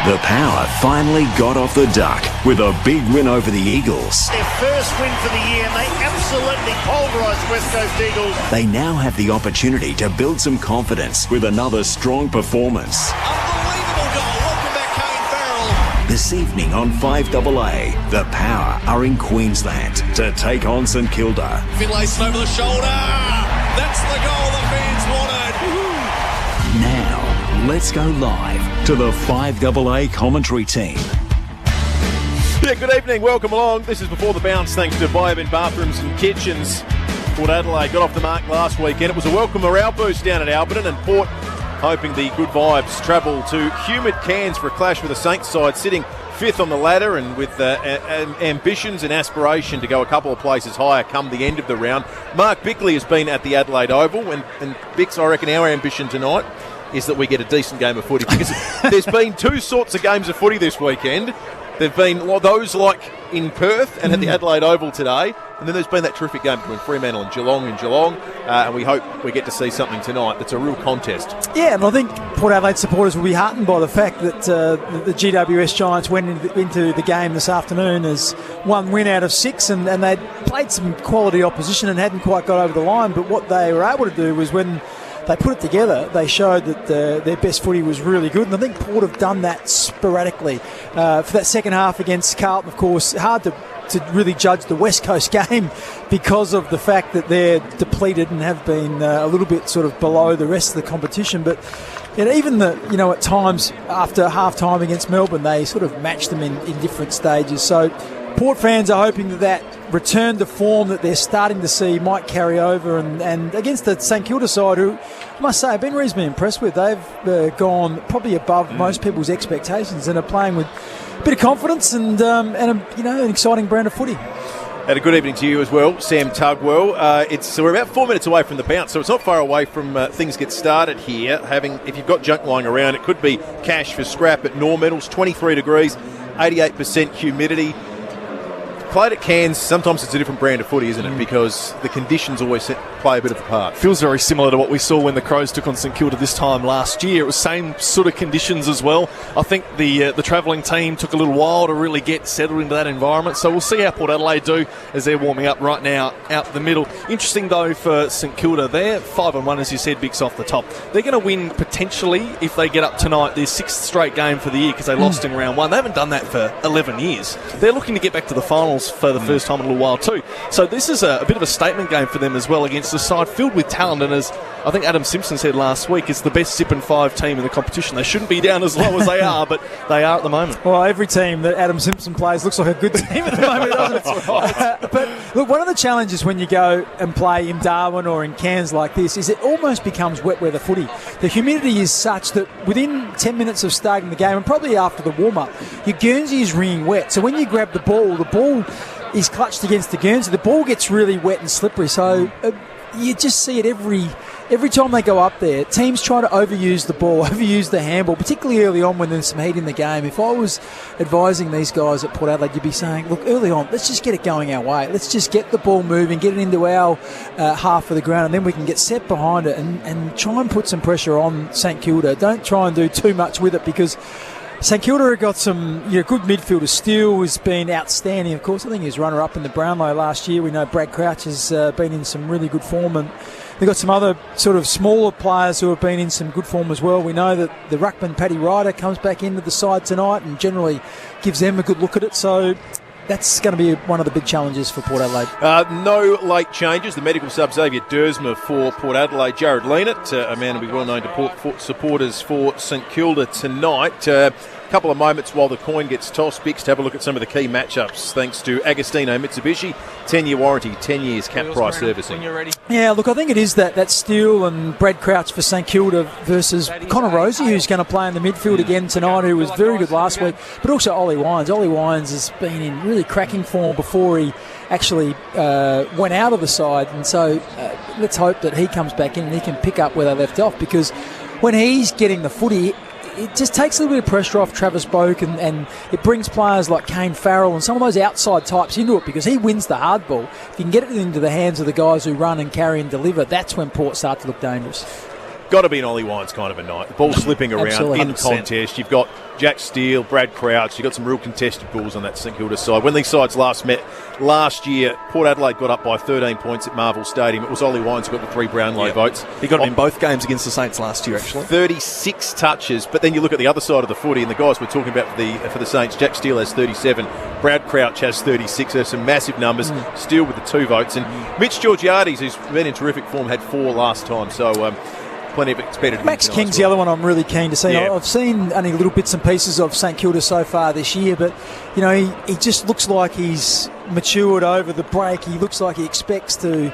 The Power finally got off the duck with a big win over the Eagles. Their first win for the year, and they absolutely pulverised West Coast Eagles. They now have the opportunity to build some confidence with another strong performance. Unbelievable goal. Welcome back, Kane Farrell. This evening on 5AA, the Power are in Queensland to take on St Kilda. Finlayson over the shoulder. That's the goal the fans wanted. Woo-hoo. Now, let's go live to the 5AA commentary team. Yeah, good evening, welcome along. This is Before the Bounce, thanks to Biobin Bathrooms and Kitchens. Port Adelaide got off the mark last weekend. It was a welcome morale boost down at Alberton, and Port hoping the good vibes travel to humid Cairns for a clash with the Saints side, sitting fifth on the ladder and with ambitions and aspiration to go a couple of places higher come the end of the round. Mark Bickley has been at the Adelaide Oval, and Bix, I reckon our ambition tonight is that we get a decent game of footy, because there's been two sorts of games of footy this weekend. There've been those like in Perth and at the Adelaide Oval today, and then there's been that terrific game between Fremantle and Geelong and we hope we get to see something tonight that's a real contest. Yeah, and I think Port Adelaide supporters will be heartened by the fact that the GWS Giants went into the game this afternoon as one win out of six, and they'd played some quality opposition and hadn't quite got over the line, but what they were able to do was when they put it together, they showed that their best footy was really good, and I think Port have done that sporadically. For that second half against Carlton, of course, hard to really judge the West Coast game because of the fact that they're depleted and have been a little bit sort of below the rest of the competition. But even at times after half-time against Melbourne, they sort of matched them in different stages. So Port fans are hoping that return to form that they're starting to see might carry over, and against the St Kilda side, who I must say I've been reasonably impressed with. They've gone probably above most people's expectations and are playing with a bit of confidence and an exciting brand of footy. And a good evening to you as well, Sam Tugwell. We're about 4 minutes away from the bounce, so it's not far away from things get started here. If you've got junk lying around, it could be cash for scrap at Normetals. 23 degrees, 88% humidity. Played at Cairns, sometimes it's a different brand of footy, isn't it? Because the conditions always play a bit of a part. Feels very similar to what we saw when the Crows took on St Kilda this time last year. It was same sort of conditions as well. I think the travelling team took a little while to really get settled into that environment, so we'll see how Port Adelaide do as they're warming up right now out the middle. Interesting though for St Kilda, they're 5-1 as you said, Bix, off the top. They're going to win potentially if they get up tonight their sixth straight game for the year, because they lost in round one. They haven't done that for 11 years. They're looking to get back to the finals for the first time in a little while too. So this is a bit of a statement game for them as well, against a side filled with talent, and as I think Adam Simpson said last week, it's the best Sip and 5 team in the competition. They shouldn't be down as low as they are, but they are at the moment. Well, every team that Adam Simpson plays looks like a good team at the moment, doesn't it? Right. But look, one of the challenges when you go and play in Darwin or in Cairns like this is it almost becomes wet weather footy. The humidity is such that within 10 minutes of starting the game, and probably after the warm-up, your Guernsey is wringing wet. So when you grab the ball is clutched against the Guernsey. The ball gets really wet and slippery, so you just see it every time they go up there. Teams try to overuse the ball, overuse the handball, particularly early on when there's some heat in the game. If I was advising these guys at Port Adelaide, you'd be saying, look, early on, let's just get it going our way. Let's just get the ball moving, get it into our half of the ground, and then we can get set behind it and try and put some pressure on St Kilda. Don't try and do too much with it, because St Kilda have got some good midfielders. Steele has been outstanding, of course. I think he was runner-up in the Brownlow last year. We know Brad Crouch has been in some really good form, and they've got some other sort of smaller players who have been in some good form as well. We know that the ruckman Paddy Ryder comes back into the side tonight and generally gives them a good look at it. So that's going to be one of the big challenges for Port Adelaide. No late changes. The medical sub Xavier Dersma for Port Adelaide. Jared Leanett, a man who will be well known to Port supporters for St Kilda tonight. Couple of moments while the coin gets tossed, Bix, to have a look at some of the key matchups, thanks to Agostino Mitsubishi. 10-year warranty, 10 years cap price servicing. When you're ready. Yeah, look, I think it is that Steele and Brad Crouch for St Kilda versus Connor Rosie, who's going to play in the midfield again tonight, who was very good last week, but also Ollie Wines. Ollie Wines has been in really cracking form before he actually went out of the side, and so let's hope that he comes back in and he can pick up where they left off, because when he's getting the footy, it just takes a little bit of pressure off Travis Boak, and it brings players like Kane Farrell and some of those outside types into it, because he wins the hard ball. If you can get it into the hands of the guys who run and carry and deliver, that's when Port start to look dangerous. got to be an Ollie Wines kind of a night. The ball's slipping around Absolutely. in 100%. contest. You've got Jack Steele, Brad Crouch. You've got some real contested balls on that St Kilda side. When these sides last met last year, Port Adelaide got up by 13 points at Marvel Stadium. It was Ollie Wines who got the 3 Brownlow votes. He got it in both games against the Saints last year, actually. 36 touches, but then you look at the other side of the footy, and the guys we're talking about for the Saints, Jack Steele has 37, Brad Crouch has 36. There's some massive numbers. Steele with the 2 votes, and Mitch Georgiades, who's been in terrific form, had 4 last time. So plenty of expected. Max King's the other one I'm really keen to see. Yeah. I've seen only little bits and pieces of St Kilda so far this year, but you know he just looks like he's matured over the break. He looks like he expects to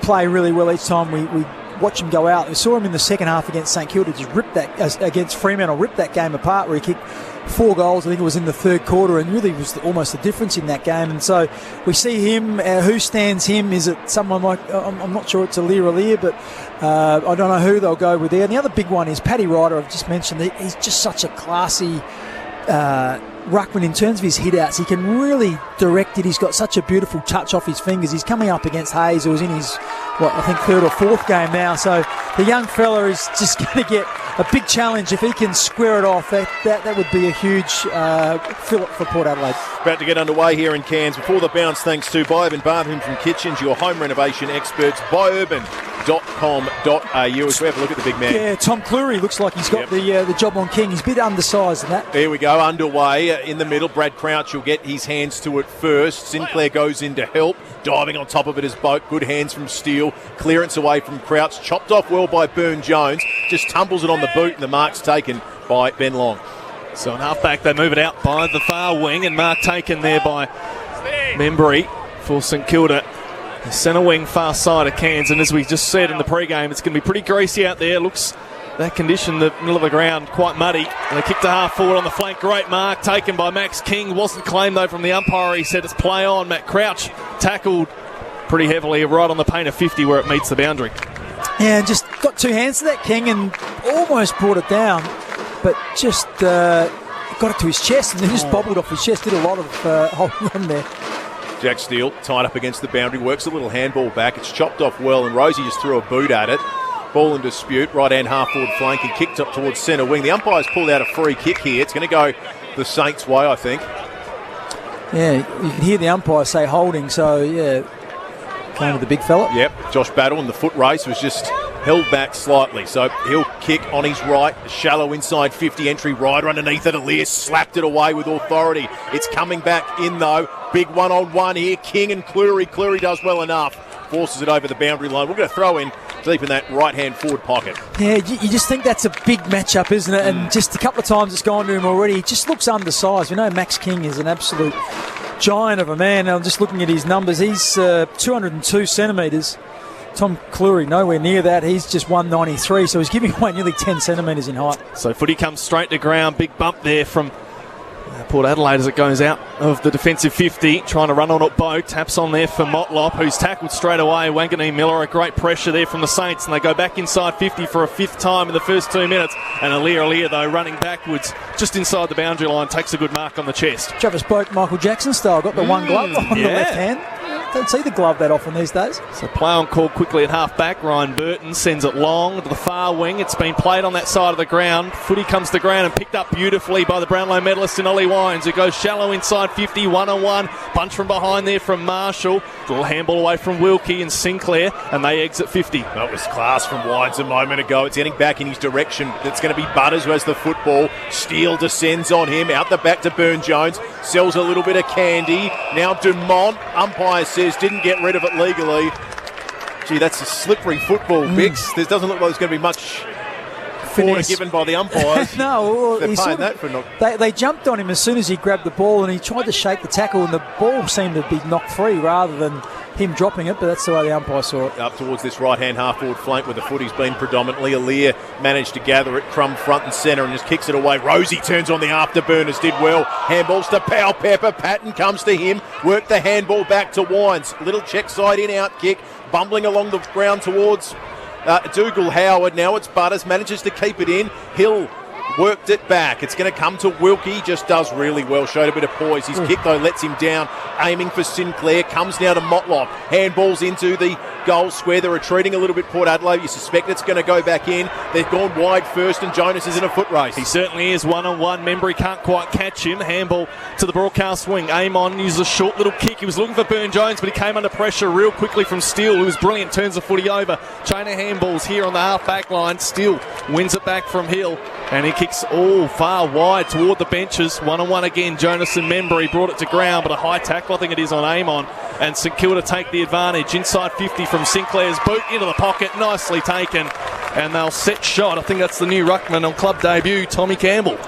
play really well each time we watch him go out. We saw him in the second half against St Kilda, just rip that against Fremantle, rip that game apart, where he kicked 4 goals. I think it was in the third quarter, and really was almost the difference in that game. And so we see him. Who stands him? Is it someone like I'm not sure it's Aliir, but I don't know who they'll go with there. And the other big one is Paddy Ryder. I've just mentioned he's just such a classy ruckman in terms of his hit outs. He can really direct it. He's got such a beautiful touch off his fingers. He's coming up against Hayes, who was in his I think 3rd or 4th game now. So the young fella is just going to get a big challenge if he can square it off. That would be a huge fillip for Port Adelaide. About to get underway here in Cairns. Before the bounce, thanks to Buy-Urban Bathrooms and Kitchens, your home renovation experts, buyurban.com.au. As we have a look at the big man. Yeah, Tom Cleary looks like he's got the job on King. He's a bit undersized in that. There we go, underway in the middle. Brad Crouch will get his hands to it first. Sinclair goes in to help. Diving on top of it is Boat. Good hands from Steele. Clearance away from Crouch. Chopped off well by Byrne-Jones. Just tumbles it on the boot, and the mark's taken by Ben Long. So in half-back, they move it out by the far wing, and mark taken there by Membry for St Kilda. The centre wing far side of Cairns, and as we just said in the pre-game, it's going to be pretty greasy out there. Looks that condition, the middle of the ground, quite muddy. And they kicked a half forward on the flank. Great mark taken by Max King. Wasn't claimed, though, from the umpire. He said it's play on. Matt Crouch tackled pretty heavily right on the paint of 50 where it meets the boundary. Yeah, just got 2 hands to that King and almost brought it down, but just got it to his chest and then just bobbled off his chest. Did a lot of holding on there. Jack Steele tied up against the boundary, works a little handball back. It's chopped off well, and Rosie just threw a boot at it. Ball in dispute, right-hand half-forward flank, and kicked up towards centre wing. The umpire's pulled out a free kick here. It's going to go the Saints' way, I think. Yeah, you can hear the umpire say holding, so yeah, going to the big fella. Yep, Josh Battle in the foot race was just held back slightly, so he'll kick on his right, shallow inside 50 entry, Ryder underneath it, Aliir slapped it away with authority. It's coming back in though, big one-on-one here, King and Cleary does well enough, forces it over the boundary line. We're going to throw in deep in that right-hand forward pocket. Yeah, you just think that's a big matchup, isn't it? And just a couple of times it's gone to him already. He just looks undersized. We know Max King is an absolute giant of a man. I'm just looking at his numbers. He's 202 centimetres. Tom Cleary, nowhere near that. He's just 193, so he's giving away nearly 10 centimetres in height. So footy comes straight to ground. Big bump there from Port Adelaide as it goes out of the defensive 50, trying to run on it. Bow taps on there for Motlop, who's tackled straight away. Wanganeen Miller, a great pressure there from the Saints, and they go back inside 50 for a 5th time in the first 2 minutes. And Aliir, though, running backwards just inside the boundary line, takes a good mark on the chest. Travis Boak, Michael Jackson style, got the one glove on the left hand. Don't see the glove that often these days. So play on call quickly at half back. Ryan Burton sends it long to the far wing. It's been played on that side of the ground. Footy comes to ground and picked up beautifully by the Brownlow medalist in Ollie Wines, who goes shallow inside 50, one-on-one. Bunch from behind there from Marshall. Little handball away from Wilkie and Sinclair, and they exit 50. That was class from Wines a moment ago. It's getting back in his direction. It's going to be Butters who has the football. Steele descends on him. Out the back to Byrne-Jones. Sells a little bit of candy. Now Dumont. Umpire says didn't get rid of it legally. Gee, that's a slippery football, Bix. There doesn't look like there's going to be much order given by the umpires. No, they're paying that for not. They jumped on him as soon as he grabbed the ball, and he tried to shake the tackle, and the ball seemed to be knocked free rather than him dropping it, but that's the way the umpire saw it. Up towards this right-hand half-forward flank where the footy's been predominantly. Aliir managed to gather it, Crum front and centre, and just kicks it away. Rosie turns on the afterburners, did well. Handballs to Powell Pepper. Patton comes to him. Worked the handball back to Wines. Little check side in-out kick. Bumbling along the ground towards Dougal Howard. Now it's Butters. Manages to keep it in. Hill worked it back. It's going to come to Wilkie, just does really well, showed a bit of poise. His kick, though, lets him down, aiming for Sinclair, comes now to Motlop, handballs into the goal square. They're retreating a little bit, Port Adelaide. You suspect it's going to go back in. They've gone wide first, and Jonas is in a foot race. He certainly is one-on-one. Membry can't quite catch him. Handball to the broadcast wing. Amon uses a short little kick. He was looking for Burne-Jones, but he came under pressure real quickly from Steele, who was brilliant, turns the footy over. Chain of handballs here on the half-back line. Steele wins it back from Hill, and he kicks all far wide toward the benches. One-on-one again, Jonas and Membry brought it to ground, but a high tackle, I think it is, on Amon, and St Kilda take the advantage. Inside 50 from Sinclair's boot into the pocket, nicely taken, and they'll set shot. I think that's the new ruckman on club debut, Tommy Campbell.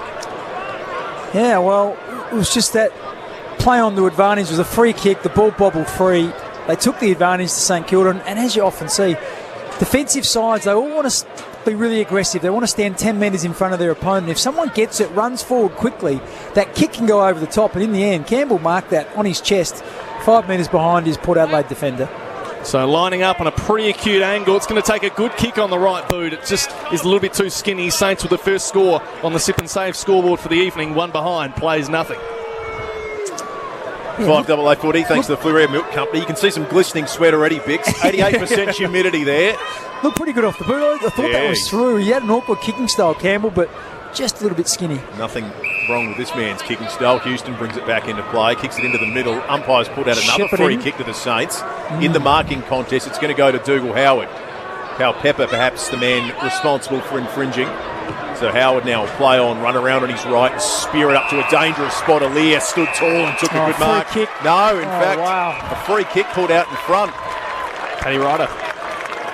Yeah, well, it was just that play on the advantage. It was a free kick, the ball bobbled free. They took the advantage to St Kilda, and as you often see, defensive sides, they all want to be really aggressive. They want to stand 10 metres in front of their opponent. If someone gets it, runs forward quickly, that kick can go over the top, and in the end, Campbell marked that on his chest, 5 metres behind his Port Adelaide defender. So lining up on a pretty acute angle. It's going to take a good kick on the right boot. It just is a little bit too skinny. Saints with the first score on the Sip and Save scoreboard for the evening. One behind, plays nothing. 5AA footy, thanks to the Fluoride Milk Company. You can see some glistening sweat already, Bix. 88% humidity there. Looked pretty good off the boot. I thought that was through. He had an awkward kicking style, Campbell, but just a little bit skinny. Nothing wrong with this man's kicking style. Houston brings it back into play, kicks it into the middle. Umpires put out another free kick to the Saints. In the marking contest, it's going to go to Dougal Howard. Cal Pepper, perhaps the man responsible for infringing. So Howard now will play on, run around on his right, and spear it up to a dangerous spot. Aaliyah stood tall and took a good mark. Kick. No, in fact, a free kick pulled out in front. Paddy Ryder.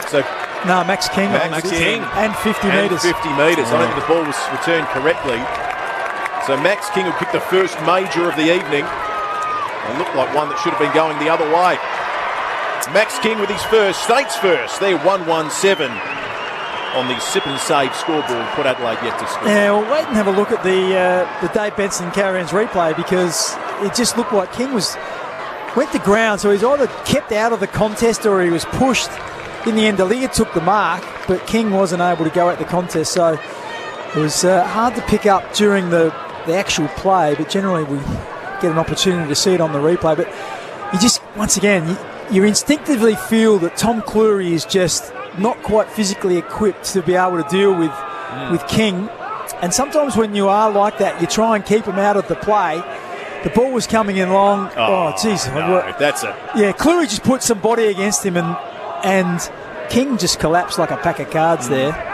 So no, Max King. Max King. And 50 metres. 50 metres. I don't think the ball was returned correctly. So Max King will kick the first major of the evening. It looked like one that should have been going the other way. Max King with his first, Saints first. They're 1-1-7 on the Sip and Save scoreboard. Put Adelaide yet to score. Yeah, we'll wait and have a look at the Dave Benson Carrions replay, because it just looked like King went to ground, so he's either kept out of the contest or he was pushed. In the end, Aaliyah took the mark, but King wasn't able to go at the contest, so it was hard to pick up during the actual play, but generally we get an opportunity to see it on the replay. But you just, once again, you instinctively feel that Tom Cleary is just not quite physically equipped to be able to deal with King. And sometimes when you are like that, you try and keep him out of the play. The ball was coming in long. Oh, jeez. No, that's it. Yeah, Cleary just put some body against him, and King just collapsed like a pack of cards there.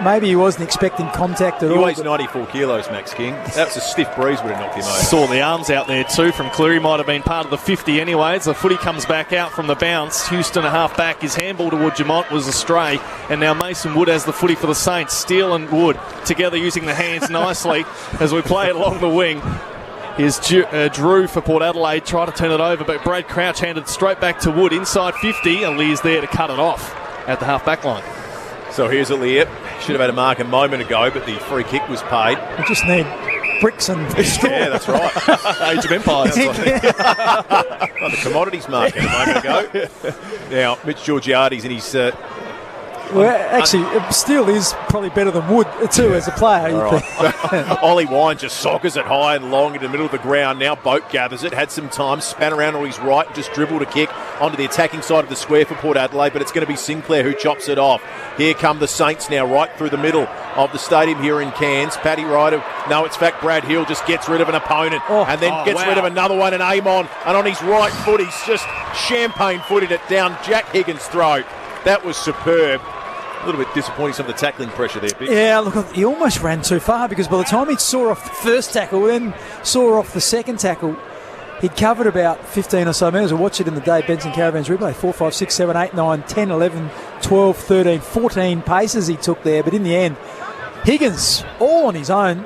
Maybe he wasn't expecting contact at all. He weighs 94 kilos, Max King. That was a stiff breeze would have knocked him over. Saw the arms out there too from Cleary. Might have been part of the 50 anyways. The footy comes back out from the bounce. Houston a half back. His handball toward Jamont was astray. And now Mason Wood has the footy for the Saints. Steele and Wood together using the hands nicely as we play it along the wing. Here's Drew for Port Adelaide. Try to turn it over, but Brad Crouch handed straight back to Wood. Inside 50, and Lee's there to cut it off at the half-back line. So here's Aaliyah. Should have had a mark a moment ago, but the free kick was paid. We just need bricks and yeah, that's right. Age of Empires. Like the commodities market a moment ago. Now, Mitch Georgiades in his... well, actually, Steele is probably better than Wood, too, as a player. Right. Ollie Wine just soccers it high and long into the middle of the ground. Now Boat gathers it, had some time, span around on his right and just dribbled a kick onto the attacking side of the square for Port Adelaide, but it's going to be Sinclair who chops it off. Here come the Saints now, right through the middle of the stadium here in Cairns. Paddy Ryder, no, it's fact Brad Hill just gets rid of an opponent and then gets rid of another one, and Amon, and on his right foot he's just champagne-footed it down Jack Higgins' throat. That was superb. A little bit disappointing, some of the tackling pressure there, Big. Yeah, look, he almost ran too far, because by the time he saw off the first tackle, then saw off the second tackle, he'd covered about 15 or so metres. We'll watch it in the Dave Benson Caravans replay. 4, 5, 6, 7, 8, 9, 10, 11, 12, 13, 14 paces he took there. But in the end, Higgins, all on his own,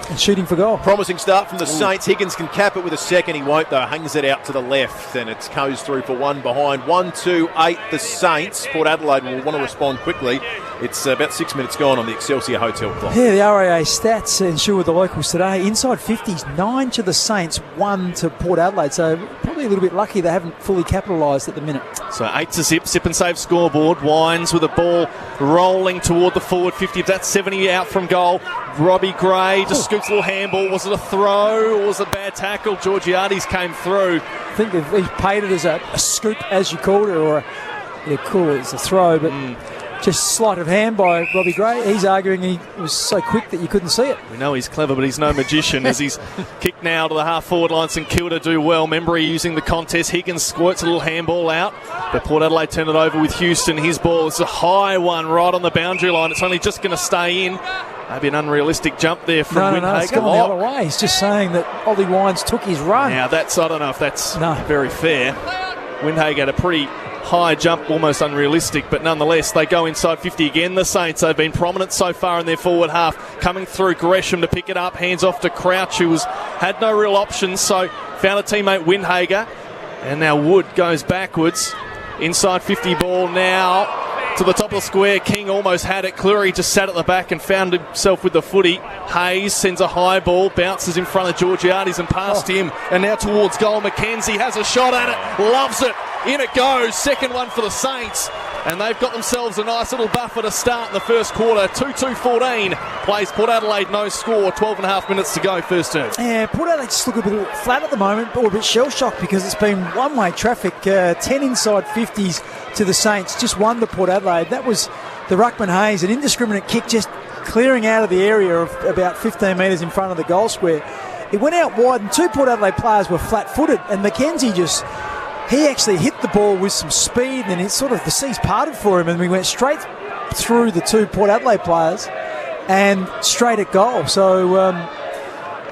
and shooting for goal. Promising start from the Saints. Higgins can cap it with a second. He won't, though. Hangs it out to the left, and it goes through for one behind. 1-2-8 the Saints. Port Adelaide will want to respond quickly. It's about 6 minutes gone on the Excelsior Hotel clock. Yeah, the RAA stats ensure with the locals today. Inside 50s, 9 to the Saints, 1 to Port Adelaide. So probably a little bit lucky they haven't fully capitalised at the minute. So 8-0, sip and save scoreboard. Wines with a ball rolling toward the forward 50. That's 70 out from goal. Robbie Gray just scoots a little handball. Was it a throw or was it a bad tackle? Georgiades came through. I think he paid it as a scoop, as you called it, or cool, it's a throw, but just sleight of hand by Robbie Gray. He's arguing he was so quick that you couldn't see it. We know he's clever, but he's no magician as he's kicked now to the half-forward line. St Kilda do well. Membry using the contest. Higgins squirts a little handball out, but Port Adelaide turn it over with Houston. His ball is a high one right on the boundary line. It's only just going to stay in. Maybe an unrealistic jump there from Windhager. No, it's gone the other way. He's just saying that Ollie Wines took his run. Now, I don't know if that's very fair. Windhager had a pretty high jump, almost unrealistic, but nonetheless they go inside 50 again. The Saints, they've been prominent so far in their forward half, coming through. Gresham to pick it up, hands off to Crouch, who had no real options, so found a teammate, Windhager, and now Wood goes backwards. Inside 50 ball now to the top of the square. King almost had it. Cleary just sat at the back and found himself with the footy. Hayes sends a high ball, bounces in front of Georgiades and past him, and now towards goal. McKenzie has a shot at it, loves it. In it goes, second one for the Saints, and they've got themselves a nice little buffer to start in the first quarter. 2-2-14 plays Port Adelaide, no score, 12 and a half minutes to go, first term. Yeah, Port Adelaide just look a bit flat at the moment, or a bit shell-shocked because it's been one-way traffic, 10 inside 50s to the Saints, just one to Port Adelaide. That was the Ruckman Hayes, an indiscriminate kick just clearing out of the area of about 15 metres in front of the goal square. It went out wide and two Port Adelaide players were flat-footed, and McKenzie he actually hit the ball with some speed, and it sort of, the seas parted for him, and we went straight through the two Port Adelaide players and straight at goal. So,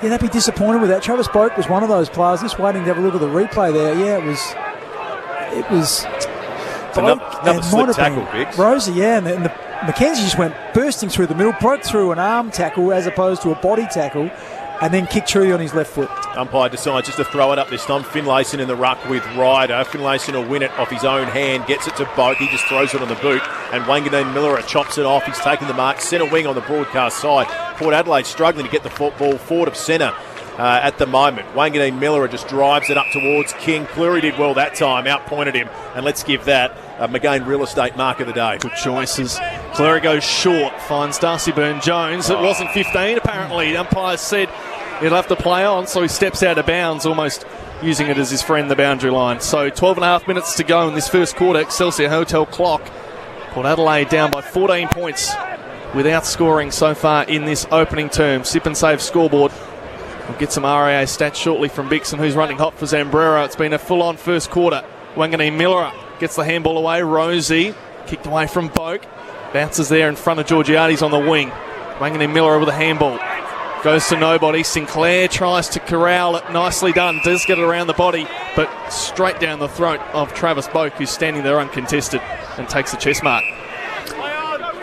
they'd be disappointed with that. Travis Boak was one of those players. Just waiting to have a look at the replay there. Yeah, it was another slip tackle, Biggs. Rosie, yeah, and the McKenzie just went bursting through the middle, broke through an arm tackle as opposed to a body tackle, and then kicked truly on his left foot. Umpire decides just to throw it up this time. Finlayson in the ruck with Ryder. Finlayson will win it off his own hand, gets it to Boak. He just throws it on the boot, and Wanganeen Miller chops it off. He's taken the mark. Centre wing on the broadcast side. Port Adelaide struggling to get the football forward of centre at the moment. Wanganeen Miller just drives it up towards King. Cleary did well that time, outpointed him, and let's give that McGain Real Estate mark of the day. Good choices. Cleary goes short, finds Darcy Byrne-Jones. It wasn't 15 apparently. The umpire said he'll have to play on, so he steps out of bounds, almost using it as his friend, the boundary line. So 12 and a half minutes to go in this first quarter. Excelsior Hotel clock. Port Adelaide down by 14 points without scoring so far in this opening term. Sip and save scoreboard. We'll get some RAA stats shortly from Bixon, who's running hot for Zambrero. It's been a full-on first quarter. Wanganeen Miller gets the handball away. Rosie kicked away from Boak. Bounces there in front of Georgiades on the wing. Wanganeen Miller with a handball. Goes to nobody. Sinclair tries to corral it. Nicely done. Does get it around the body, but straight down the throat of Travis Boak, who's standing there uncontested and takes the chest mark.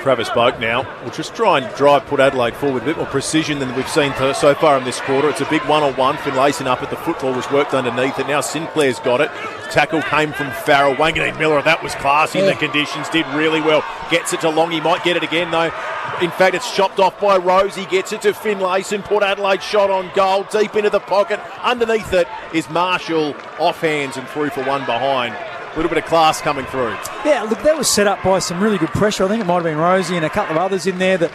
Travis Boak now will just try and drive Port Adelaide forward with a bit more precision than we've seen so far in this quarter. It's a big one-on-one. Finlayson up at the football was worked underneath it. Now Sinclair's got it. Tackle came from Farrell. Wanganeen Miller, that was classy in the conditions. Did really well. Gets it to Long. He might get it again though. In fact, it's chopped off by Rose. He gets it to Finlayson. Port Adelaide shot on goal. Deep into the pocket. Underneath it is Marshall. Off hands and through for one behind. A little bit of class coming through. Yeah, look, that was set up by some really good pressure. I think it might have been Rosie and a couple of others in there. That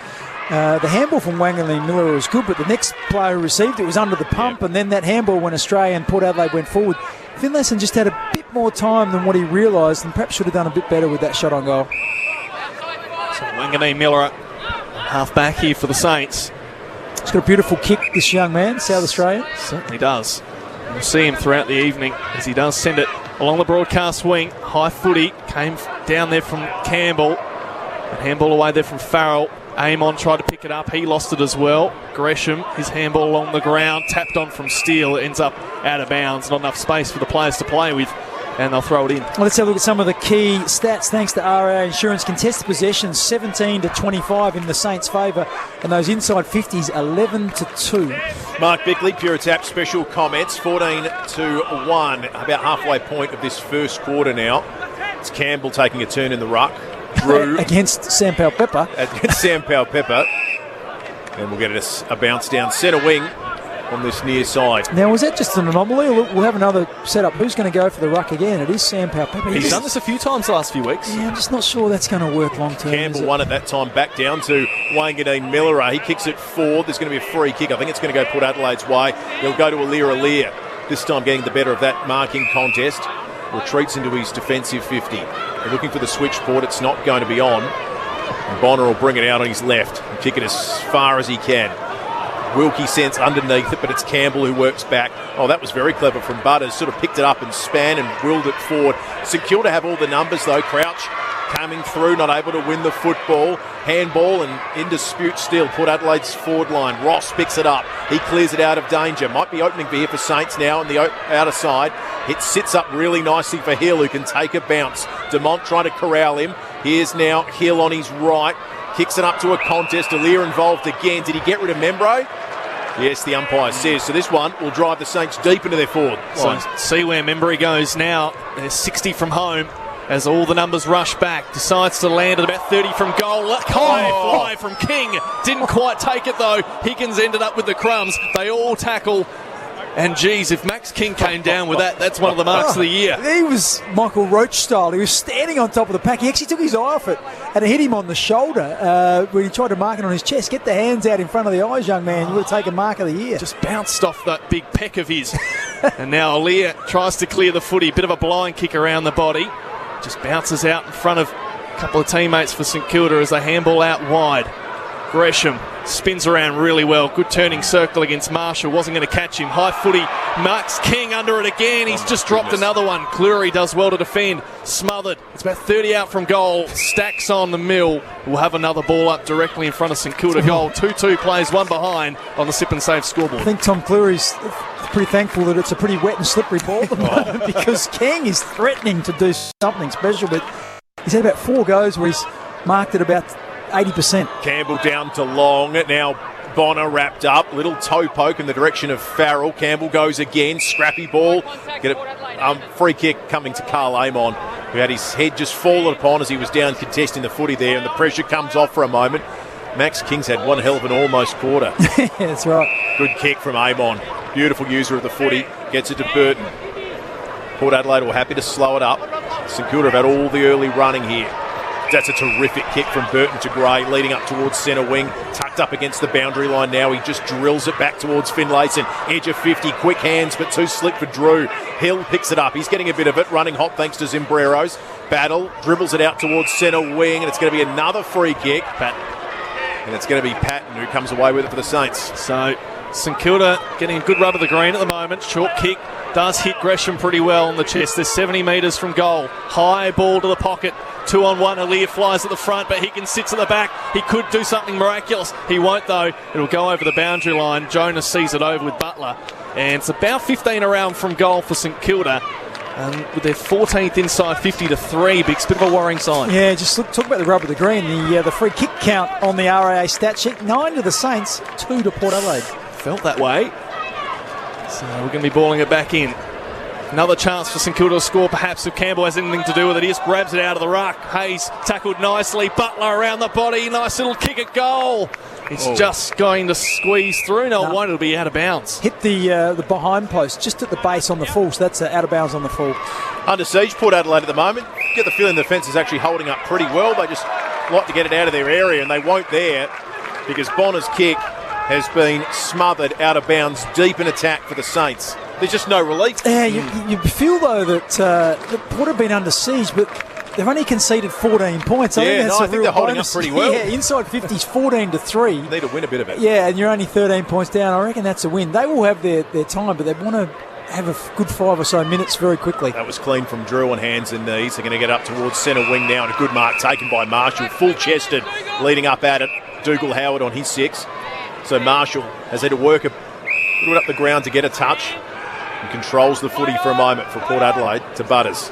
the handball from Wanganeen Miller was good, but the next player who received it was under the pump, and then that handball went astray and Port Adelaide went forward. Finlayson just had a bit more time than what he realised and perhaps should have done a bit better with that shot on goal. So Wanganeen Miller, half back here for the Saints. He's got a beautiful kick, this young man, South Australian. Certainly does. We'll see him throughout the evening as he does send it along the broadcast wing. High footy came down there from Campbell. And handball away there from Farrell. Amon tried to pick it up. He lost it as well. Gresham, his handball along the ground, tapped on from Steele. It ends up out of bounds. Not enough space for the players to play with, and they'll throw it in. Well, let's have a look at some of the key stats. Thanks to RA Insurance, contested possessions 17-25 in the Saints' favour, and those inside 50s 11-2. Mark Bickley, Pure Tap special comments. 14-1, about halfway point of this first quarter now. It's Campbell taking a turn in the ruck. Drew against Sam Powell-Pepper. Against Sam Powell-Pepper. And we'll get a bounce down centre wing. on this near side. Now, was that just an anomaly, or we'll have another setup? Who's going to go for the ruck again? It is Sam Powell-Pepper. He's done this a few times the last few weeks. Yeah, I'm just not sure that's going to work long term. Campbell won at that time, back down to Wanganeen Miller. He kicks it forward. There's going to be a free kick. I think it's going to go Port Adelaide's way. He'll go to Alir. This time getting the better of that marking contest. Retreats into his defensive 50. They're looking for the switch port. It's not going to be on. And Bonner will bring it out on his left and kick it as far as he can. Wilkie sends underneath it, but it's Campbell who works back. Oh, that was very clever from Butters. Sort of picked it up and span and willed it forward. St Kilda have all the numbers though. Crouch coming through, not able to win the football. Handball and in dispute still. Port Adelaide's forward line. Ross picks it up. He clears it out of danger. Might be opening here for Saints now on the outer side. It sits up really nicely for Hill, who can take a bounce. Demont trying to corral him. Here's now Hill on his right. Kicks it up to a contest. Alir involved again. Did he get rid of Membro? Yes, the umpire says. So this one will drive the Saints deep into their forward line. So see where Membry goes now. There's 60 from home as all the numbers rush back. Decides to land at about 30 from goal. High fly from King. Didn't quite take it though. Higgins ended up with the crumbs. They all tackle. And geez, if Max King came down with that, that's one of the marks of the year. He was Michael Roach style. He was standing on top of the pack. He actually took his eye off it and it hit him on the shoulder when he tried to mark it on his chest. Get the hands out in front of the eyes, young man. You would have taken mark of the year. Just bounced off that big peck of his. And now Alir tries to clear the footy. Bit of a blind kick around the body. Just bounces out in front of a couple of teammates for St Kilda as they handball out wide. Gresham spins around really well. Good turning circle against Marshall. Wasn't going to catch him. High footy. Max King under it again. He's just dropped another one. Cleary does well to defend. Smothered. It's about 30 out from goal. Stacks on the mill. We'll have another ball up directly in front of St Kilda goal. 2-2 plays, one behind on the sip and save scoreboard. I think Tom Cleary's pretty thankful that it's a pretty wet and slippery ball at the moment because King is threatening to do something special, but he's had about 4 goes where he's marked it about 80%. Campbell down to Long. Now Bonner wrapped up. Little toe poke in the direction of Farrell. Campbell goes again. Scrappy ball. Get it. Free kick coming to Carl Amon, who had his head just fallen upon as he was down contesting the footy there, and the pressure comes off for a moment. Max King's had one hell of an almost quarter. Yeah, that's right. Good kick from Amon. Beautiful user of the footy. Gets it to Burton. Port Adelaide were happy to slow it up. St Kilda have had all the early running here. That's a terrific kick from Burton to Gray, leading up towards centre wing, tucked up against the boundary line now. He just drills it back towards Finlayson. Edge of 50, quick hands, but too slick for Drew. Hill picks it up. He's getting a bit of it, running hot thanks to Zimbreros. Battle, dribbles it out towards centre wing, and it's going to be another free kick. And it's going to be Patton who comes away with it for the Saints. So St Kilda getting a good rub of the green at the moment. Short kick does hit Gresham pretty well on the chest. There's 70 metres from goal. High ball to the pocket. 2-on-1. Alir flies at the front, but Higgins sits at the back. He could do something miraculous. He won't though. It'll go over the boundary line. Jonas sees it over with Butler. And it's about 15 around from goal for St Kilda. With their 14th inside 50 to 3, Big's bit of a worrying sign. Yeah, just talk about the rub of the green. The free kick count on the RAA stat sheet: 9 to the Saints, 2 to Port Adelaide. Felt that way. So we're going to be balling it back in. Another chance for St Kilda to score, perhaps if Campbell has anything to do with it. He just grabs it out of the ruck. Hayes tackled nicely. Butler around the body. Nice little kick at goal. It's just going to squeeze through. No, it won't. It'll be out of bounds. Hit the behind post just at the base on the full, so that's out of bounds on the full. Under siege, Port Adelaide at the moment. Get the feeling the defence is actually holding up pretty well. They just like to get it out of their area, and they won't there because Bonner's kick has been smothered out of bounds deep in attack for the Saints. There's just no relief. Yeah, you feel though that Port have been under siege, but they've only conceded 14 points. I think they're holding up pretty well. Yeah, inside 50's 14 to 3. You need to win a bit of it. Yeah, and you're only 13 points down. I reckon that's a win. They will have their time, but they want to have a good 5 or so minutes very quickly. That was clean from Drew on hands and knees. They're going to get up towards centre wing now, and a good mark taken by Marshall. Full-chested, leading up at it. Dougal Howard on his 6. So Marshall has had to work a little bit up the ground to get a touch and controls the footy for a moment for Port Adelaide to Butters.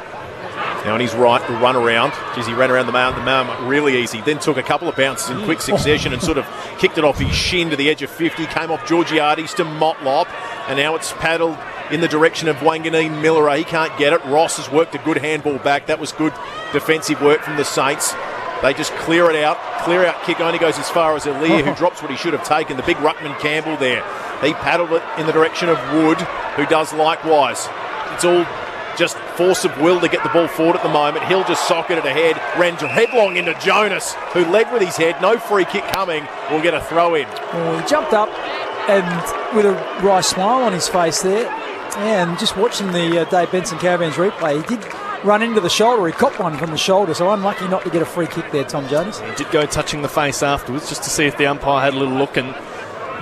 Now on his right, the run around. Geez, he ran around the man really easy. Then took a couple of bounces in quick succession and sort of kicked it off his shin to the edge of 50. Came off Georgiades to Motlop. And now it's paddled in the direction of Wanganeen Miller. He can't get it. Ross has worked a good handball back. That was good defensive work from the Saints. They just clear it out. Clear out kick only goes as far as Alir, who drops what he should have taken. The big ruckman Campbell there He paddled it in the direction of Wood, who does likewise. It's all just force of will to get the ball forward at the moment. He'll just socket it ahead, ran headlong into Jonas, who led with his head. No free kick coming. We'll get a throw in. Well, he jumped up and with a wry smile on his face there. And just watching the Dave Benson Caravans replay, he did run into the shoulder. He copped one from the shoulder, so unlucky not to get a free kick there, Tom Jonas. He did go touching the face afterwards just to see if the umpire had a little look and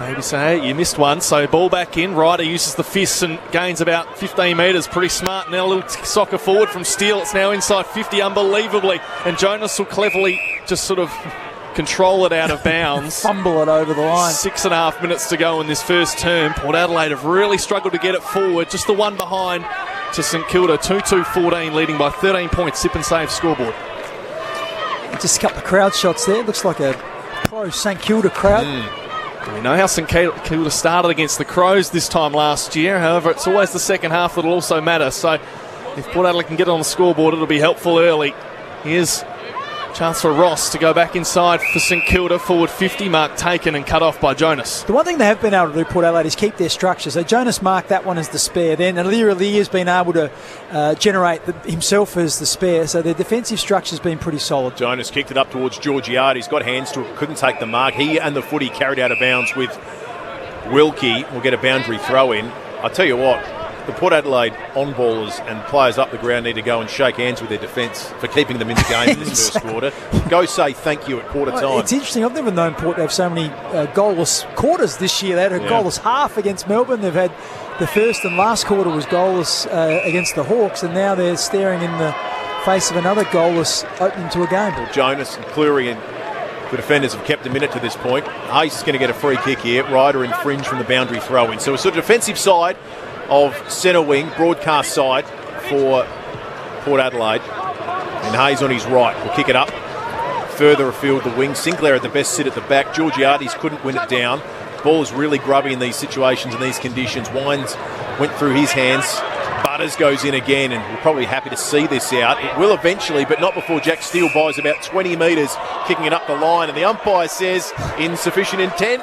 maybe say, hey, you missed one. So ball back in. Ryder uses the fists and gains about 15 metres. Pretty smart. Now a little soccer forward from Steele. It's now inside 50 unbelievably. And Jonas will cleverly just sort of control it out of bounds. Fumble it over the line. 6.5 minutes to go in this first term. Port Adelaide have really struggled to get it forward. Just the one behind to St Kilda. 2-2-14 leading by 13 points. Sip and save scoreboard. Just a couple of crowd shots there. Looks like a pro St Kilda crowd. We know how St Kilda started against the Crows this time last year. However, it's always the second half that'll also matter. So if Port Adelaide can get on the scoreboard, it'll be helpful early. Here's a chance for Ross to go back inside for St Kilda. Forward 50 mark taken and cut off by Jonas. The one thing they have been able to do, Port Adelaide, is keep their structure. So Jonas marked that one as the spare. Then Aliir has been able to generate himself as the spare. So their defensive structure's been pretty solid. Jonas kicked it up towards Georgiades. He's got hands to it, couldn't take the mark. He and the footy carried out of bounds with Wilkie. Will get a boundary throw in. I'll tell you what, the Port Adelaide on-ballers and players up the ground need to go and shake hands with their defence for keeping them in the game in this first quarter. Go say thank you at quarter time. It's interesting. I've never known Port to have so many goalless quarters this year. They had a goalless half against Melbourne. They've had the first and last quarter was goalless against the Hawks, and now they're staring in the face of another goalless opening to a game. Well, Jonas and Cleary and the defenders have kept a minute to this point. Hayes is going to get a free kick here. Ryder in fringe from the boundary throw-in. So it's a defensive side of centre wing, broadcast side for Port Adelaide. And Hayes on his right will kick it up. Further afield the wing. Sinclair had the best sit at the back. Georgiades couldn't win it down. Ball is really grubby in these situations, in these conditions. Wines went through his hands. Butters goes in again, and we're probably happy to see this out. It will eventually, but not before Jack Steele buys about 20 metres, kicking it up the line. And the umpire says, insufficient intent.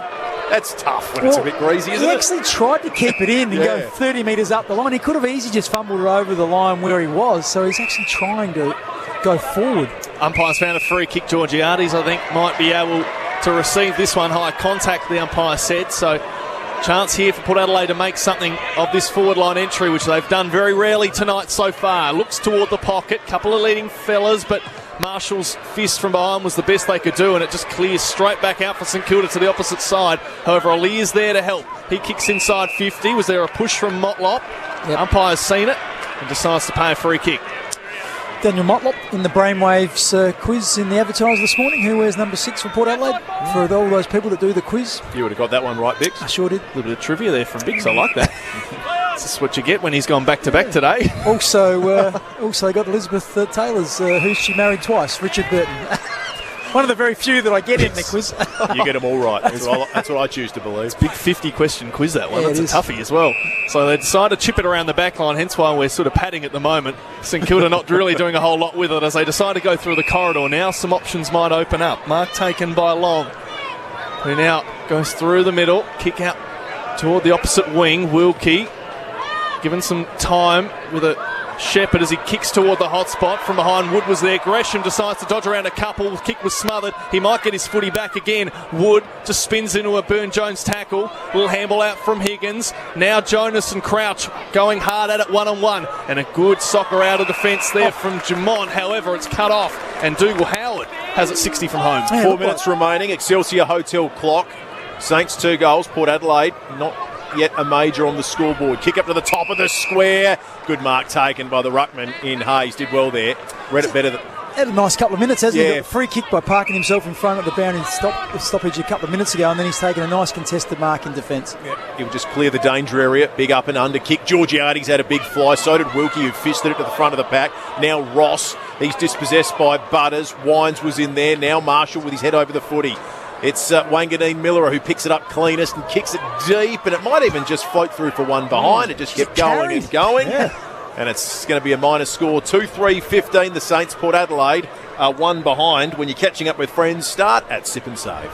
That's tough when it's a bit greasy, isn't it? He actually tried to keep it in and go 30 metres up the line. He could have easily just fumbled it over the line where he was, so he's actually trying to go forward. Umpire's found a free kick. Georgiades, I think, might be able to receive this one. High contact, the umpire said. So chance here for Port Adelaide to make something of this forward line entry, which they've done very rarely tonight so far. Looks toward the pocket. Couple of leading fellas, but Marshall's fist from behind was the best they could do, and it just clears straight back out for St Kilda to the opposite side. However, Aliir's there to help. He kicks inside 50. Was there a push from Motlop? Yep. Umpire's seen it and decides to pay a free kick. Daniel Motlop in the Brainwaves quiz in the Advertiser this morning. Who wears number 6 for Port Adelaide? For all those people that do the quiz. You would have got that one right, Bix. I sure did. A little bit of trivia there from Bix. I like that. This is what you get when he's gone back-to-back today. Also got Elizabeth Taylor's, who she married twice, Richard Burton. One of the very few that I get in the quiz. You get them all right. That's what I choose to believe. It's a big 50-question quiz, that one. Yeah, That's a toughie as well. So they decide to chip it around the back line, hence why we're sort of padding at the moment. St Kilda not really doing a whole lot with it as they decide to go through the corridor. Now some options might open up. Mark taken by Long, who now goes through the middle, kick out toward the opposite wing. Wilkie given some time with a Shepherd as he kicks toward the hot spot. From behind, Wood was there. Gresham decides to dodge around a couple. Kick was smothered. He might get his footy back again. Wood just spins into a Burn-Jones tackle. Little handball out from Higgins. Now Jonas and Crouch going hard at it one-on-one. And a good soccer out of defence there from Jamont. However, it's cut off. And Dougal Howard has it 60 from home. 4 minutes remaining. Excelsior Hotel clock. Saints 2 goals. Port Adelaide not yet a major on the scoreboard. Kick up to the top of the square. Good mark taken by the ruckman in Hayes. Did well there. Read it better. Had a nice couple of minutes, hasn't he? Got a free kick by parking himself in front of the boundary stoppage a couple of minutes ago, and then he's taken a nice contested mark in defence. He'll just clear the danger area. Big up and under kick. Georgiades had a big fly. So did Wilkie, who fisted it to the front of the pack. Now Ross. He's dispossessed by Butters. Wines was in there. Now Marshall with his head over the footy. It's Wanganeen Miller who picks it up cleanest and kicks it deep, and it might even just float through for one behind. It just kept going and going. Yeah. And it's going to be a minus score. 2-3-15. The Saints. Port Adelaide are one behind. When you're catching up with friends, start at Sip and Save.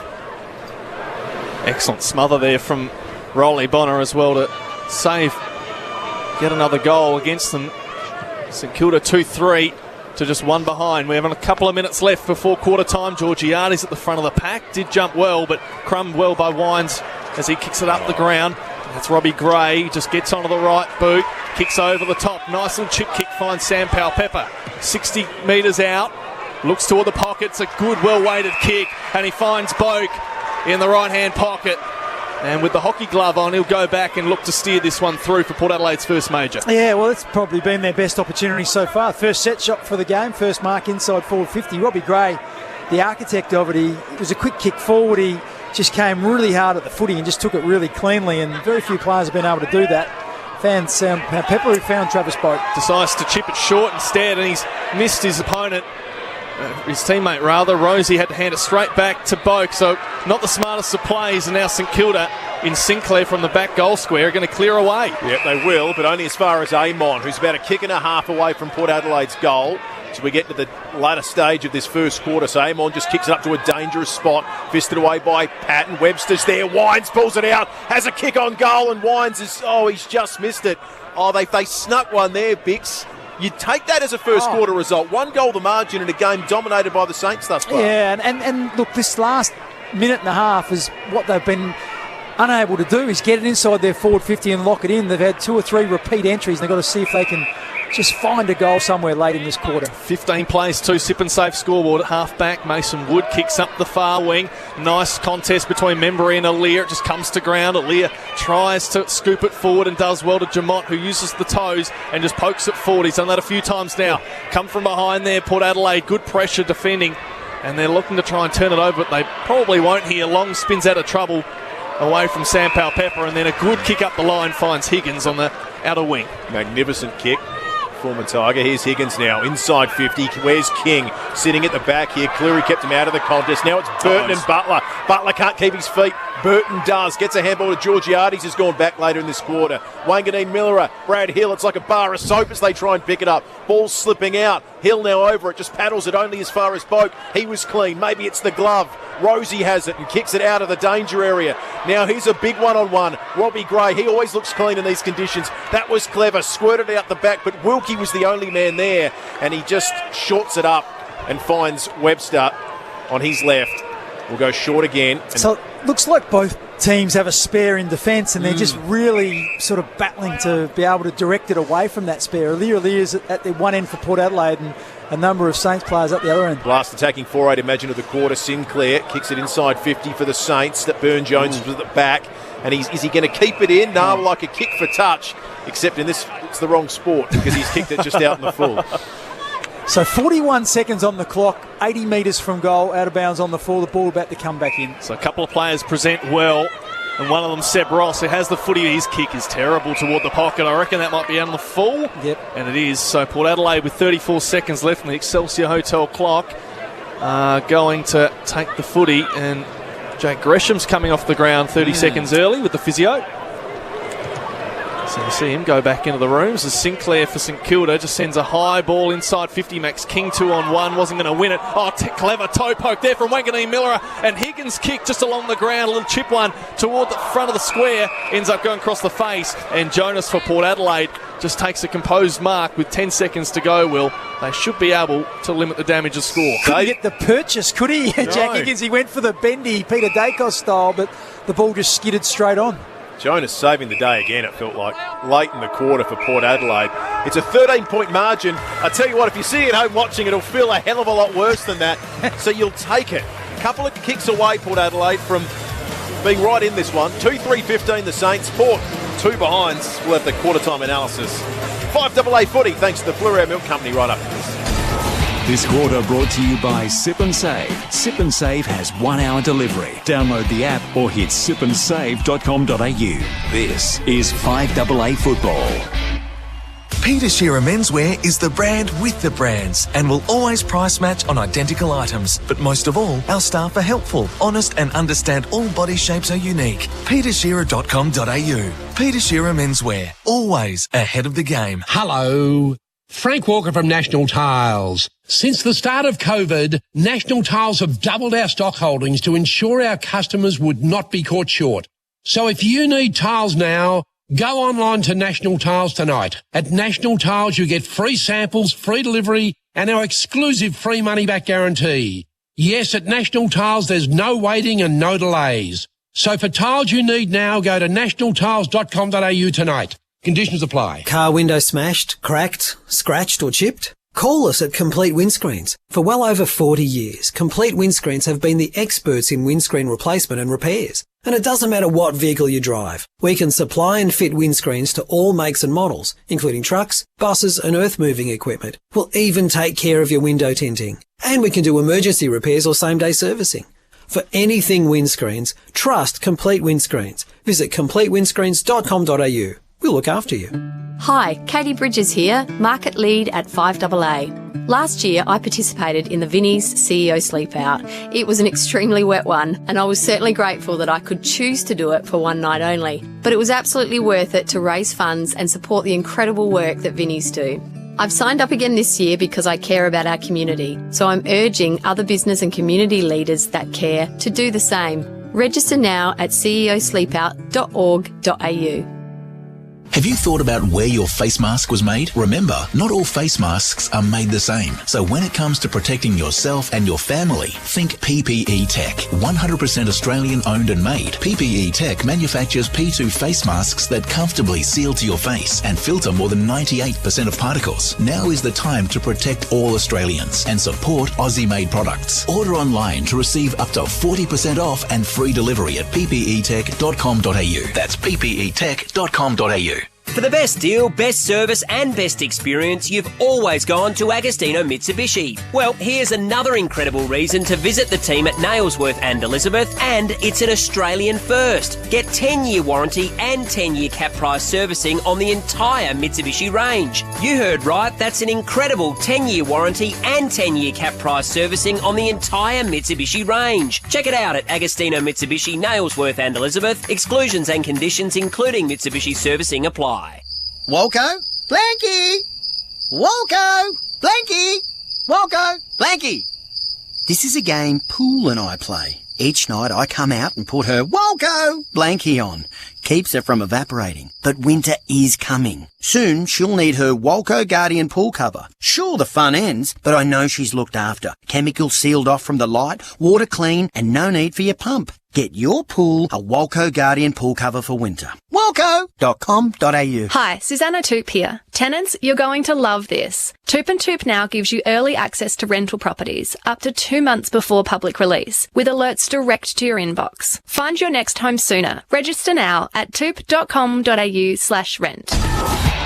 Excellent smother there from Rolly Bonner as well to save, get another goal against them. St Kilda 2-3 to just one behind. We're having a couple of minutes left before quarter time. Georgiades at the front of the pack. Did jump well, but crumbed well by Wines as he kicks it up the ground. That's Robbie Gray. Just gets onto the right boot. Kicks over the top. Nice little chip kick finds Sam Powell-Pepper. 60 metres out. Looks toward the pocket. It's a good, well-weighted kick. And he finds Boak in the right-hand pocket. And with the hockey glove on, he'll go back and look to steer this one through for Port Adelaide's first major. Yeah, well, it's probably been their best opportunity so far. First set shot for the game, first mark inside forward 50. Robbie Gray, the architect of it, it was a quick kick forward. He just came really hard at the footy and just took it really cleanly, and very few players have been able to do that. Found Sam Pepper, who found Travis Boak. Decides to chip it short instead, and he's missed his opponent. His teammate rather, Rosie had to hand it straight back to Boak, so not the smartest of plays, and now St Kilda in Sinclair from the back goal square are going to clear away. Yep, they will, but only as far as Amon, who's about a kick and a half away from Port Adelaide's goal. So we get to the latter stage of this first quarter. So Amon just kicks it up to a dangerous spot, fisted away by Patton. Webster's there, Wines pulls it out, has a kick on goal, and Wines is, he's just missed it. They snuck one there, Bix. You'd take that as a first quarter result. One goal the margin in a game dominated by the Saints thus far. Yeah, and look, this last minute and a half is what they've been unable to do, is get it inside their forward 50 and lock it in. They've had 2 or 3 repeat entries, and they've got to see if they can just find a goal somewhere late in this quarter. 15 plays, 2 sip and safe scoreboard at half back. Mason Wood kicks up the far wing. Nice contest between Membry and Alir. It just comes to ground. Alir tries to scoop it forward and does well to Jamont, who uses the toes and just pokes it forward. He's done that a few times now. Come from behind there, Port Adelaide. Good pressure defending. And they're looking to try and turn it over, but they probably won't here. Long spins out of trouble away from Sam Powell-Pepper, and then a good kick up the line finds Higgins on the outer wing. Magnificent kick. Former Tiger. Here's Higgins now, inside 50. Where's King? Sitting at the back here. Cleary kept him out of the contest. Now it's Burton and Butler. Butler can't keep his feet. Burton does. Gets a handball to Georgiades, who's gone back later in this quarter. Wanganeen Miller, Brad Hill. It's like a bar of soap as they try and pick it up. Ball slipping out. Hill now over it. Just paddles it only as far as Boak. He was clean. Maybe it's the glove. Rosie has it and kicks it out of the danger area. Now here's a big one-on-one. Robbie Gray, he always looks clean in these conditions. That was clever. Squirted out the back, but Wilkie was the only man there, and he just shorts it up and finds Webster on his left. We'll go short again. So it looks like both teams have a spare in defence, and they're just really sort of battling to be able to direct it away from that spare. Alir's at the one end for Port Adelaide, and a number of Saints players at the other end. Blast attacking 4-8, imagine, of the quarter. Sinclair kicks it inside 50 for the Saints. That Burn Jones was at the back. And is he going to keep it in? No, like a kick for touch. Except in this, it's the wrong sport because he's kicked it just out in the full. So 41 seconds on the clock, 80 metres from goal, out of bounds on the full. The ball about to come back in. So a couple of players present well, and one of them, Seb Ross, who has the footy. His kick is terrible toward the pocket. I reckon that might be out on the full. Yep. And it is. So Port Adelaide with 34 seconds left in the Excelsior Hotel clock going to take the footy, and Jake Gresham's coming off the ground 30 seconds early with the physio. So you see him go back into the rooms as Sinclair for St Kilda just sends a high ball inside 50. Max King 2-on-1, wasn't going to win it. Clever toe poke there from Wanganeen Miller, and Higgins kick just along the ground, a little chip one toward the front of the square, ends up going across the face, and Jonas for Port Adelaide just takes a composed mark with 10 seconds to go. Will they should be able to limit the damage of score. Couldn't get the purchase, could he? No. Jack Higgins, he went for the bendy Peter Dacos style, but the ball just skidded straight on. Jonas saving the day again, it felt like, late in the quarter for Port Adelaide. It's a 13-point margin. I tell you what, if you see it at home watching, it'll feel a hell of a lot worse than that. So you'll take it. A couple of kicks away, Port Adelaide, from being right in this one. 2-3-15 the Saints. Port, 2 behinds. We'll have the quarter-time analysis. 5AA footy, thanks to the Fleurieu Milk Company right up to this. This quarter brought to you by Sip and Save. Sip and Save has 1-hour delivery. Download the app or hit sipandsave.com.au. This is 5AA football. Peter Shearer Menswear is the brand with the brands and will always price match on identical items. But most of all, our staff are helpful, honest and understand all body shapes are unique. petershearer.com.au. Peter Shearer Menswear, always ahead of the game. Hello. Frank Walker from National Tiles. Since the start of COVID, National Tiles have doubled our stock holdings to ensure our customers would not be caught short. So if you need tiles now, go online to National Tiles tonight. At National Tiles, you get free samples, free delivery, and our exclusive free money-back guarantee. Yes, at National Tiles, there's no waiting and no delays. So for tiles you need now, go to nationaltiles.com.au tonight. Conditions apply. Car window smashed, cracked, scratched or chipped? Call us at Complete Windscreens. For well over 40 years, Complete Windscreens have been the experts in windscreen replacement and repairs. And it doesn't matter what vehicle you drive. We can supply and fit windscreens to all makes and models, including trucks, buses and earth-moving equipment. We'll even take care of your window tinting. And we can do emergency repairs or same-day servicing. For anything windscreens, trust Complete Windscreens. Visit completewindscreens.com.au. We'll look after you. Hi, Katie Bridges here, Market Lead at 5AA. Last year, I participated in the Vinnie's CEO Sleepout. It was an extremely wet one, and I was certainly grateful that I could choose to do it for one night only. But it was absolutely worth it to raise funds and support the incredible work that Vinnie's do. I've signed up again this year because I care about our community, so I'm urging other business and community leaders that care to do the same. Register now at ceosleepout.org.au. Have you thought about where your face mask was made? Remember, not all face masks are made the same. So when it comes to protecting yourself and your family, think PPE Tech. 100% Australian owned and made. PPE Tech manufactures P2 face masks that comfortably seal to your face and filter more than 98% of particles. Now is the time to protect all Australians and support Aussie-made products. Order online to receive up to 40% off and free delivery at ppetech.com.au. That's ppetech.com.au. For the best deal, best service and best experience, you've always gone to Agostino Mitsubishi. Well, here's another incredible reason to visit the team at Nailsworth and Elizabeth, and it's an Australian first. Get 10-year warranty and 10-year cap price servicing on the entire Mitsubishi range. You heard right, that's an incredible 10-year warranty and 10-year cap price servicing on the entire Mitsubishi range. Check it out at Agostino Mitsubishi, Nailsworth and Elizabeth. Exclusions and conditions including Mitsubishi servicing apply. Walko, Blanky! Walko, Blanky! Walko, Blanky! This is a game Pool and I play. Each night I come out and put her Walko, Blanky on. Keeps her from evaporating. But winter is coming. Soon she'll need her Walko Guardian pool cover. Sure, the fun ends, but I know she's looked after. Chemicals sealed off from the light, water clean, and no need for your pump. Get your pool a Walko Guardian pool cover for winter. Walko.com.au. Hi, Susanna Toop here. Tenants, you're going to love this. Toop & Toop now gives you early access to rental properties up to 2 months before public release, with alerts direct to your inbox. Find your next home sooner. Register now at toop.com.au/rent.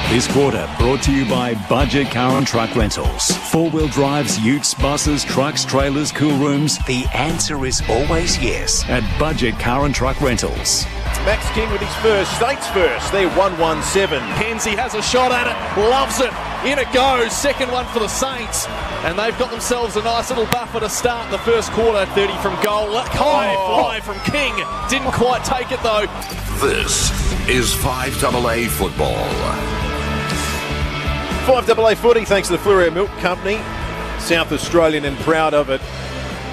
This quarter brought to you by Budget Car and Truck Rentals. Four-wheel drives, utes, buses, trucks, trailers, cool rooms. The answer is always yes at Budget Car and Truck Rentals. Max King with his first, States first. They're 1-1-7. Kenzie has a shot at it, loves it. In it goes, second one for the Saints. And they've got themselves a nice little buffer to start the first quarter. 30 from goal. High fly from King. Didn't quite take it though. This is 5AA football. 5AA footy, thanks to the Flurio Milk Company. South Australian and proud of it.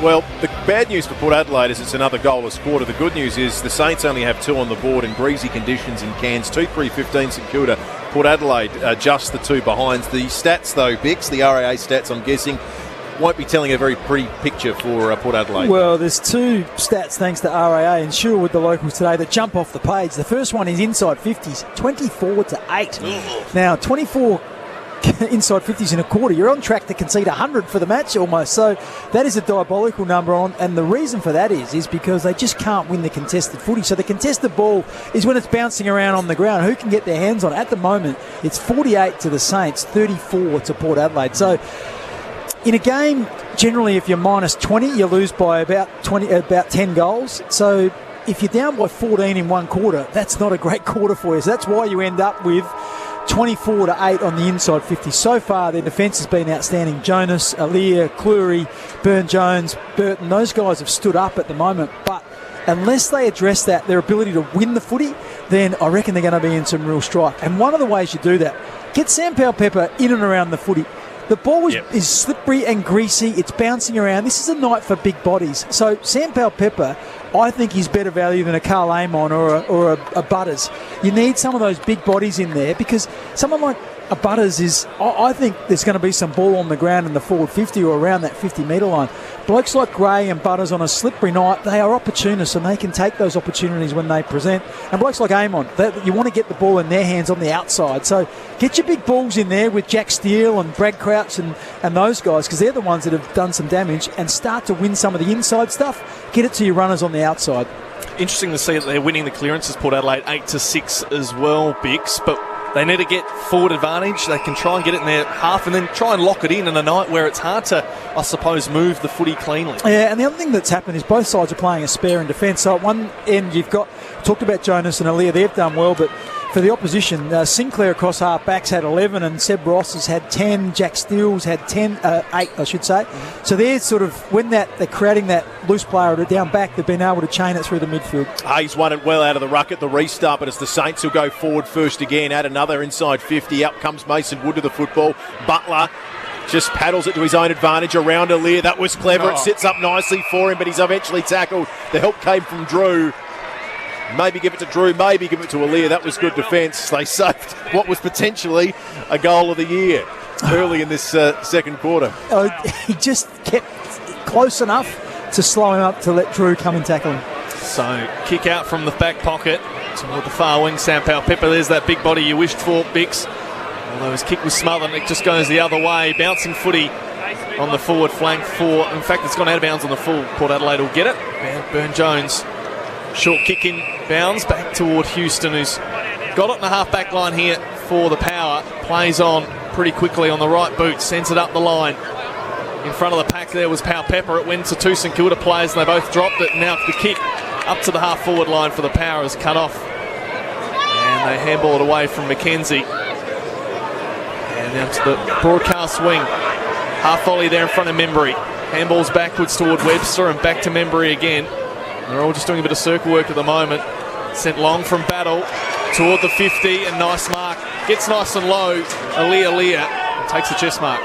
Well, the bad news for Port Adelaide is it's another goalless quarter. The good news is the Saints only have 2 on the board in breezy conditions in Cairns. 2-3-15 St Kilda. Port Adelaide just the 2 behinds. The stats though, Bix, the RAA stats I'm guessing, won't be telling a very pretty picture for Port Adelaide. Well, there's 2 stats thanks to RAA and Sherwood, the locals today, that jump off the page. The first one is inside 50s, 24-8. Now, 24 inside 50s in a quarter, you're on track to concede 100 for the match almost. So that is a diabolical number on, and the reason for that is because they just can't win the contested footy. So the contested ball is when it's bouncing around on the ground. Who can get their hands on it? At the moment, it's 48 to the Saints, 34 to Port Adelaide. So in a game, generally, if you're minus 20, you lose by about 10 goals. So if you're down by 14 in one quarter, that's not a great quarter for you. So that's why you end up with 24-8 on the inside 50. So far, their defence has been outstanding. Jonas, Alir, Cleary, Burn-Jones, Burton, those guys have stood up at the moment. But unless they address that, their ability to win the footy, then I reckon they're going to be in some real strife. And one of the ways you do that, get Sam Powell-Pepper in and around the footy. The ball is slippery and greasy. It's bouncing around. This is a night for big bodies. So Sam Powell-Pepper, I think he's better value than a Carl Amon or a Butters. You need some of those big bodies in there because someone like a Butters is, I think there's going to be some ball on the ground in the forward 50 or around that 50-metre line. Blokes like Gray and Butters on a slippery night, they are opportunists and they can take those opportunities when they present. And blokes like Amon, you want to get the ball in their hands on the outside. So get your big balls in there with Jack Steele and Brad Crouch and those guys, because they're the ones that have done some damage, and start to win some of the inside stuff. Get it to your runners on the outside. Interesting to see that they're winning the clearances, Port Adelaide 8-6 as well, Bix, but they need to get forward advantage. They can try and get it in their half and then try and lock it in a night where it's hard to, I suppose, move the footy cleanly. Yeah, and the other thing that's happened is both sides are playing a spare in defence. So at one end, you've talked about Jonas and Aaliyah, they've done well, but for the opposition, Sinclair across half-backs had 11 and Seb Ross has had 10, Jack Steele's had 8, I should say. Mm-hmm. So they're sort of, when they're creating that loose player down back, they've been able to chain it through the midfield. Hayes won it well out of the ruck at the restart, but it's the Saints who'll go forward first again, add another inside 50. Up comes Mason Wood to the football. Butler just paddles it to his own advantage around Aaliyah. That was clever. It sits up nicely for him, but he's eventually tackled. The help came from Drew. Maybe give it to Drew, maybe give it to Aaliyah. That was good defence. They saved what was potentially a goal of the year early in this second quarter. He just kept close enough to slow him up to let Drew come and tackle him. So, kick out from the back pocket toward the far wing. Sam Powell-Pepper, there's that big body you wished for, Bix. Although his kick was smothered, it just goes the other way. Bouncing footy on the forward flank for, in fact, it's gone out of bounds on the full. Port Adelaide will get it. Burn-Jones. Short kick in bounds back toward Houston, who's got it in the half-back line here for the Power. Plays on pretty quickly on the right boot, sends it up the line. In front of the pack there was Powell-Pepper. It went to two St Kilda players and they both dropped it. Now the kick up to the half-forward line for the Power is cut off. And they handball it away from McKenzie. And now to the broadcast wing. Half volley there in front of Membry. Handballs backwards toward Webster and back to Membry again. They're all just doing a bit of circle work at the moment. Sent long from Battle toward the 50 and nice mark. Gets nice and low. Aaliyah takes the chest mark.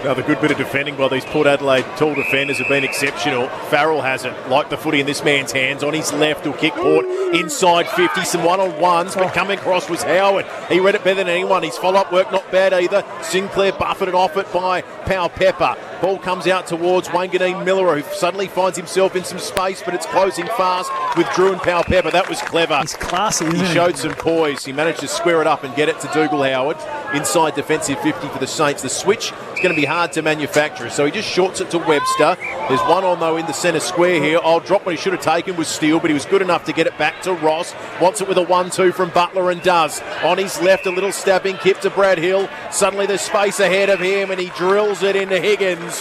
Another good bit of defending by these Port Adelaide tall defenders have been exceptional. Farrell has it, like the footy in this man's hands. On his left, he'll kick Port inside 50. Some one-on-ones, but coming across was Howard. He read it better than anyone. His follow-up work not bad either. Sinclair buffeted off it by Powell-Pepper. Ball comes out towards Wanganeen Miller, who suddenly finds himself in some space, but it's closing fast with Drew and Powell-Pepper. That was clever. He's classy, isn't he? He showed some poise. He managed to square it up and get it to Dougal Howard. Inside defensive 50 for the Saints. The switch is going to be hard to manufacture, so he just shorts it to Webster. There's one on, though, in the centre square here. Drop what he should have taken was Steele, but he was good enough to get it back to Ross. Wants it with a 1-2 from Butler and does. On his left, a little stabbing kip to Brad Hill. Suddenly there's space ahead of him and he drills it into Higgins.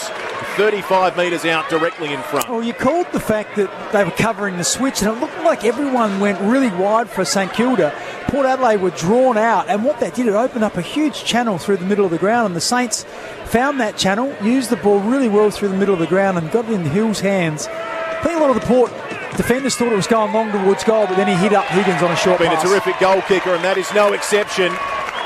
35 metres out directly in front. Well, you called the fact that they were covering the switch and it looked like everyone went really wide for St Kilda. Port Adelaide were drawn out, and what that did, it opened up a huge channel through the middle of the ground, and the Saints found that channel, used the ball really well through the middle of the ground and got it in Hill's hands. I think a lot of the Port defenders thought it was going long towards goal, but then he hit up Higgins on a short pass. Been a terrific goal kicker, and that is no exception.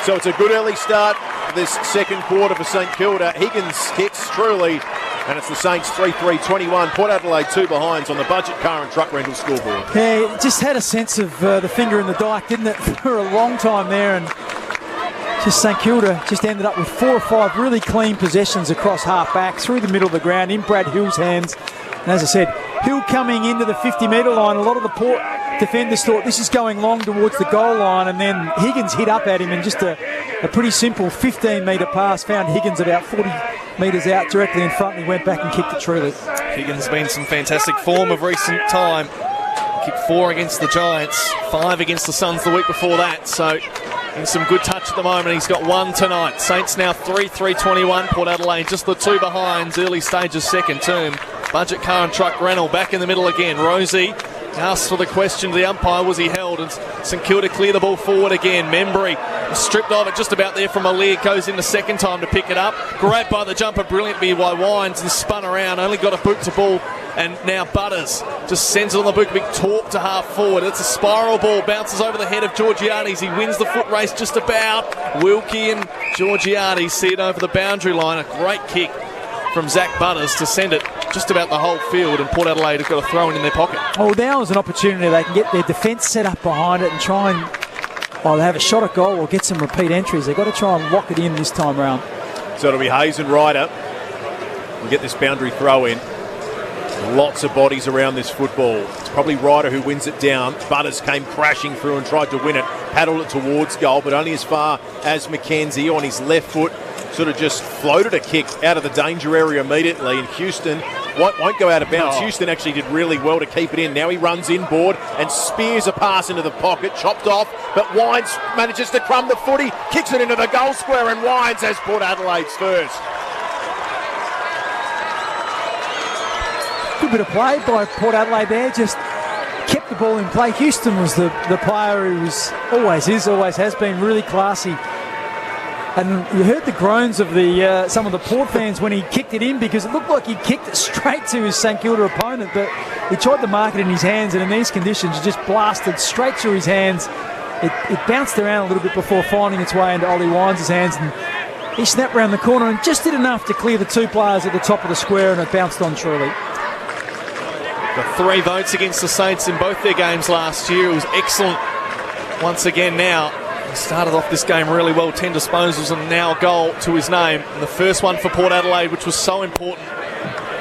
So it's a good early start this second quarter for St Kilda. Higgins kicks truly, and it's the Saints 3-3-21. Port Adelaide 2 behinds on the Budget Car and Truck Rental scoreboard. Yeah, it just had a sense of the finger in the dike, didn't it, for a long time there, and just St Kilda just ended up with 4 or 5 really clean possessions across half-back, through the middle of the ground, in Brad Hill's hands. And as I said, Hill coming into the 50-metre line, a lot of the Port defenders thought this is going long towards the goal line, and then Higgins hit up at him, and just a pretty simple 15-metre pass found Higgins about 40 metres out directly in front, and he went back and kicked it truly. Higgins been some fantastic form of recent time. Kicked 4 against the Giants, 5 against the Suns the week before that, so in some good touch at the moment. He's got 1 tonight. Saints now 3-3-21. Port Adelaide just the 2 behinds, early stages second term. Budget Car and Truck Rental back in the middle again. Rosie asks for the question to the umpire, was he held? And St Kilda clear the ball forward again. Membry stripped of it just about there from Aaliyah, goes in the second time to pick it up. Grabbed by the jumper brilliantly by Wines and spun around, only got a boot to ball. And now Butters just sends it on the boot, big torque to half forward. It's a spiral ball, bounces over the head of Georgiades. He wins the foot race just about. Wilkie and Georgiades see it over the boundary line. A great kick from Zach Butters to send it just about the whole field, and Port Adelaide have got a throw in their pocket. Oh, now is an opportunity. They can get their defence set up behind it and try and they have a shot at goal or get some repeat entries. They've got to try and lock it in this time round. So it'll be Hayes and Ryder. We'll get this boundary throw in. Lots of bodies around this football. It's probably Ryder who wins it down. Butters came crashing through and tried to win it. Paddled it towards goal, but only as far as McKenzie on his left foot. Sort of just floated a kick out of the danger area immediately. And Houston won't go out of bounds. Houston actually did really well to keep it in. Now he runs inboard and spears a pass into the pocket. Chopped off, but Wines manages to crumb the footy. Kicks it into the goal square, and Wines has Port Adelaide's first. Good bit of play by Port Adelaide there. Just kept the ball in play. Houston was the player who always has been really classy. And you heard the groans of some of the Port fans when he kicked it in, because it looked like he kicked it straight to his St Kilda opponent, but he tried to mark it in his hands, and in these conditions, it just blasted straight through his hands. It bounced around a little bit before finding its way into Ollie Wines' hands, and he snapped round the corner and just did enough to clear the two players at the top of the square, and it bounced on truly. Got 3 votes against the Saints in both their games last year. It was excellent once again now. He started off this game really well, 10 disposals and now a goal to his name. And the first one for Port Adelaide, which was so important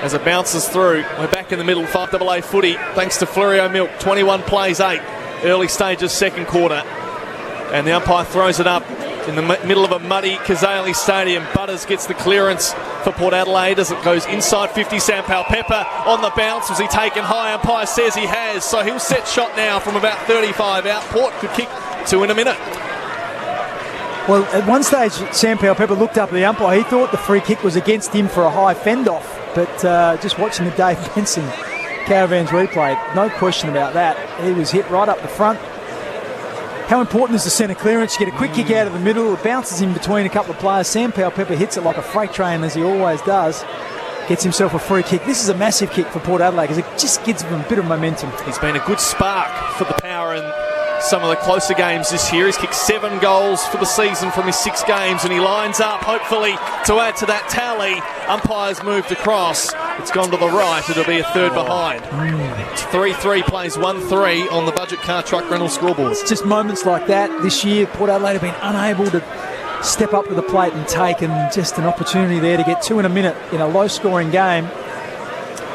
as it bounces through. We're back in the middle, 5AA footy, thanks to Florio Milk. 21 plays 8, early stages, second quarter. And the umpire throws it up in the middle of a muddy Kazali Stadium. Butters gets the clearance for Port Adelaide as it goes inside 50. Sam Powell-Pepper on the bounce. Was he taken high? Umpire says he has. So he'll set shot now from about 35 out. Port could kick 2 in a minute. Well, at one stage, Sam Powell-Pepper looked up at the umpire. He thought the free kick was against him for a high fend-off. But just watching the Dave Benson Caravans replay, no question about that. He was hit right up the front. How important is the centre clearance? You get a quick kick out of the middle. It bounces in between a couple of players. Sam Powell-Pepper hits it like a freight train, as he always does. Gets himself a free kick. This is a massive kick for Port Adelaide because it just gives them a bit of momentum. He's been a good spark for the Power in some of the closer games this year. He's kicked 7 goals for the season from his 6 games, and he lines up, hopefully, to add to that tally. Umpires moved across. It's gone to the right. It'll be a third behind. It's 3-3 plays 1-3 on the Budget Car Truck Rental scoreboard. It's just moments like that this year. Port Adelaide have been unable to step up to the plate and take, and just an opportunity there to get 2 in a minute in a low-scoring game.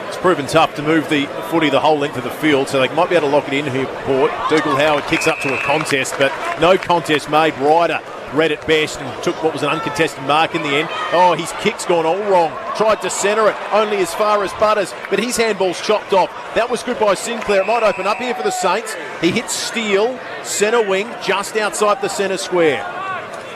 It's proven tough to move the footy the whole length of the field, so they might be able to lock it in here, Port. Dougal Howard kicks up to a contest, but no contest made. Ryder read it best and took what was an uncontested mark in the end. Oh, his kick's gone all wrong. Tried to centre it only as far as Butters, but his handball's chopped off. That was good by Sinclair. It might open up here for the Saints. He hits Steele, centre wing, just outside the centre square.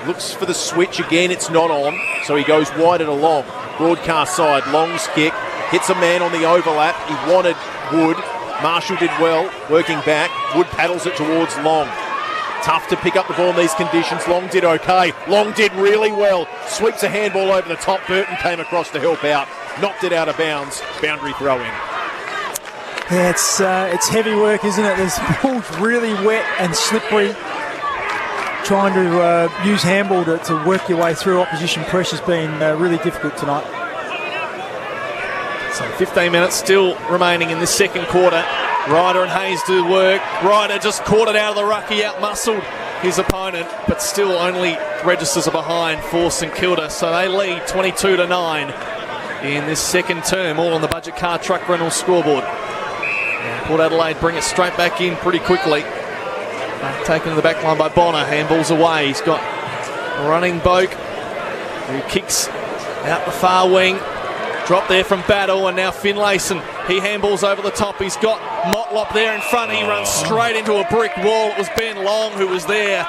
Looks for the switch again, it's not on, so he goes wide and along. Broadcast side, Long's kick. Hits a man on the overlap. He wanted Wood. Marshall did well, working back. Wood paddles it towards Long. Tough to pick up the ball in these conditions. Long did okay. Long did really well. Sweeps a handball over the top. Burton came across to help out. Knocked it out of bounds. Boundary throw in. Yeah, it's heavy work, isn't it? This ball's really wet and slippery. Trying to use handball to work your way through opposition pressure's been really difficult tonight. So 15 minutes still remaining in this second quarter. Ryder and Hayes do work. Ryder just caught it out of the ruck. He out-muscled his opponent, but still only registers a behind for St Kilda. So they lead 22-9 in this second term, all on the Budget Car Truck Rental scoreboard. And Port Adelaide bring it straight back in pretty quickly. Taken to the back line by Bonner. Handballs away. He's got running Boak, who kicks out the far wing. Drop there from Battle, and now Finlayson. He handballs over the top. He's got Motlop there in front. He runs straight into a brick wall. It was Ben Long who was there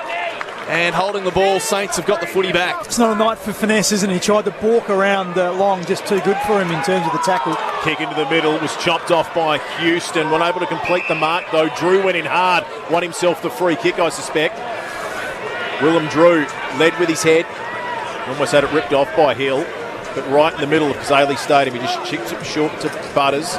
and holding the ball. Saints have got the footy back. It's not a night for finesse, isn't it? He tried to balk around Long, just too good for him in terms of the tackle. Kick into the middle, was chopped off by Houston. Unable to complete the mark though. Drew went in hard, won himself the free kick, I suspect. Willem Drew led with his head. Almost had it ripped off by Hill. But right in the middle of Kazali Stadium, he just chipped it short to Butters.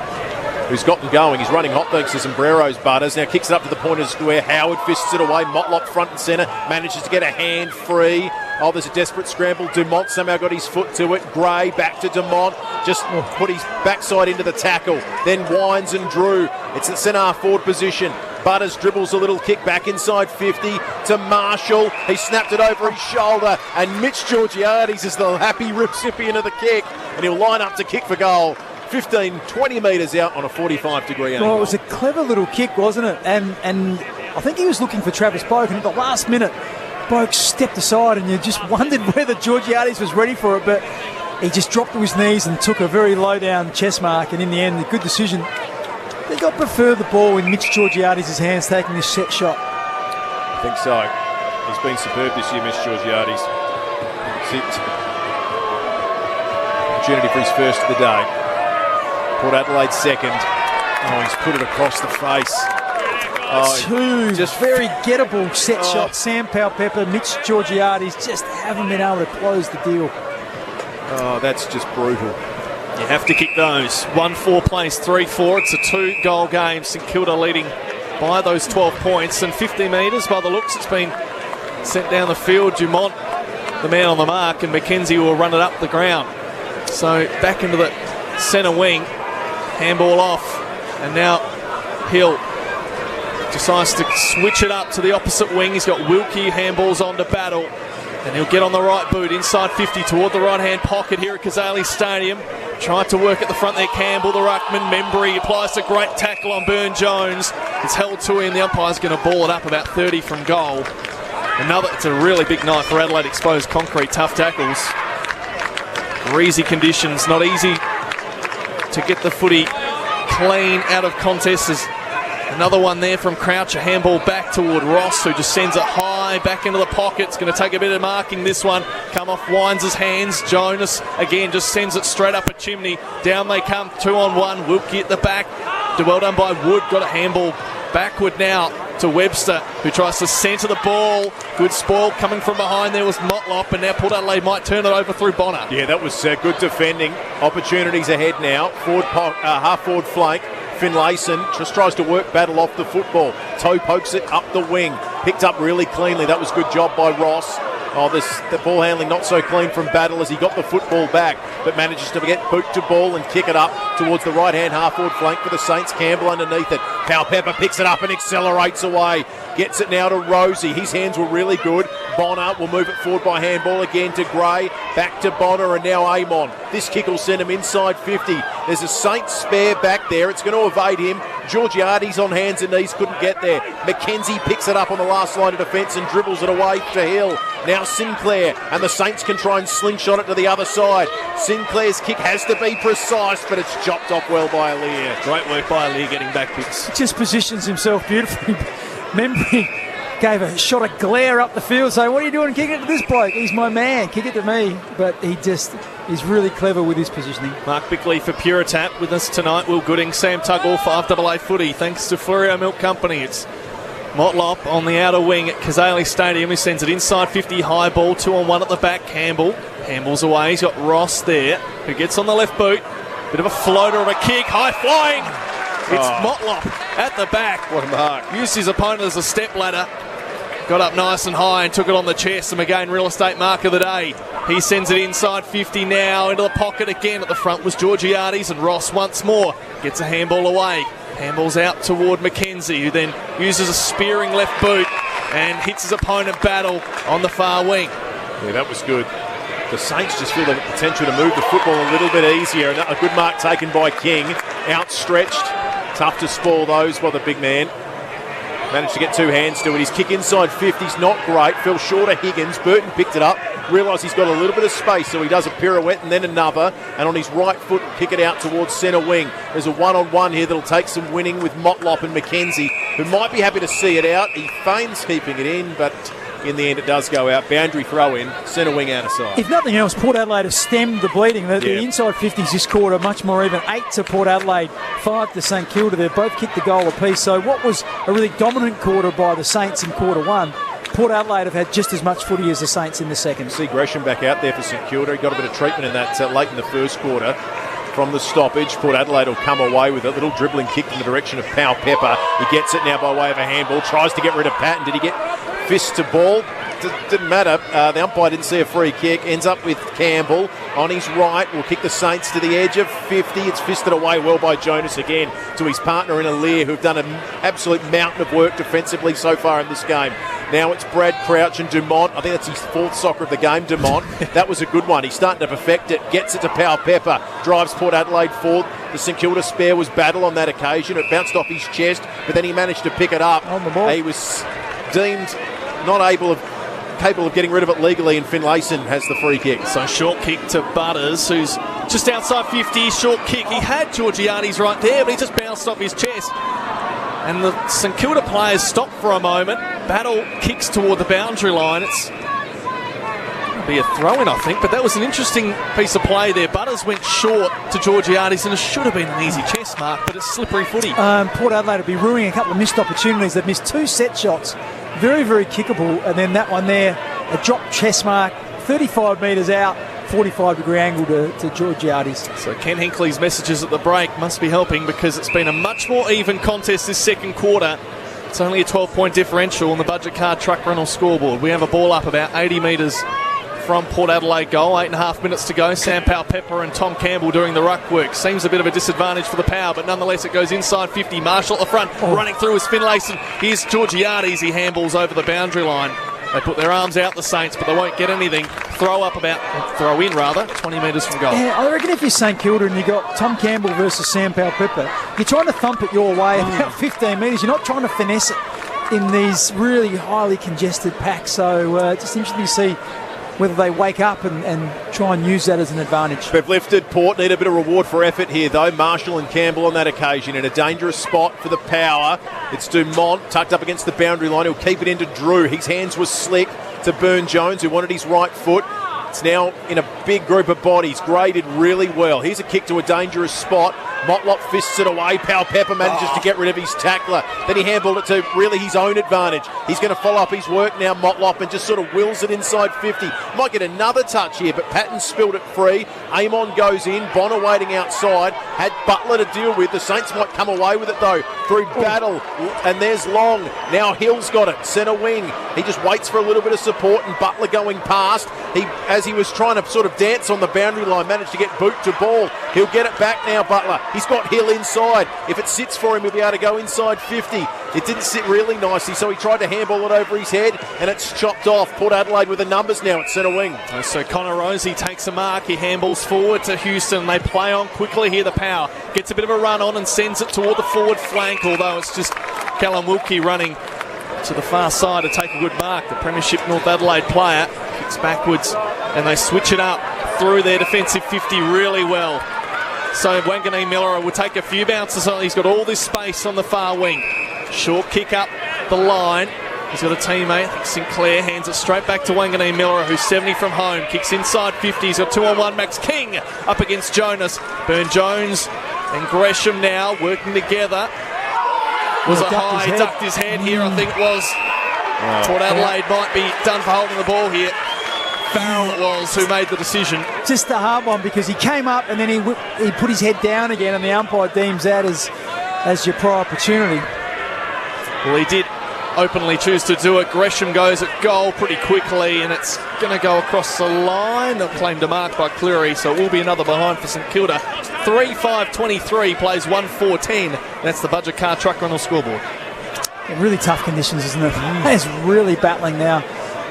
who's got them going. He's running hot thanks to sombreros, Butters. Now kicks it up to the point of the square. Howard fists it away. Motlop front and centre. Manages to get a hand free. Oh, there's a desperate scramble. Dumont somehow got his foot to it. Gray back to Dumont. Just put his backside into the tackle. Then Wines and Drew. It's the centre forward position. Butters dribbles a little kick back inside 50 to Marshall. He snapped it over his shoulder, and Mitch Georgiades is the happy recipient of the kick, and he'll line up to kick for goal. 15, 20 metres out on a 45-degree angle. Well, it was a clever little kick, wasn't it? And I think he was looking for Travis Boak, and at the last minute, Boak stepped aside, and you just wondered whether Georgiades was ready for it, but he just dropped to his knees and took a very low-down chest mark, and in the end, a good decision. I think I prefer the ball in Mitch Georgiades' hands taking this set shot. I think so. He's been superb this year, Mitch Georgiades. Opportunity for his first of the day. Port Adelaide second. Oh, he's put it across the face. Two just very gettable set shots. Sam Powell-Pepper, Mitch Georgiades just haven't been able to close the deal. Oh, that's just brutal. You have to kick those. 1-4 plays 3-4. It's a 2-goal game. St Kilda leading by those 12 points. And 50 metres, by the looks, it's been sent down the field. Dumont, the man on the mark, and McKenzie will run it up the ground. So back into the centre wing. Handball off. And now Hill decides to switch it up to the opposite wing. He's got Wilkie, handballs on to Battle. And he'll get on the right boot, inside 50, toward the right-hand pocket here at Kazali Stadium. Tried to work at the front there, Campbell, the ruckman. Membry applies a great tackle on Burne-Jones. It's held to him. The umpire's going to ball it up about 30 from goal. It's a really big night for Adelaide Exposed Concrete. Tough tackles. Breezy conditions, not easy to get the footy clean out of contests. There's another one there from Crouch, a handball back toward Ross, who just sends it high back into the pocket. It's going to take a bit of marking, this one. Come off Wines' hands. Jonas, again, just sends it straight up a chimney. Down they come, 2-on-1. Wilkie at the back. Well done by Wood. Got a handball backward now to Webster, who tries to centre the ball. Good spoil coming from behind there was Motlop, and now Port Adelaide might turn it over through Bonner. Yeah, that was good defending. Opportunities ahead now. Half-forward flank. Finlayson just tries to work Battle off the football. Toe pokes it up the wing. Picked up really cleanly. That was good job by Ross. The ball handling not so clean from Battle as he got the football back, but manages to get boot to ball and kick it up towards the right-hand half-forward flank for the Saints. Campbell underneath it. Powell-Pepper picks it up and accelerates away. Gets it now to Rosie. His hands were really good. Bonner will move it forward by handball again to Gray. Back to Bonner and now Amon. This kick will send him inside 50. There's a Saints spare back there. It's going to evade him. Georgiades on hands and knees couldn't get there. McKenzie picks it up on the last line of defence and dribbles it away to Hill. Now Sinclair, and the Saints can try and slingshot it to the other side. Sinclair's kick has to be precise, but it's chopped off well by Aliir. Great work by Aliir getting back picks. Just positions himself beautifully. Membry gave a shot of glare up the field saying, what are you doing kicking it to this bloke? He's my man, kick it to me. But he just is really clever with his positioning. Mark Bickley for Puritap with us tonight. Will Gooding, Sam Tuggle for FAA Footy. Thanks to Florio Milk Company. It's Motlop on the outer wing at Kazali Stadium. He sends it inside 50, high ball, 2-on-1 at the back. Campbell handballs away. He's got Ross there, who gets on the left boot. Bit of a floater of a kick, high flying. It's Motlop at the back. What a mark. Used his opponent as a step ladder. Got up nice and high and took it on the chest. And again, real estate mark of the day. He sends it inside 50 now into the pocket again. At the front was Georgiades, and Ross once more gets a handball away. Handballs out toward McKenzie, who then uses a spearing left boot and hits his opponent Battle on the far wing. Yeah, that was good. The Saints just feel the potential to move the football a little bit easier. And a good mark taken by King. Outstretched. Tough to spoil those by the big man. Managed to get two hands to it. His kick inside 50's not great. Fell short of Higgins. Burton picked it up. Realised he's got a little bit of space, so he does a pirouette and then another. And on his right foot, kick it out towards centre wing. There's a one-on-one here that'll take some winning with Motlop and McKenzie, who might be happy to see it out. He feigns keeping it in, but in the end it does go out. Boundary throw in, centre wing out of side. If nothing else, Port Adelaide have stemmed the bleeding. The inside 50s this quarter much more even. 8 to Port Adelaide, 5 to St Kilda. They've both kicked the goal apiece. So what was a really dominant quarter by the Saints in quarter one, Port Adelaide have had just as much footy as the Saints in the second. See Gresham back out there for St Kilda. He got a bit of treatment in that late in the first quarter. from the stoppage. Port Adelaide will come away with a little dribbling kick in the direction of Powell Pepper. He gets it now by way of a handball, tries to get rid of Patton. Did he get fist to ball? Didn't matter. The umpire didn't see a free kick. Ends up with Campbell on his right. Will kick the Saints to the edge of 50. It's fisted away well by Jonas again to his partner in Lear, who've done an absolute mountain of work defensively so far in this game. Now it's Brad Crouch and Dumont. I think that's his fourth soccer of the game, Dumont. That was a good one. He's starting to perfect it. Gets it to Powell Pepper. Drives Port Adelaide forward. The St Kilda spare was battle on that occasion. It bounced off his chest, but then he managed to pick it up. On the ball. He was deemed not capable of getting rid of it legally, and Finlayson has the free kick. So short kick to Butters, who's just outside 50. Short kick. He had Georgiades right there, but he just bounced off his chest. And the St Kilda players stop for a moment. Battle kicks toward the boundary line. It's going to be a throw-in, I think, but that was an interesting piece of play there. Butters went short to Georgiades, and it should have been an easy chest mark, but it's slippery footy. Port Adelaide will be ruining a couple of missed opportunities. They've missed 2 set shots. Very, very kickable. And then that one there, a drop chest mark, 35 metres out, 45-degree angle to Georgiades. So Ken Hinkley's messages at the break must be helping, because it's been a much more even contest this second quarter. It's only a 12-point differential on the Budget Card Truck Rental scoreboard. We have a ball up about 80 metres from Port Adelaide goal. 8.5 minutes to go. Sam Powell Pepper and Tom Campbell doing the ruck work. Seems a bit of a disadvantage for the Power, but nonetheless it goes inside 50. Marshall at the front, running through is Finlayson. Here's Georgiades. He handballs over the boundary line. They put their arms out, the Saints, but they won't get anything. Throw in 20 metres from goal. Yeah, I reckon if you're St Kilda and you've got Tom Campbell versus Sam Powell Pepper, you're trying to thump it your way about 15 metres. You're not trying to finesse it in these really highly congested packs. So just interesting to see whether they wake up and try and use that as an advantage. They've lifted. Port need a bit of reward for effort here, though. Marshall and Campbell on that occasion in a dangerous spot for the Power. It's Dumont tucked up against the boundary line. He'll keep it into Drew. His hands were slick to Burn Jones, who wanted his right foot. It's now in a big group of bodies, graded really well. Here's a kick to a dangerous spot. Motlop fists it away. Powell Pepper manages to get rid of his tackler. Then he handballed it to really his own advantage. He's going to follow up his work now, Motlop, and just sort of wills it inside 50. Might get another touch here, but Patton spilled it free. Amon goes in. Bonner waiting outside. Had Butler to deal with. The Saints might come away with it, though, through battle. And there's Long. Now Hill's got it. Centre wing. He just waits for a little bit of support, and Butler going past. As he was trying to sort of dance on the boundary line, managed to get boot to ball. He'll get it back now, Butler. He's got Hill inside. If it sits for him, he'll be able to go inside 50. It didn't sit really nicely, so he tried to handball it over his head, and it's chopped off. Port Adelaide with the numbers now at centre wing. So Connor Rosie takes a mark. He handballs forward to Houston. They play on quickly here. The Power gets a bit of a run on and sends it toward the forward flank, although it's just Callum Wilkie running to the far side to take a good mark. The Premiership North Adelaide player kicks backwards, and they switch it up through their defensive 50 really well. So Wanganeen Miller will take a few bounces. He's got all this space on the far wing. Short kick up the line. He's got a teammate. I think Sinclair hands it straight back to Wanganeen Miller, who's 70 from home. Kicks inside 50. He's got 2-on-1. Max King up against Jonas. Burn Jones and Gresham now working together. Was a high, ducked his head here, I think it was. Port Adelaide might be done for holding the ball here. Farrell it was who made the decision. Just a hard one, because he came up and then he put his head down again, and the umpire deems that as your prior opportunity. Well, he did openly choose to do it. Gresham goes at goal pretty quickly, and it's going to go across the line. They'll claim to mark by Cleary, so it will be another behind for St Kilda. 3-5-23 plays 1-4-10. That's the Budget Car Truck Rental scoreboard. Yeah, really tough conditions, isn't it? It's really battling now.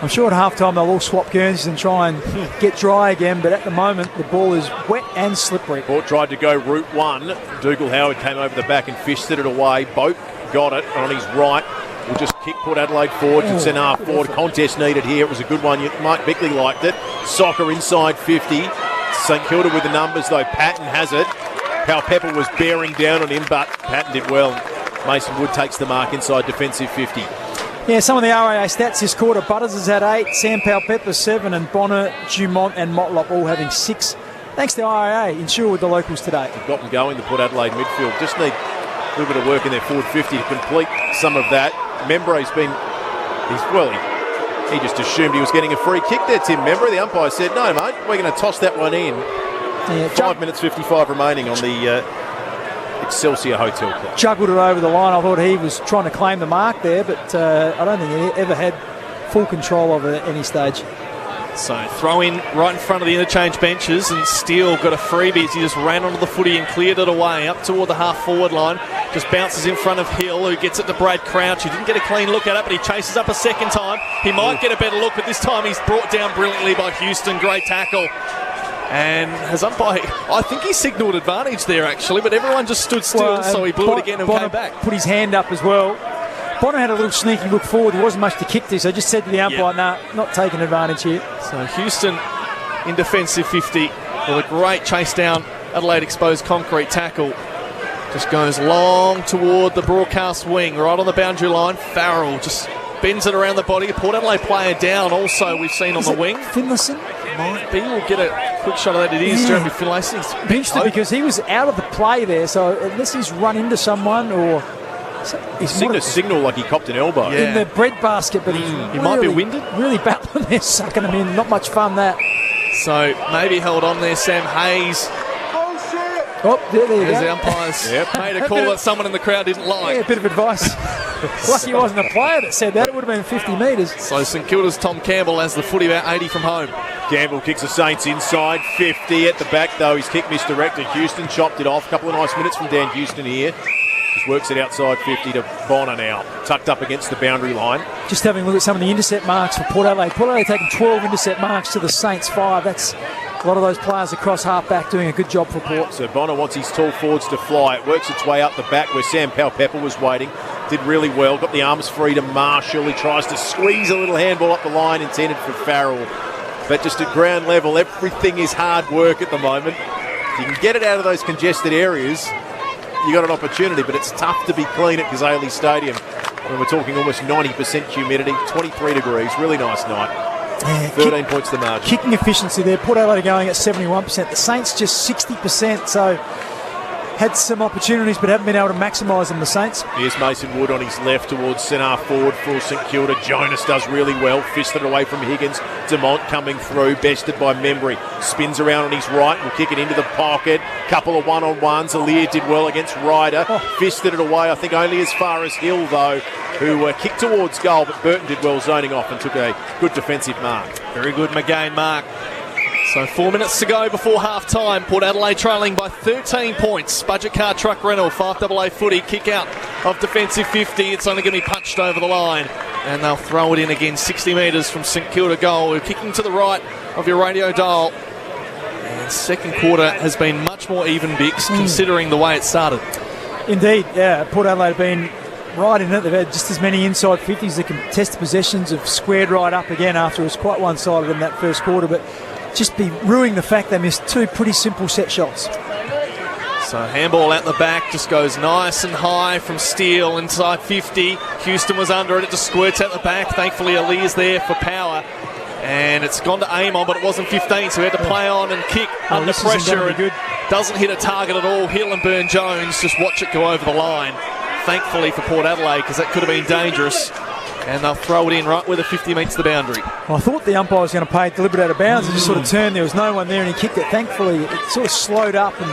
I'm sure at half-time they'll all swap Guernseys and try and get dry again, but at the moment the ball is wet and slippery. Port tried to go route one. Dougal Howard came over the back and fisted it away. Boat got it on his right. We'll just kick Port Adelaide forward and send our forward. Contest needed here. It was a good one. Mike Bickley liked it. Soccer inside 50. St Kilda with the numbers, though. Patton has it. Powell Pepper was bearing down on him, but Patton did well. Mason Wood takes the mark inside defensive 50. Yeah, some of the RAA stats this quarter. Butters has had 8, Sam Powell Pepper 7, and Bonner, Dumont and Motlop all having 6. Thanks to RAA, ensure with the locals today. They've got them going, the Port Adelaide midfield. Just need a little bit of work in their forward 50 to complete some of that. Membre's been, he just assumed he was getting a free kick there, Tim Membre. The umpire said, no, mate, we're going to toss that one in. Yeah, 5 minutes 55 remaining on the Excelsior Hotel clock. Juggled it over the line. I thought he was trying to claim the mark there, but I don't think he ever had full control of it at any stage. So throw in right in front of the interchange benches, and Steele got a freebie as he just ran onto the footy and cleared it away up toward the half-forward line. Just bounces in front of Hill, who gets it to Brad Crouch. He didn't get a clean look at it, but he chases up a second time. He might get a better look, but this time he's brought down brilliantly by Houston. Great tackle. And has umpire, I think he signalled advantage there actually, but everyone just stood still, so he blew it again and came back. Put his hand up as well. Bonner had a little sneaky look forward. There wasn't much to kick to, so I just said to the umpire, nah, not taking advantage here. So Houston in defensive 50 with a great chase down Adelaide exposed concrete tackle. Just goes long toward the broadcast wing, right on the boundary line. Farrell just bends it around the body. Port Adelaide player down also we've seen on the wing. Finlayson? Might be. We'll get a quick shot of that. It is Jeremy Finlayson. Interesting because he was out of the play there, so unless he's run into someone or... He seemed to signal like he copped an elbow. In the breadbasket, but he might be winded. Really battling there, sucking him in. Not much fun, that. So maybe held on there, Sam Hayes. Oh, there you go. The umpires made a call that someone in the crowd didn't like. Yeah, a bit of advice. Lucky it wasn't a player that said that. It would have been 50 metres. So St Kilda's Tom Campbell has the footy about 80 from home. Campbell kicks the Saints inside, 50 at the back though. His kick misdirected. Houston chopped it off. A couple of nice minutes from Dan Houston here. Just works it outside 50 to Bonner now, tucked up against the boundary line. Just having a look at some of the intercept marks for Port Adelaide. Port Adelaide taking 12 intercept marks to the Saints 5. That's a lot of those players across half-back doing a good job for Port. So Bonner wants his tall forwards to fly. It works its way up the back where Sam Powell-Pepper was waiting. Did really well. Got the arms free to Marshall. He tries to squeeze a little handball up the line intended for Farrell. But just at ground level, everything is hard work at the moment. If you can get it out of those congested areas, you got an opportunity, but it's tough to be clean at Kazali Stadium when we're talking almost 90% humidity, 23 degrees. Really nice night. 13 points to the margin. Kicking efficiency there. Port Adelaide are going at 71%. The Saints just 60%, so had some opportunities but haven't been able to maximise them, the Saints. Here's Mason Wood on his left towards centre forward for St Kilda. Jonas does really well. Fisted it away from Higgins. Demont coming through. Bested by Membry. Spins around on his right. Will kick it into the pocket. Couple of one-on-ones. Alir did well against Ryder. Fisted it away. I think only as far as Hill, though, who kicked towards goal. But Burton did well zoning off and took a good defensive mark. Very good McGain mark. So 4 minutes to go before half-time. Port Adelaide trailing by 13 points. Budget car truck rental, 5AA footy, kick out of defensive 50. It's only going to be punched over the line. And they'll throw it in again, 60 metres from St Kilda goal. We're kicking to the right of your radio dial. And second quarter has been much more even, Bix, considering the way it started. Indeed, yeah. Port Adelaide have been right in it. They've had just as many inside 50s. The contested possessions have squared right up again after it was quite one-sided in that first quarter. But just be ruining the fact they missed two pretty simple set shots. So handball out the back, just goes nice and high from Steele inside 50. Houston was under it, it just squirts out the back. Thankfully Alir's there for power. And it's gone to Amon, but it wasn't 15, so he had to play on and kick under pressure. And doesn't hit a target at all. Hill and Burn-Jones just watch it go over the line. Thankfully for Port Adelaide, because that could have been dangerous. And they'll throw it in right where the 50 meets the boundary. Well, I thought the umpire was going to play it deliberate out of bounds. It just sort of turned. There was no one there and he kicked it. Thankfully, it sort of slowed up and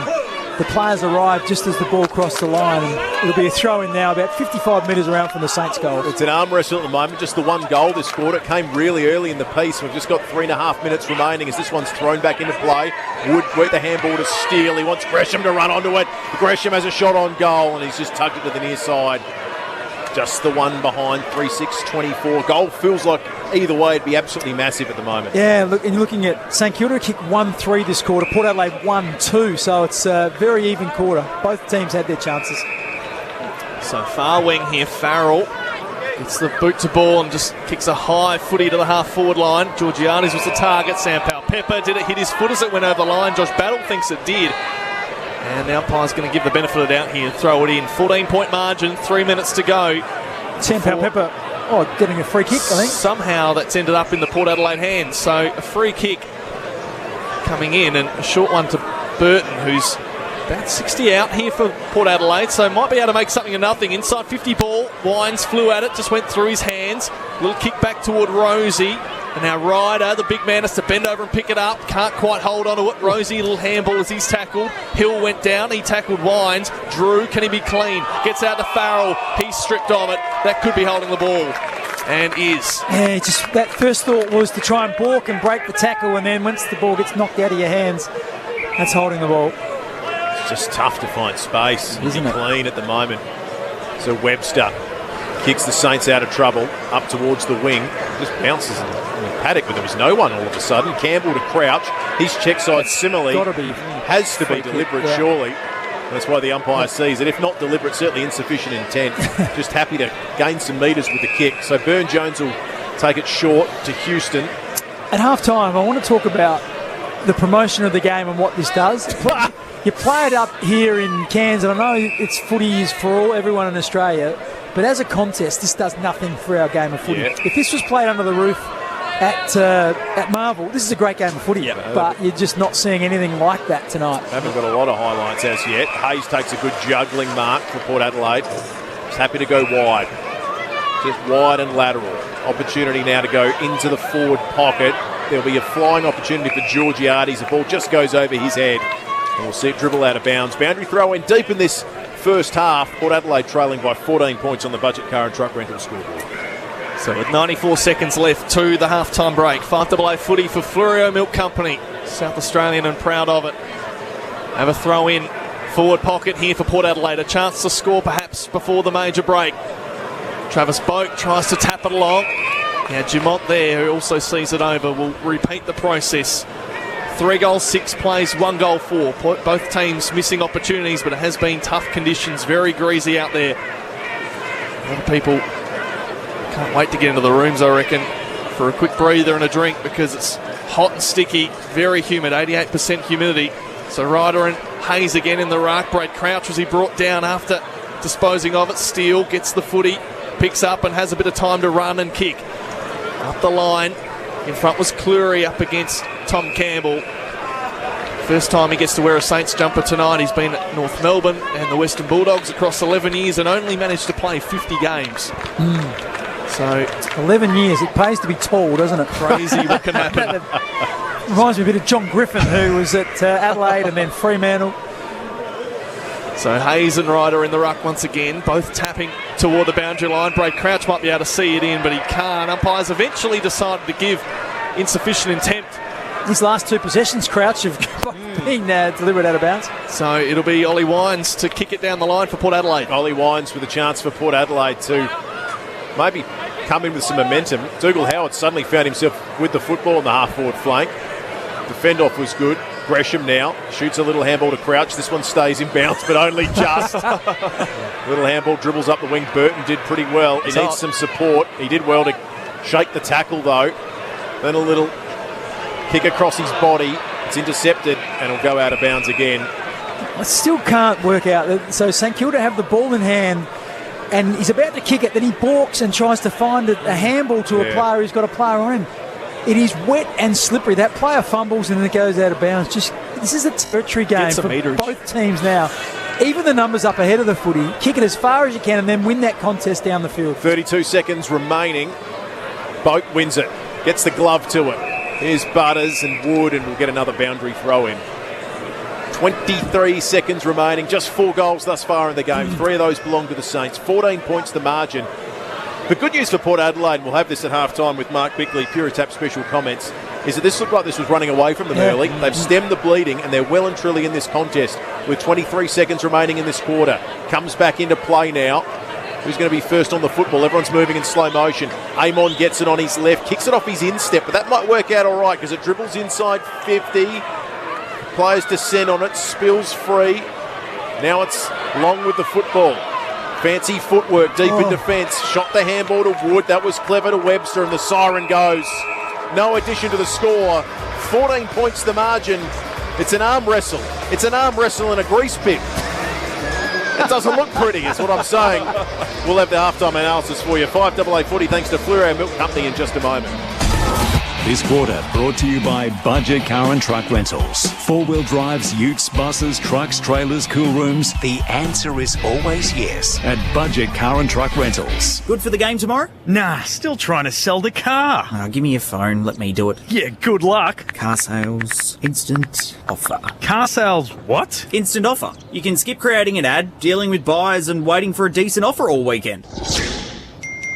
the players arrived just as the ball crossed the line. And it'll be a throw-in now about 55 metres around from the Saints goal. It's an arm wrestle at the moment. Just the one goal this quarter. It came really early in the piece. We've just got 3.5 minutes remaining as this one's thrown back into play. Wood worked the handball to Steele. He wants Gresham to run onto it. Gresham has a shot on goal and he's just tugged it to the near side. Just the one behind, 3-6-24. Goal feels like either way it'd be absolutely massive at the moment. Yeah, look, and you're looking at St Kilda kicked 1-3 this quarter. Port Adelaide 1-2, so it's a very even quarter. Both teams had their chances. So far wing here, Farrell gets the boot to ball and just kicks a high footy to the half-forward line. Georgiades was the target. Sam Powell-Pepper, did it hit his foot as it went over the line? Josh Battle thinks it did. And the umpire's going to give the benefit of the doubt here and throw it in. 14-point margin, 3 minutes to go. Sam Powell-Pepper getting a free kick, I think. Somehow that's ended up in the Port Adelaide hands. So a free kick coming in and a short one to Burton, who's about 60 out here for Port Adelaide. So might be able to make something of nothing. Inside 50 ball, Wines flew at it, just went through his hands. Little kick back toward Rosie. And now Ryder, the big man, has to bend over and pick it up. Can't quite hold on to it. Rosie, a little handball as he's tackled. Hill went down. He tackled Wines. Drew, can he be clean? Gets out to Farrell. He's stripped of it. That could be holding the ball. And is. Yeah, just that first thought was to try and balk and break the tackle, and then once the ball gets knocked out of your hands, that's holding the ball. It's just tough to find space. Isn't it? Clean at the moment. So Webster kicks the Saints out of trouble, up towards the wing. Just bounces in the paddock, but there was no one all of a sudden. Campbell to Crouch. His check side similarly has to be deliberate, surely. That's why the umpire sees it. If not deliberate, certainly insufficient intent. Just happy to gain some metres with the kick. So Burne-Jones will take it short to Houston. At half-time, I want to talk about the promotion of the game and what this does. You play it up here in Cairns, and I know it's footy is for everyone in Australia, but as a contest, this does nothing for our game of footy. Yeah. If this was played under the roof at Marvel, this is a great game of footy, but you're just not seeing anything like that tonight. Haven't got a lot of highlights as yet. Hayes takes a good juggling mark for Port Adelaide. He's happy to go wide. Just wide and lateral. Opportunity now to go into the forward pocket. There'll be a flying opportunity for Georgiades. The ball just goes over his head. And we'll see it dribble out of bounds. Boundary throw in deep in this first half. Port Adelaide trailing by 14 points on the Budget Car and Truck Rental scoreboard. So with 94 seconds left to the half-time break, 5AA footy for Fluorio Milk Company. South Australian and proud of it. Have a throw in forward pocket here for Port Adelaide. A chance to score perhaps before the major break. Travis Boak tries to tap it along. Now Dumont there, who also sees it over, will repeat the process. 3 goals, 6 plays, 1 goal, 4. Both teams missing opportunities, but it has been tough conditions. Very greasy out there. A lot of people can't wait to get into the rooms, I reckon, for a quick breather and a drink, because it's hot and sticky, very humid, 88% humidity. So Ryder and Hayes again in the ruck. Brad Crouch was he brought down after disposing of it. Steele gets the footy, picks up and has a bit of time to run and kick. Up the line. In front was Cleary up against Tom Campbell. First time he gets to wear a Saints jumper tonight. He's been at North Melbourne and the Western Bulldogs across 11 years and only managed to play 50 games. So 11 years. It pays to be tall, doesn't it? Crazy what can happen. Reminds me a bit of John Griffin, who was at Adelaide and then Fremantle. So Hayes and Ryder in the ruck once again, both tapping toward the boundary line. Brad Crouch might be able to see it in, but he can't. Umpires eventually decided to give insufficient intent. His last 2 possessions, Crouch, have been delivered out of bounds. So it'll be Ollie Wines to kick it down the line for Port Adelaide. Ollie Wines with a chance for Port Adelaide to maybe come in with some momentum. Dougal Howard suddenly found himself with the football on the half-forward flank. The fend-off was good. Gresham now shoots a little handball to Crouch. This one stays in bounds, but only just. Little handball dribbles up the wing. Burton did pretty well. He needs some support. He did well to shake the tackle, though. Then a little kick across his body. It's intercepted, and it'll go out of bounds again. I still can't work out. So St Kilda have the ball in hand, and he's about to kick it. Then he balks and tries to find a handball to a player who's got a player on him. It is wet and slippery. That player fumbles and then it goes out of bounds. This is a territory game for both teams now. Even the numbers up ahead of the footy. Kick it as far as you can and then win that contest down the field. 32 seconds remaining. Boak wins it. Gets the glove to it. Here's Butters and Wood, and we'll get another boundary throw in. 23 seconds remaining. Just 4 goals thus far in the game. 3 of those belong to the Saints. 14 points the margin. The good news for Port Adelaide, and we'll have this at half-time with Mark Bickley, Puritap special comments, is that this looked like this was running away from them early. They've stemmed the bleeding, and they're well and truly in this contest with 23 seconds remaining in this quarter. Comes back into play now. Who's going to be first on the football? Everyone's moving in slow motion. Amon gets it on his left, kicks it off his instep, but that might work out all right because it dribbles inside 50. Players descend on it, spills free. Now it's Long with the football. Fancy footwork deep in defence. Shot the handball to Wood. That was clever to Webster, and the siren goes. No addition to the score. 14 points the margin. It's an arm wrestle. It's an arm wrestle in a grease pit. It doesn't look pretty, is what I'm saying. We'll have the halftime analysis for you. 5AA footy thanks to Fluorio Milk Company in just a moment. This quarter brought to you by Budget Car and Truck Rentals. Four-wheel drives, utes, buses, trucks, trailers, cool rooms. The answer is always yes at Budget Car and Truck Rentals. Good for the game tomorrow? Nah, still trying to sell the car. Give me your phone, let me do it. Yeah, good luck. Car sales, instant offer. Car sales what? Instant offer. You can skip creating an ad, dealing with buyers and waiting for a decent offer all weekend.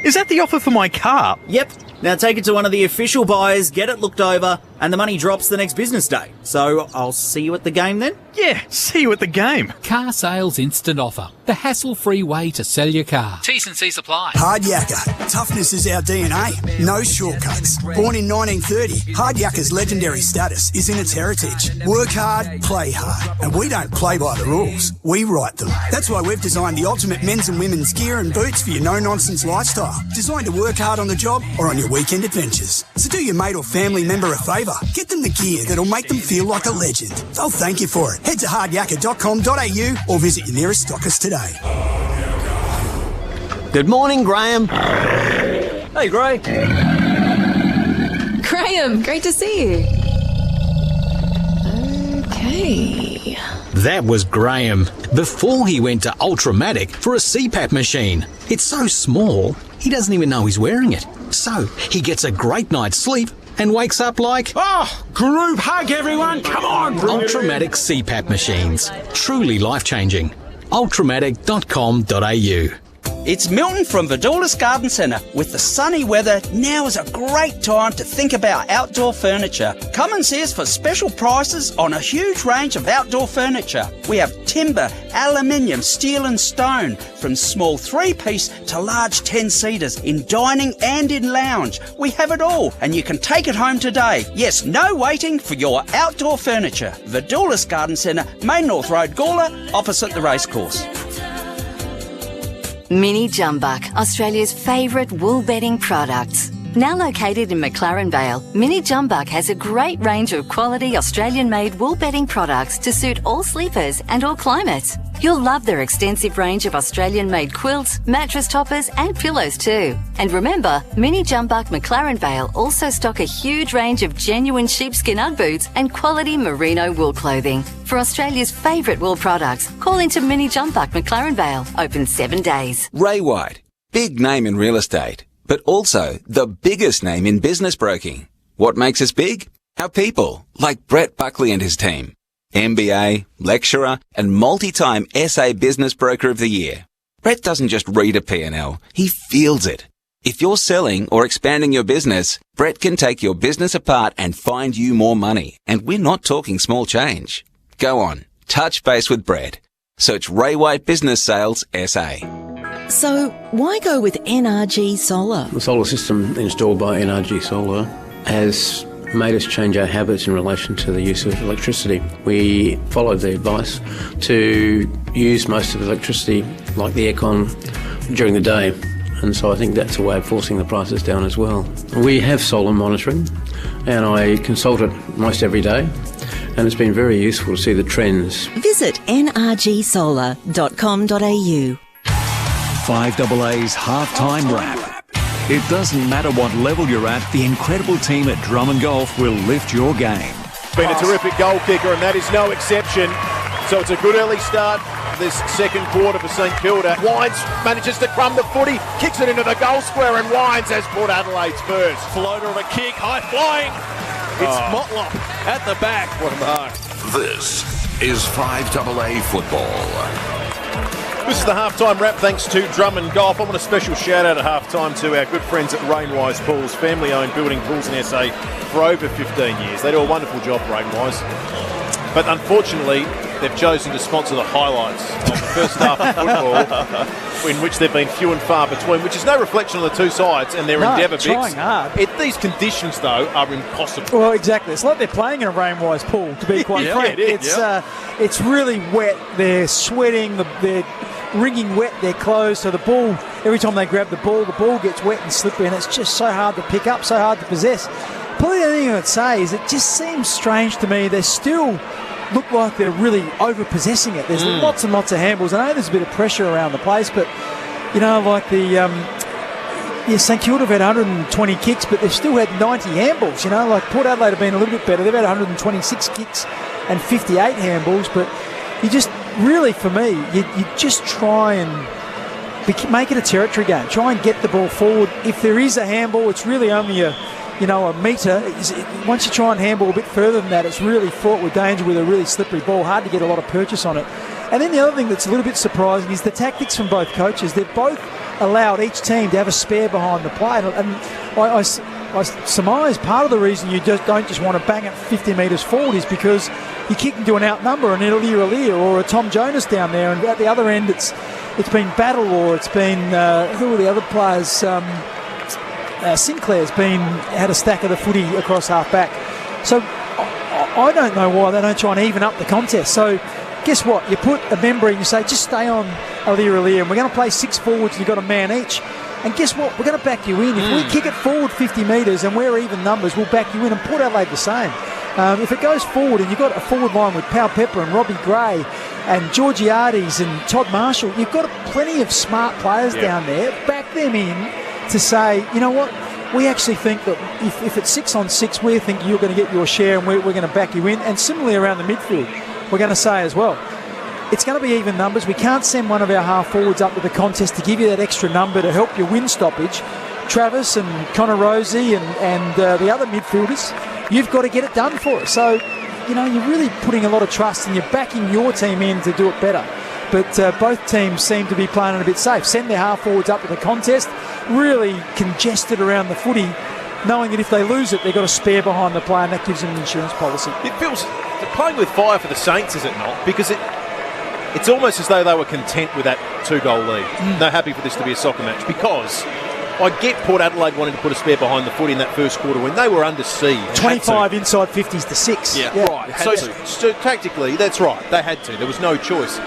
Is that the offer for my car? Yep. Now take it to one of the official buyers, get it looked over, and the money drops the next business day. So I'll see you at the game then? Yeah, see you at the game. Car sales instant offer. The hassle-free way to sell your car. T's and C's apply. Hard Yakka. Toughness is our DNA. No shortcuts. Born in 1930, Hard Yakka's legendary status is in its heritage. Work hard, play hard. And we don't play by the rules. We write them. That's why we've designed the ultimate men's and women's gear and boots for your no-nonsense lifestyle. Designed to work hard on the job or on your weekend adventures. So do your mate or family member a favour. Get them the gear that'll make them feel like a legend. They'll thank you for it. Head to hardyakka.com.au or visit your nearest stockist today. Good morning, Graham. Hey, Gray. Graham, great to see you. Okay. That was Graham before he went to Ultramatic for a CPAP machine. It's so small, he doesn't even know he's wearing it. So he gets a great night's sleep and wakes up like, group hug, everyone, come on. Ultramatic CPAP machines. Truly life-changing. Ultramatic.com.au. It's Milton from Vidoulis Garden Centre. With the sunny weather, now is a great time to think about outdoor furniture. Come and see us for special prices on a huge range of outdoor furniture. We have timber, aluminium, steel and stone, from small 3-piece to large 10-seaters, in dining and in lounge. We have it all, and you can take it home today. Yes, no waiting for your outdoor furniture. Vidoulis Garden Centre, Main North Road, Gawler, opposite the racecourse. Mini Jumbuck, Australia's favourite wool bedding products. Now located in McLaren Vale, Mini Jumbuck has a great range of quality Australian-made wool bedding products to suit all sleepers and all climates. You'll love their extensive range of Australian-made quilts, mattress toppers and pillows too. And remember, Mini Jumbuck McLaren Vale also stock a huge range of genuine sheepskin Ugg boots and quality merino wool clothing. For Australia's favourite wool products, call into Mini Jumbuck McLaren Vale, open 7 days. Ray White, big name in real estate, but also the biggest name in business broking. What makes us big? Our people, like Brett Buckley and his team. MBA, lecturer, and multi-time SA Business Broker of the Year. Brett doesn't just read a P&L, he feels it. If you're selling or expanding your business, Brett can take your business apart and find you more money. And we're not talking small change. Go on, touch base with Brett. Search Ray White Business Sales SA. So, why go with NRG Solar? The solar system installed by NRG Solar has made us change our habits in relation to the use of electricity. We followed the advice to use most of the electricity, like the aircon, during the day. And so I think that's a way of forcing the prices down as well. We have solar monitoring, and I consult it most every day. And it's been very useful to see the trends. Visit nrgsolar.com.au. 5AA's halftime wrap. It doesn't matter what level you're at, the incredible team at Drummond Golf will lift your game. Been a terrific goal kicker, and that is no exception. So it's a good early start this second quarter for St Kilda. Wines manages to crumb the footy, kicks it into the goal square, and Wines has Port Adelaide's first. Floater of a kick, high flying. It's Motlop at the back. What a mark. This is 5AA football. This is the halftime wrap thanks to Drummond Golf. I want a special shout out at halftime to our good friends at Rainwise Pools, family owned building pools in SA for over 15 years. They do a wonderful job, Rainwise. But unfortunately, they've chosen to sponsor the highlights of the first half of football, in which they've been few and far between, which is no reflection on the two sides and their endeavour. Trying hard. These conditions, though, are impossible. Well, exactly. It's like they're playing in a Rainwise pool, to be quite frank. It's really wet. They're sweating. They're wringing wet their clothes, so the ball, every time they grab the ball gets wet and slippery, and it's just so hard to pick up, so hard to possess. Probably the only thing I'd say is it just seems strange to me. They still look like they're really over-possessing it. There's lots and lots of handballs. I know there's a bit of pressure around the place, but, you know, like the Yeah, St Kilda have had 120 kicks, but they've still had 90 handballs. Like Port Adelaide have been a little bit better. They've had 126 kicks and 58 handballs, but you just really, for me, you just try and make it a territory game. Try and get the ball forward. If there is a handball, it's really only a metre. Once you try and handball a bit further than that, it's really fraught with danger with a really slippery ball. Hard to get a lot of purchase on it. And then the other thing that's a little bit surprising is the tactics from both coaches. They've both allowed each team to have a spare behind the play. And I surmise part of the reason you don't just want to bang it 50 metres forward is because you kick into an outnumber, an Ilir or a Tom Jonas down there, and at the other end it's been Battle, or it's been who are the other players? Sinclair's had a stack of the footy across half back. So I don't know why they don't try and even up the contest. So guess what? You put a member and you say, just stay on Ilir, and we're going to play 6 forwards and you've got a man each. And guess what? We're going to back you in. If we kick it forward 50 metres and we're even numbers, we'll back you in. And Port Adelaide the same. If it goes forward and you've got a forward line with Pal Pepper and Robbie Gray and Georgiades and Todd Marshall, you've got plenty of smart players down there. Back them in to say, you know what? We actually think that if it's 6 on 6, we think you're going to get your share and we're going to back you in. And similarly around the midfield, we're going to say as well, it's going to be even numbers. We can't send one of our half forwards up to the contest to give you that extra number to help you win stoppage. Travis and Connor Rosie and the other midfielders, you've got to get it done for us. So, you're really putting a lot of trust and you're backing your team in to do it better. But both teams seem to be playing it a bit safe. Send their half forwards up to the contest, really congested around the footy, knowing that if they lose it, they've got a spare behind the play, and that gives them an insurance policy. It feels playing with fire for the Saints, is it not? Because it's almost as though they were content with that 2-goal lead. They're happy for this to be a soccer match, because I get Port Adelaide wanting to put a spare behind the footy in that first quarter when they were under siege. 25 inside 50s to 6. Yeah. Right. So tactically, that's right. They had to. There was no choice.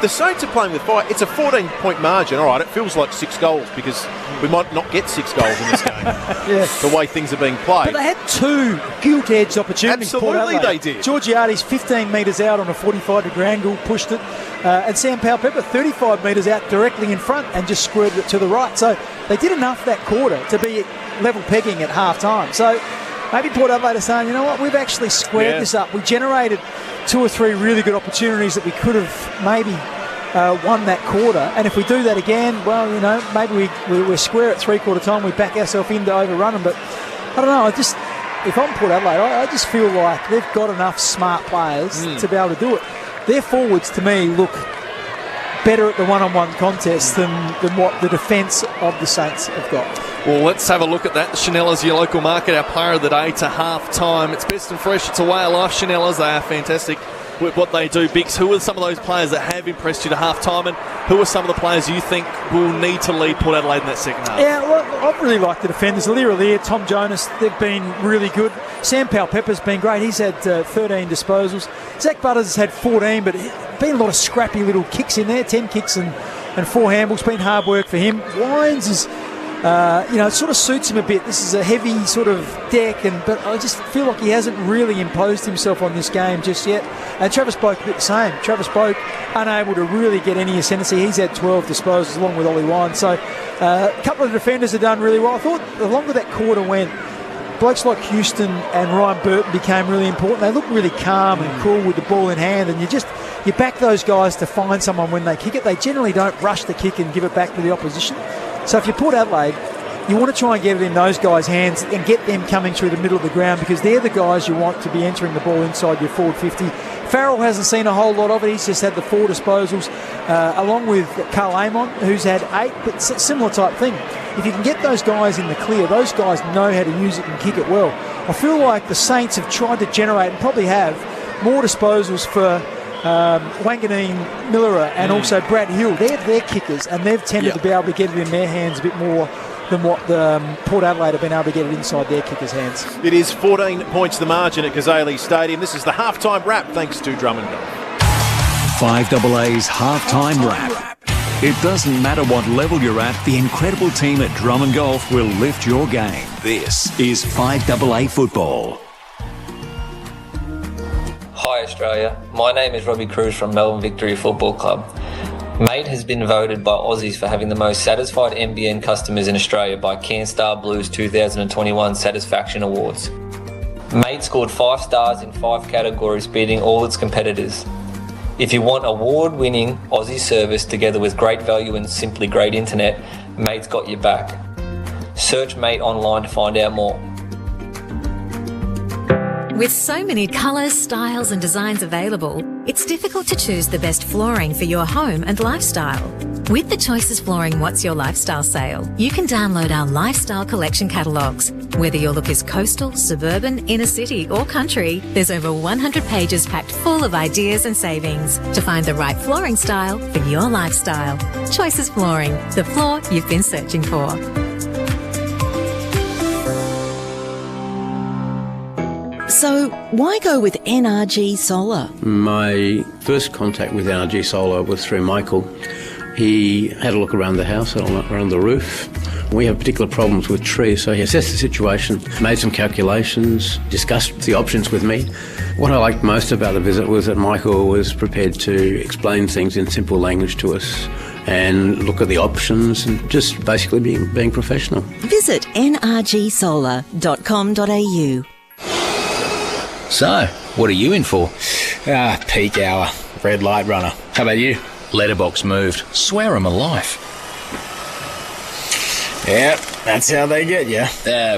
The Saints are playing with fire. It's a 14-point margin. All right, it feels like 6 goals because we might not get 6 goals in this game. The way things are being played. But they had 2 gilt-edged opportunities. Absolutely, they did. Georgiades 15 metres out on a 45-degree angle, pushed it. And Sam Powell-Pepper 35 metres out directly in front and just squared it to the right. So they did enough that quarter to be level pegging at half-time. So maybe Port Adelaide are saying, you know what, we've actually squared this up. We generated 2 or 3 really good opportunities that we could have maybe won that quarter. And if we do that again, well, maybe we're square at 3/4 time. We back ourselves in to overrun them. But I don't know. If I'm Port Adelaide, I just feel like they've got enough smart players to be able to do it. Their forwards, to me, look better at the one-on-one contest than what the defence of the Saints have got. Well, let's have a look at that. Chanellas, your local market, our player of the day to half-time. It's best and fresh. It's a way of life. Chanellas, they are fantastic with what they do. Bix, who are some of those players that have impressed you to half-time, and who are some of the players you think will need to lead Port Adelaide in that second half? Yeah, well, I've really liked the defenders. Ilir, Tom Jonas, they've been really good. Sam Powell-Pepper's been great. He's had 13 disposals. Zach Butters has had 14, but been a lot of scrappy little kicks in there, 10 kicks and 4 handballs. Been hard work for him. Wines is... it sort of suits him a bit. This is a heavy sort of deck, but I just feel like he hasn't really imposed himself on this game just yet. And Travis Boak a bit the same. Travis Boak unable to really get any ascendancy. He's had 12 disposals along with Ollie Wine. So a couple of the defenders have done really well. I thought the longer that quarter went, blokes like Houston and Ryan Burton became really important. They look really calm and cool with the ball in hand, and you back those guys to find someone when they kick it. They generally don't rush the kick and give it back to the opposition. So if you're Port Adelaide, you want to try and get it in those guys' hands and get them coming through the middle of the ground, because they're the guys you want to be entering the ball inside your forward 50. Farrell hasn't seen a whole lot of it. He's just had the 4 disposals, along with Carl Amon, who's had 8, but similar type thing. If you can get those guys in the clear, those guys know how to use it and kick it well. I feel like the Saints have tried to generate, and probably have, more disposals for Wanganeen, Miller and also Brad Hill. They're their kickers, and they've tended to be able to get it in their hands a bit more than what the Port Adelaide have been able to get it inside their kickers' hands. It is 14 points the margin at Kazali Stadium. This is the halftime wrap, thanks to Drummond Golf. 5AA's halftime wrap. It doesn't matter what level you're at, the incredible team at Drummond Golf will lift your game. This is 5AA football. Hi Australia, my name is Robbie Cruz from Melbourne Victory Football Club. Mate has been voted by Aussies for having the most satisfied NBN customers in Australia by CanStar Blues 2021 Satisfaction Awards. Mate scored 5 stars in 5 categories, beating all its competitors. If you want award-winning Aussie service together with great value and simply great internet, Mate's got your back. Search Mate online to find out more. With so many colours, styles and designs available, it's difficult to choose the best flooring for your home and lifestyle. With the Choices Flooring What's Your Lifestyle sale, you can download our lifestyle collection catalogues. Whether your look is coastal, suburban, inner city or country, there's over 100 pages packed full of ideas and savings to find the right flooring style for your lifestyle. Choices Flooring, the floor you've been searching for. So, why go with NRG Solar? My first contact with NRG Solar was through Michael. He had a look around the house, had a look around the roof. We have particular problems with trees, so he assessed the situation, made some calculations, discussed the options with me. What I liked most about the visit was that Michael was prepared to explain things in simple language to us and look at the options and just basically being professional. Visit nrgsolar.com.au. So, what are you in for? Peak hour. Red light runner. How about you? Letterbox moved. Swear 'em alive. Yep, that's how they get you.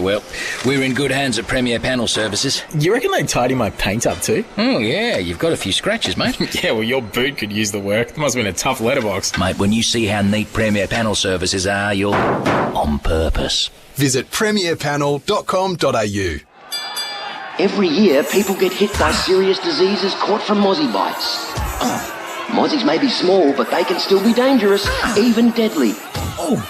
Well, we're in good hands at Premier Panel Services. You reckon they tidy my paint up too? Oh, yeah, you've got a few scratches, mate. Yeah, well, your boot could use the work. It must have been a tough letterbox. Mate, when you see how neat Premier Panel Services are, you'll... on purpose. Visit premierpanel.com.au. Every year, people get hit by serious diseases caught from mozzie bites. Mozzies may be small, but they can still be dangerous, even deadly.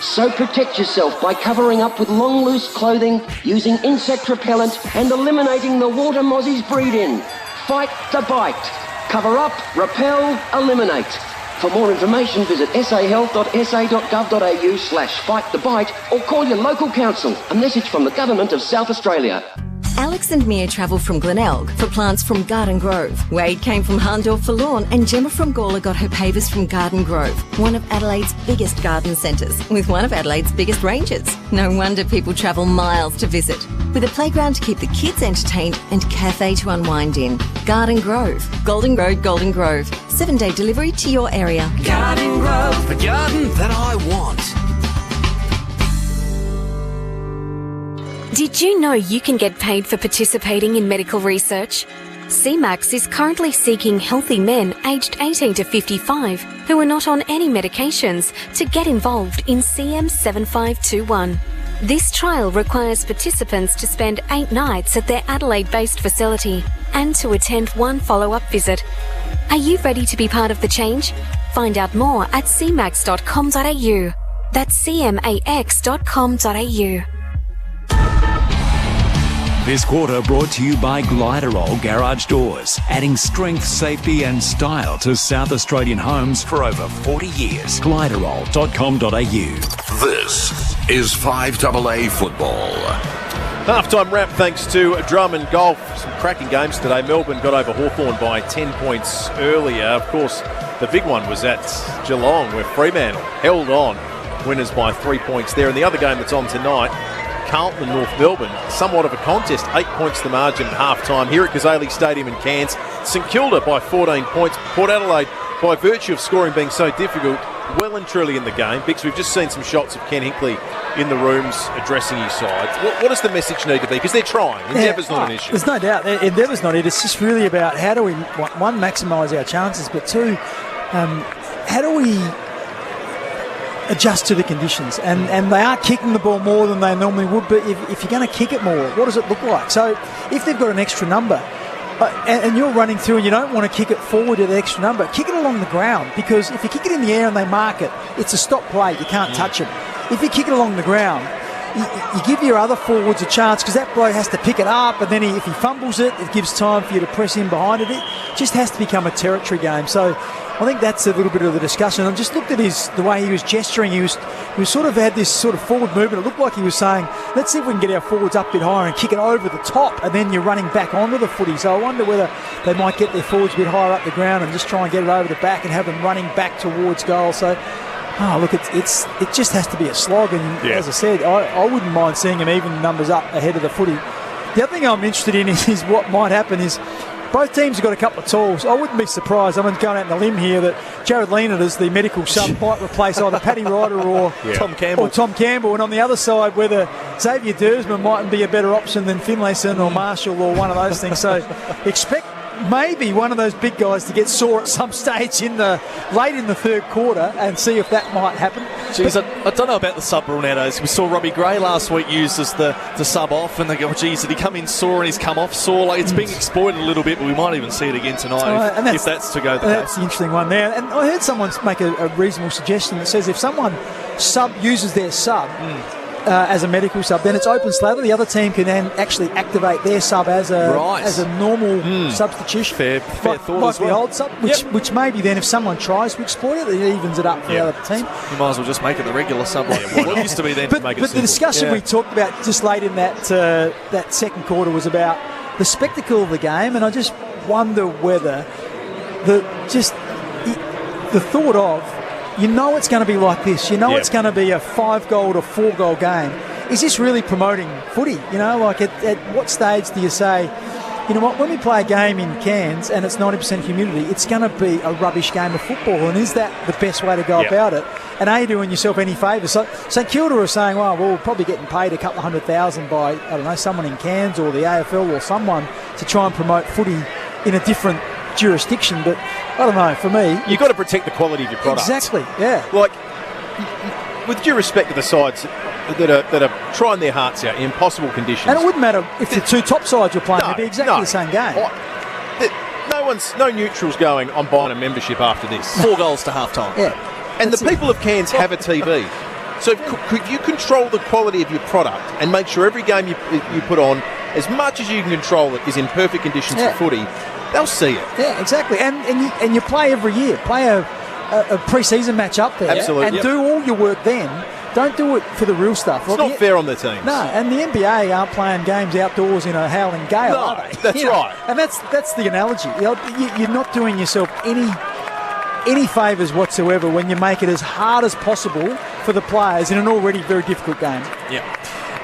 So protect yourself by covering up with long, loose clothing, using insect repellent, and eliminating the water mozzies breed in. Fight the bite. Cover up, repel, eliminate. For more information, visit sahealth.sa.gov.au/fightthebite or call your local council. A message from the Government of South Australia. Alex and Mia travelled from Glenelg for plants from Garden Grove. Wade came from Harndorf for lawn, and Gemma from Gawler got her pavers from Garden Grove, one of Adelaide's biggest garden centres, with one of Adelaide's biggest ranges. No wonder people travel miles to visit. With a playground to keep the kids entertained and cafe to unwind in. Garden Grove, Golden Road, Golden Grove. 7-day delivery to your area. Garden Grove, the garden that I want. Did you know you can get paid for participating in medical research? CMAX is currently seeking healthy men aged 18 to 55 who are not on any medications to get involved in CM7521. This trial requires participants to spend 8 nights at their Adelaide-based facility and to attend 1 follow-up visit. Are you ready to be part of the change? Find out more at cmax.com.au. That's cmax.com.au. This quarter brought to you by Gliderol Garage Doors, adding strength, safety and style to South Australian homes for over 40 years. Gliderol.com.au. This is 5AA Football. Halftime wrap thanks to Drummond Golf. Some cracking games today. Melbourne got over Hawthorn by 10 points earlier. Of course, the big one was at Geelong where Fremantle held on. Winners by 3 points there. And the other game that's on tonight, Carlton and North Melbourne, somewhat of a contest, 8 points the margin at half-time here at Gazaley Stadium in Cairns. St Kilda by 14 points. Port Adelaide, by virtue of scoring being so difficult, well and truly in the game. Bix, we've just seen some shots of Ken Hinkley in the rooms addressing his side. What does the message need to be? Because they're trying. Endeavour's not an issue. There's no doubt. Endeavour's not it. It's just really about how do we, one, maximise our chances, but two, how do we adjust to the conditions, and they are kicking the ball more than they normally would, but if you're going to kick it more, what does it look like? So if they've got an extra number and you're running through and you don't want to kick it forward to the extra number, kick it along the ground, because if you kick it in the air and they mark it, it's a stop play, you can't touch it. If you kick it along the ground, you give your other forwards a chance because that bloke has to pick it up, and then if he fumbles it, it gives time for you to press in behind it. It just has to become a territory game. So I think that's a little bit of the discussion. I just looked at the way he was gesturing. He was sort of had this sort of forward movement. It looked like he was saying, let's see if we can get our forwards up a bit higher and kick it over the top, and then you're running back onto the footy. So I wonder whether they might get their forwards a bit higher up the ground and just try and get it over the back and have them running back towards goal. So, look, it just has to be a slog. And as I said, I wouldn't mind seeing him even numbers up ahead of the footy. The other thing I'm interested in is what might happen is both teams have got a couple of tools. I wouldn't be surprised, I'm going out on a limb here, that Jared Leonard as the medical sub might replace either Paddy Ryder or Tom Campbell. And on the other side, whether Xavier Dersman mightn't be a better option than Finlayson or Marshall or one of those things. So expect maybe one of those big guys to get sore at some stage late in the third quarter and see if that might happen. Jeez, I don't know about the sub rule nowadays. We saw Robbie Gray last week used as the sub off, and they go, geez, did he come in sore and he's come off sore? Like, it's being exploited a little bit, but we might even see it again tonight if that's to go the case. That's the interesting one there. And I heard someone make a reasonable suggestion that says if someone uses their sub as a medical sub, then it's open slather. The other team can then actually activate their sub as a normal substitution. Fair thought like as well. The old sub, which maybe then if someone tries to exploit it, it evens it up for the other team. You might as well just make it the regular sub like what used to be then to make it But the discussion we talked about just late in that second quarter was about the spectacle of the game, and I just wonder whether the thought of, it's going to be like this. It's going to be a 5-goal to 4-goal game. Is this really promoting footy? Like at what stage do you say, you know what, when we play a game in Cairns and it's 90% humidity, it's going to be a rubbish game of football, and is that the best way to go about it? And are you doing yourself any favours? So St Kilda are saying, well, we're probably getting paid a couple of $100,000 by, I don't know, someone in Cairns or the AFL or someone to try and promote footy in a different jurisdiction. But I don't know, for me, you've got to protect the quality of your product. Exactly, yeah. Like, with due respect to the sides that are trying their hearts out in impossible conditions, and it wouldn't matter if the two top sides were playing; it'd be exactly the same game. No neutrals going, I'm buying a membership after this. 4 goals to half time. Yeah, and the people of Cairns have a TV. So if you control the quality of your product and make sure every game you put on, as much as you can control it, is in perfect conditions for footy, they'll see it. Yeah, exactly. And you play every year. Play a pre-season match up there. Absolutely. And do all your work then. Don't do it for the real stuff. It's not fair on the teams. No, and the NBA aren't playing games outdoors in a howling gale, no, are they? That's right. And that's the analogy. You're not doing yourself any favours whatsoever when you make it as hard as possible for the players in an already very difficult game. Yeah.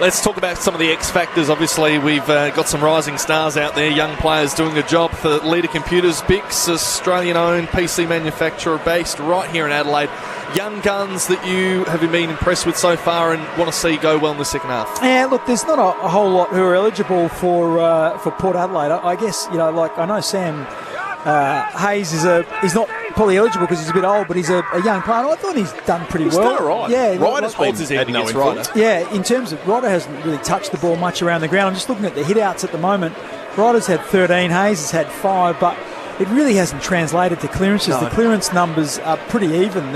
Let's talk about some of the X factors. Obviously, we've got some rising stars out there, young players doing a job for Leader Computers. Bix, Australian-owned PC manufacturer based right here in Adelaide. Young guns that you have been impressed with so far and want to see go well in the second half. Yeah, look, there's not a whole lot who are eligible for Port Adelaide. I guess, I know Sam Hayes he's not probably eligible because he's a bit old, but he's a young player. And I thought he's done pretty well. He's done all right. Yeah, Ryder's holds his head against Ryder. Yeah, in terms of Ryder hasn't really touched the ball much around the ground. I'm just looking at the hit-outs at the moment. Ryder's had 13, Hayes has had 5, but it really hasn't translated to clearances. No. The clearance numbers are pretty even.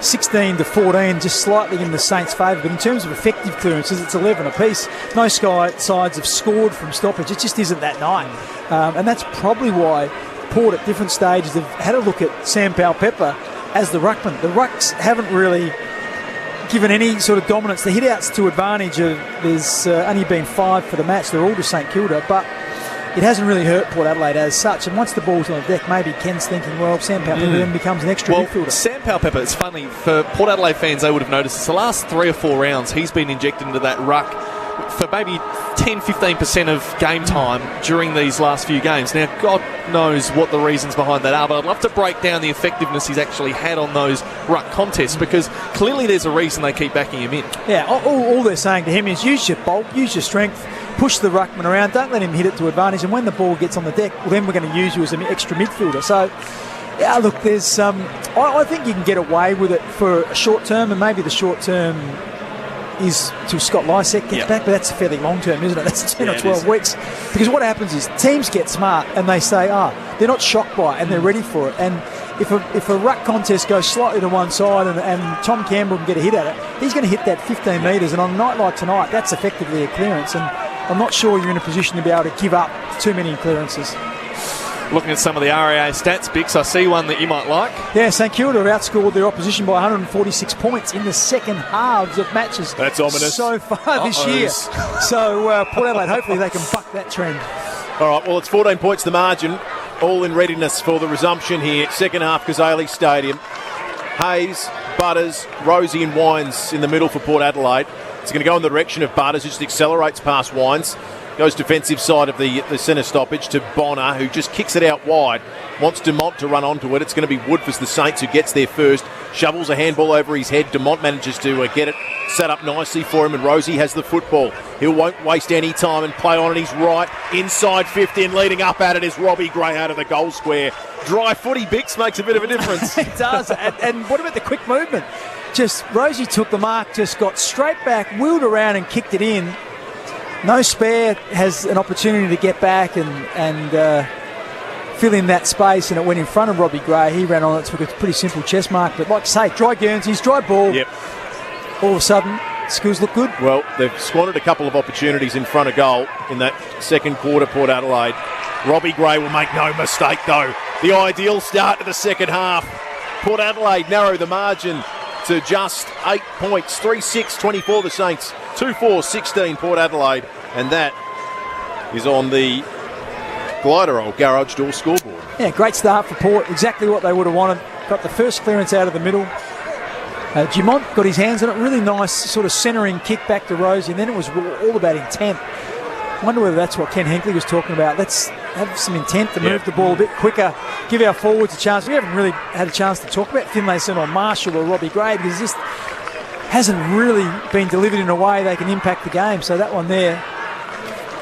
16 to 14, just slightly in the Saints' favour. But in terms of effective clearances, it's 11 apiece. No sides have scored from stoppage. It just isn't that night. And that's probably why Port at different stages have had a look at Sam Powell-Pepper as the ruckman. The rucks haven't really given any sort of dominance. The hit-outs to advantage there's only been 5 for the match. They're all to St Kilda, but it hasn't really hurt Port Adelaide as such. And once the ball's on the deck, maybe Ken's thinking, well, Sam Powell-Pepper then becomes an extra midfielder. Sam Powell-Pepper, it's funny, for Port Adelaide fans, they would have noticed it's the last 3 or 4 rounds he's been injected into that ruck for maybe 10-15% of game time during these last few games. Now, God knows what the reasons behind that are, but I'd love to break down the effectiveness he's actually had on those ruck contests, because clearly there's a reason they keep backing him in. Yeah, all they're saying to him is use your bulk, use your strength, push the ruckman around, don't let him hit it to advantage, and when the ball gets on the deck, well, then we're going to use you as an extra midfielder. So, yeah, look, there's I think you can get away with it for a short term, and maybe the short term is till Scott Lysek gets back, but that's fairly long term, isn't it? That's 10 or 12 weeks. Because what happens is teams get smart and they say, they're not shocked by it and they're ready for it. And if a ruck contest goes slightly to one side and Tom Campbell can get a hit at it, he's going to hit that 15 metres. And on a night like tonight, that's effectively a clearance. And I'm not sure you're in a position to be able to give up too many clearances. Looking at some of the RAA stats, Bix, I see one that you might like. Yeah, St Kilda have outscored their opposition by 146 points in the second halves of matches. That's ominous. So far this year. So Port Adelaide, hopefully they can buck that trend. All right, well, it's 14 points the margin. All in readiness for the resumption here. Second half, Kazali Stadium. Hayes, Butters, Rosie and Wines in the middle for Port Adelaide. It's going to go in the direction of Butters, who just accelerates past Wines. Goes defensive side of the centre stoppage to Bonner, who just kicks it out wide. Wants Dumont to run onto it. It's going to be Woodforth, the Saints, who gets there first. Shovels a handball over his head. Dumont manages to get it set up nicely for him, and Rosie has the football. He won't waste any time and play on his right. Inside 50 and leading up at it is Robbie Gray out of the goal square. Dry footy, Bix, makes a bit of a difference. It does. And what about the quick movement? Just Rosie took the mark, just got straight back, wheeled around and kicked it in. No spare, has an opportunity to get back and fill in that space, and it went in front of Robbie Gray. He ran on it, took a pretty simple chest mark, but like I say, dry Guernseys, dry ball. Yep. All of a sudden, skills look good. Well, they've squandered a couple of opportunities in front of goal in that second quarter, Port Adelaide. Robbie Gray will make no mistake, though. The ideal start to the second half. Port Adelaide narrow the margin to just 8 points. 3-6-24 the Saints. 2-4-16 Port Adelaide. And that is on the Glider old garage door scoreboard. Yeah, great start for Port. Exactly what they would have wanted. Got the first clearance out of the middle. Dumont got his hands on it. Really nice sort of centering kick back to Rosie. And then it was all about intent. I wonder whether that's what Ken Hinkley was talking about. Let's have some intent to move the ball a bit quicker, give our forwards a chance. We haven't really had a chance to talk about Finlayson or Marshall or Robbie Gray because this hasn't really been delivered in a way they can impact the game. So that one there,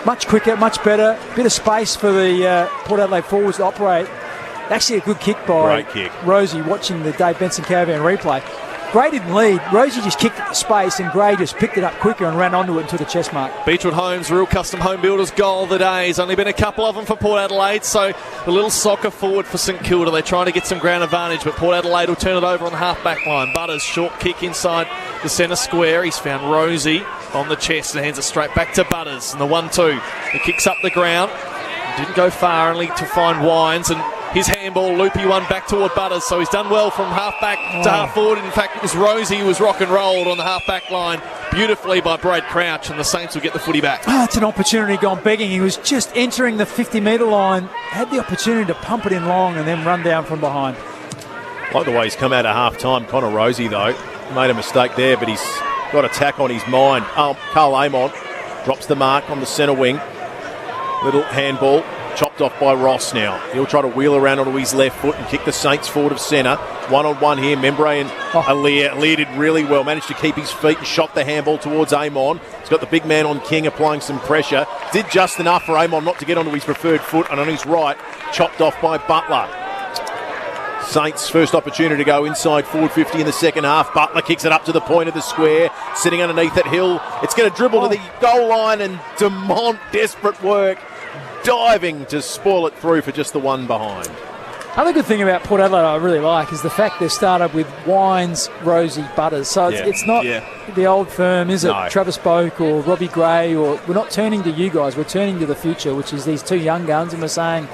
much quicker, much better. Bit of space for the Port Adelaide forwards to operate. Actually a good kick by Rosie, watching the Dave Benson Caravan replay. Gray didn't lead. Rosie just kicked it to space and Gray just picked it up quicker and ran onto it and took a chest mark. Beechwood Homes, real custom home builders goal of the day. There's only been a couple of them for Port Adelaide, so a little soccer forward for St Kilda. They're trying to get some ground advantage, but Port Adelaide will turn it over on the half-back line. Butters, short kick inside the centre square. He's found Rosie on the chest and hands it straight back to Butters. And the 1-2. He kicks up the ground. Didn't go far, only to find Wines, and his handball, loopy one back toward Butters, so he's done well from half-back to half-forward. In fact, it was Rosie who was rock and rolled on the half-back line beautifully by Brad Crouch, and the Saints will get the footy back. It's an opportunity gone begging. He was just entering the 50-metre line, had the opportunity to pump it in long and then run down from behind. Like the way he's come out of half-time. Connor Rosie, though, made a mistake there, but he's got a tack on his mind. Carl Amon drops the mark on the centre wing. Little handball. Chopped off by Ross now. He'll try to wheel around onto his left foot and kick the Saints forward of centre. One-on-one here. Membray and Alier. Alier did really well. Managed to keep his feet and shot the handball towards Amon. He's got the big man on King applying some pressure. Did just enough for Amon not to get onto his preferred foot, and on his right, chopped off by Butler. Saints' first opportunity to go inside forward 50 in the second half. Butler kicks it up to the point of the square. Sitting underneath it, Hill. It's going to dribble to the goal line, and Dumont, desperate work, diving to spoil it through for just the one behind. Other good thing about Port Adelaide I really like is the fact they've started with Wines, Rosie, Butters. So it's not the old firm, is it? No. Travis Boak or Robbie Gray, or we're not turning to you guys, we're turning to the future, which is these two young guns, and we're saying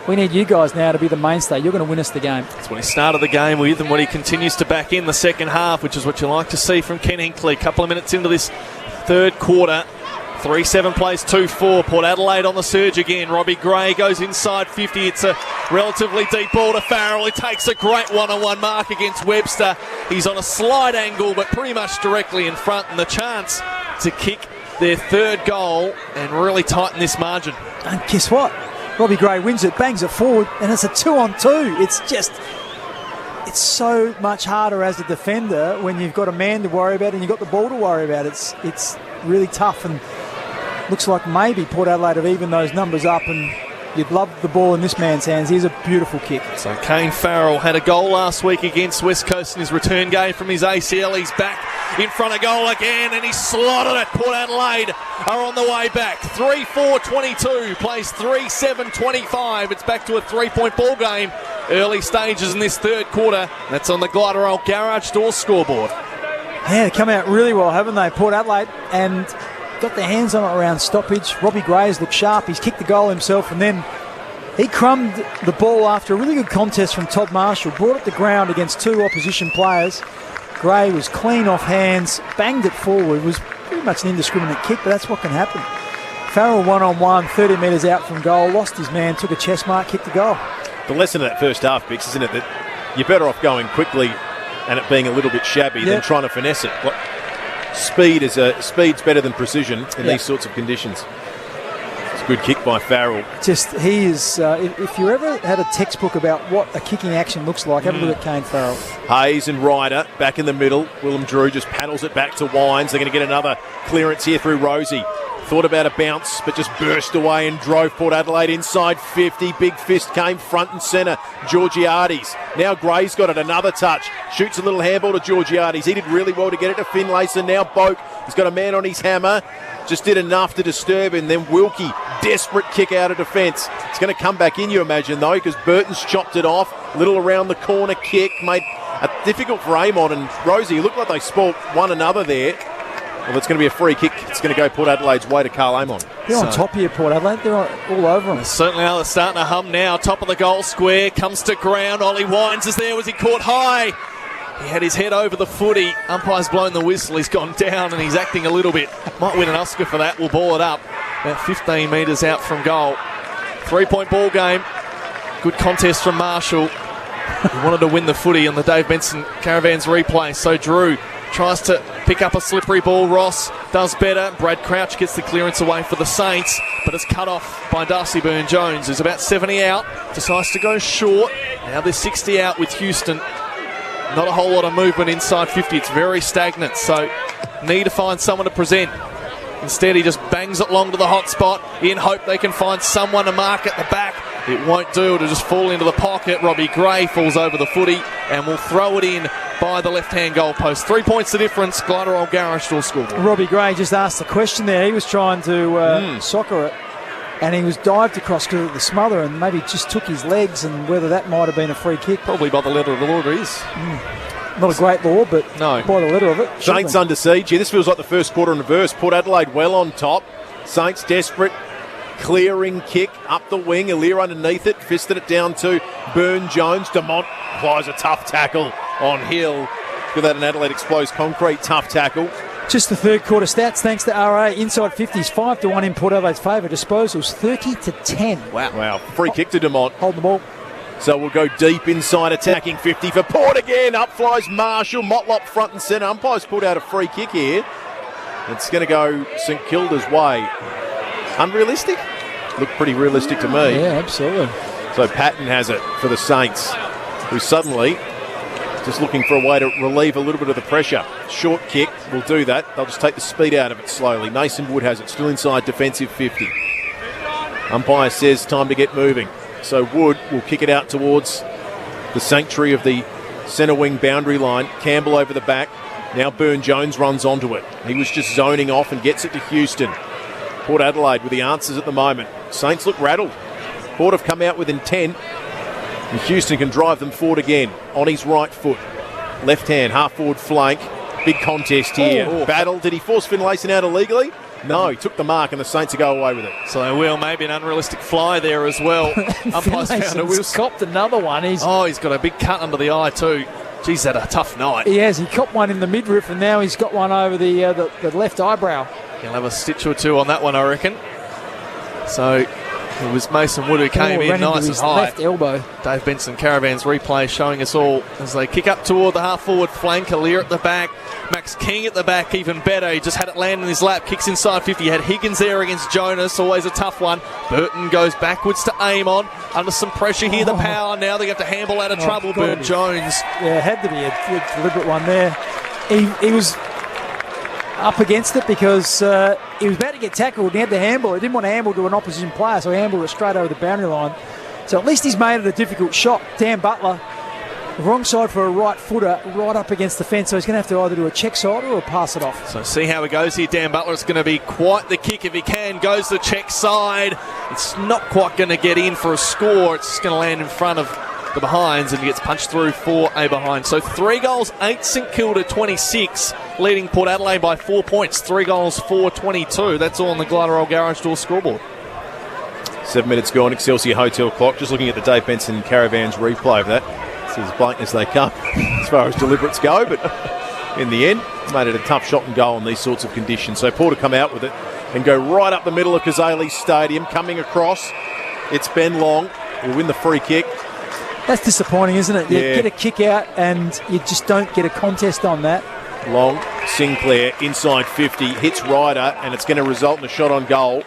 we need you guys now to be the mainstay. You're going to win us the game. That's what he started the game with and what he continues to back in the second half, which is what you like to see from Ken Hinkley. A couple of minutes into this third quarter. 3-7 plays 2-4. Port Adelaide on the surge again. Robbie Gray goes inside 50. It's a relatively deep ball to Farrell. He takes a great one-on-one mark against Webster. He's on a slight angle, but pretty much directly in front, and the chance to kick their third goal and really tighten this margin. And guess what? Robbie Gray wins it, bangs it forward, and it's a 2-on-2. It's so much harder as a defender when you've got a man to worry about and you've got the ball to worry about. It's really tough, and looks like maybe Port Adelaide have evened those numbers up and you'd love the ball in this man's hands. Here's a beautiful kick. So Kane Farrell had a goal last week against West Coast in his return game from his ACL. He's back in front of goal again, and he slotted it. Port Adelaide are on the way back. 3-4-22, plays 3-7-25. It's back to a 3-point ball game. Early stages in this third quarter. That's on the Gliderol Garage Door scoreboard. Yeah, they come out really well, haven't they, Port Adelaide? And got their hands on it around stoppage. Robbie Gray's looked sharp. He's kicked the goal himself, and then he crumbed the ball after a really good contest from Todd Marshall. Brought it to ground against two opposition players. Gray was clean off hands, banged it forward. It was pretty much an indiscriminate kick, but that's what can happen. Farrell one-on-one, 30 metres out from goal, lost his man, took a chest mark, kicked the goal. The lesson of that first half, Bix, isn't it, that you're better off going quickly and it being a little bit shabby than trying to finesse it. Speed's better than precision in these sorts of conditions. It's a good kick by Farrell. He is. If you ever had a textbook about what a kicking action looks like, have a look at Kane Farrell. Hayes and Ryder back in the middle. Willem Drew just paddles it back to Wines. They're going to get another clearance here through Rosie. Thought about a bounce, but just burst away and drove Port Adelaide inside 50. Big fist came front and centre. Georgiades. Now Gray's got it. Another touch. Shoots a little handball to Georgiades. He did really well to get it to Finlayson. Now Boak. He's got a man on his hammer. Just did enough to disturb him. Then Wilkie. Desperate kick out of defence. It's going to come back in, you imagine, though, because Burton's chopped it off. Little around the corner kick. Made it difficult for Amon and Rosie. Looked like they spoilt one another there. Well, it's going to be a free kick. It's going to go Port Adelaide's way to Carl Amon. They're on top here, Port Adelaide. They're all over them. Certainly are. They're starting to hum now. Top of the goal square. Comes to ground. Ollie Wines is there. Was he caught high? He had his head over the footy. Umpire's blown the whistle. He's gone down and he's acting a little bit. Might win an Oscar for that. We'll ball it up. About 15 metres out from goal. 3-point ball game. Good contest from Marshall. He wanted to win the footy on the Dave Benson Caravans replay. So Drew tries to pick up a slippery ball. Ross does better. Brad Crouch gets the clearance away for the Saints, but it's cut off by Darcy Byrne-Jones, who's about 70 out. Decides to go short. Now they're 60 out with Houston. Not a whole lot of movement inside 50. It's very stagnant, so need to find someone to present. Instead, he just bangs it long to the hot spot in hope they can find someone to mark at the back. It won't do. It'll just fall into the pocket. Robbie Gray falls over the footy and will throw it in by the left-hand goalpost. 3 points the difference. Gliderol Garage Door scoreboard. Robbie Gray just asked the question there. He was trying to soccer it, and he was dived across to the smother and maybe just took his legs, and whether that might have been a free kick. Probably by the letter of the law it is. Not a great law, but no, by the letter of it. Saints under siege here. This feels like the first quarter in reverse. Port Adelaide well on top. Saints desperate. Clearing kick up the wing. Alir underneath it. Fisted it down to Byrne-Jones. Demont applies a tough tackle on Hill. Give that an Adelaide Explodes concrete tough tackle. Just the third quarter stats, thanks to RA. Inside 50s, 5-1 in Port Adelaide's favour. Disposals, 30-10. Wow. Free kick to Demont. Hold the ball. So we'll go deep inside, attacking 50 for Port again. Up flies Marshall. Motlop front and centre. Umpire's pulled out a free kick here. It's going to go St Kilda's way. Unrealistic? Looked pretty realistic to me. Yeah, absolutely. So Patton has it for the Saints, who suddenly just looking for a way to relieve a little bit of the pressure. Short kick will do that. They'll just take the speed out of it slowly. Mason Wood has it, still inside defensive 50. Umpire says time to get moving. So Wood will kick it out towards the sanctuary of the centre wing boundary line. Campbell over the back. Now Byrne-Jones runs onto it. He was just zoning off and gets it to Houston. Port Adelaide with the answers at the moment. Saints look rattled. Port have come out with intent, and Houston can drive them forward again on his right foot. Left hand, half forward flank. Big contest here. Battle. Did he force Finlayson out illegally? No, he took the mark and the Saints will go away with it. So they will. Maybe an unrealistic fly there as well. Umpire's found a whistle. Copped another one. He's got a big cut under the eye too. Geez, had a tough night. He has. He copped one in the midriff and now he's got one over the left eyebrow. He'll have a stitch or two on that one, I reckon. So it was Mason Wood who came in nice and high. Left elbow. Dave Benson Caravans replay showing us all as they kick up toward the half-forward flank. Alir at the back. Max King at the back, even better. He just had it land in his lap. Kicks inside 50. He had Higgins there against Jonas. Always a tough one. Burton goes backwards to Amon. Under some pressure here, the power. Now they have to handball out of trouble. Byrne-Jones. Yeah, it had to be a deliberate one there. He was up against it because he was about to get tackled and he had the handball. He didn't want to handball to an opposition player, so he handballed it straight over the boundary line. So at least he's made it a difficult shot. Dan Butler, wrong side for a right footer, right up against the fence, so he's going to have to either do a check side or pass it off. So see how he goes here. Dan Butler, it's going to be quite the kick if he can. Goes the check side. It's not quite going to get in for a score. It's just going to land in front of the behinds and gets punched through for a behind. So 3 goals, 8 St Kilda 26, leading Port Adelaide by 4 points. 3 goals, 4-22. That's all on the Glarderol Garage Door scoreboard. 7 minutes gone, Excelsior Hotel clock. Just looking at the Dave Benson Caravans replay of that. It's as blatant as they come as far as deliberates go, but in the end, made it a tough shot and goal in these sorts of conditions. So Port to come out with it and go right up the middle of Kazali Stadium, coming across. It's Ben Long who will win the free kick. That's disappointing, isn't it? You get a kick out and you just don't get a contest on that. Long, Sinclair, inside 50, hits Ryder, and it's going to result in a shot on goal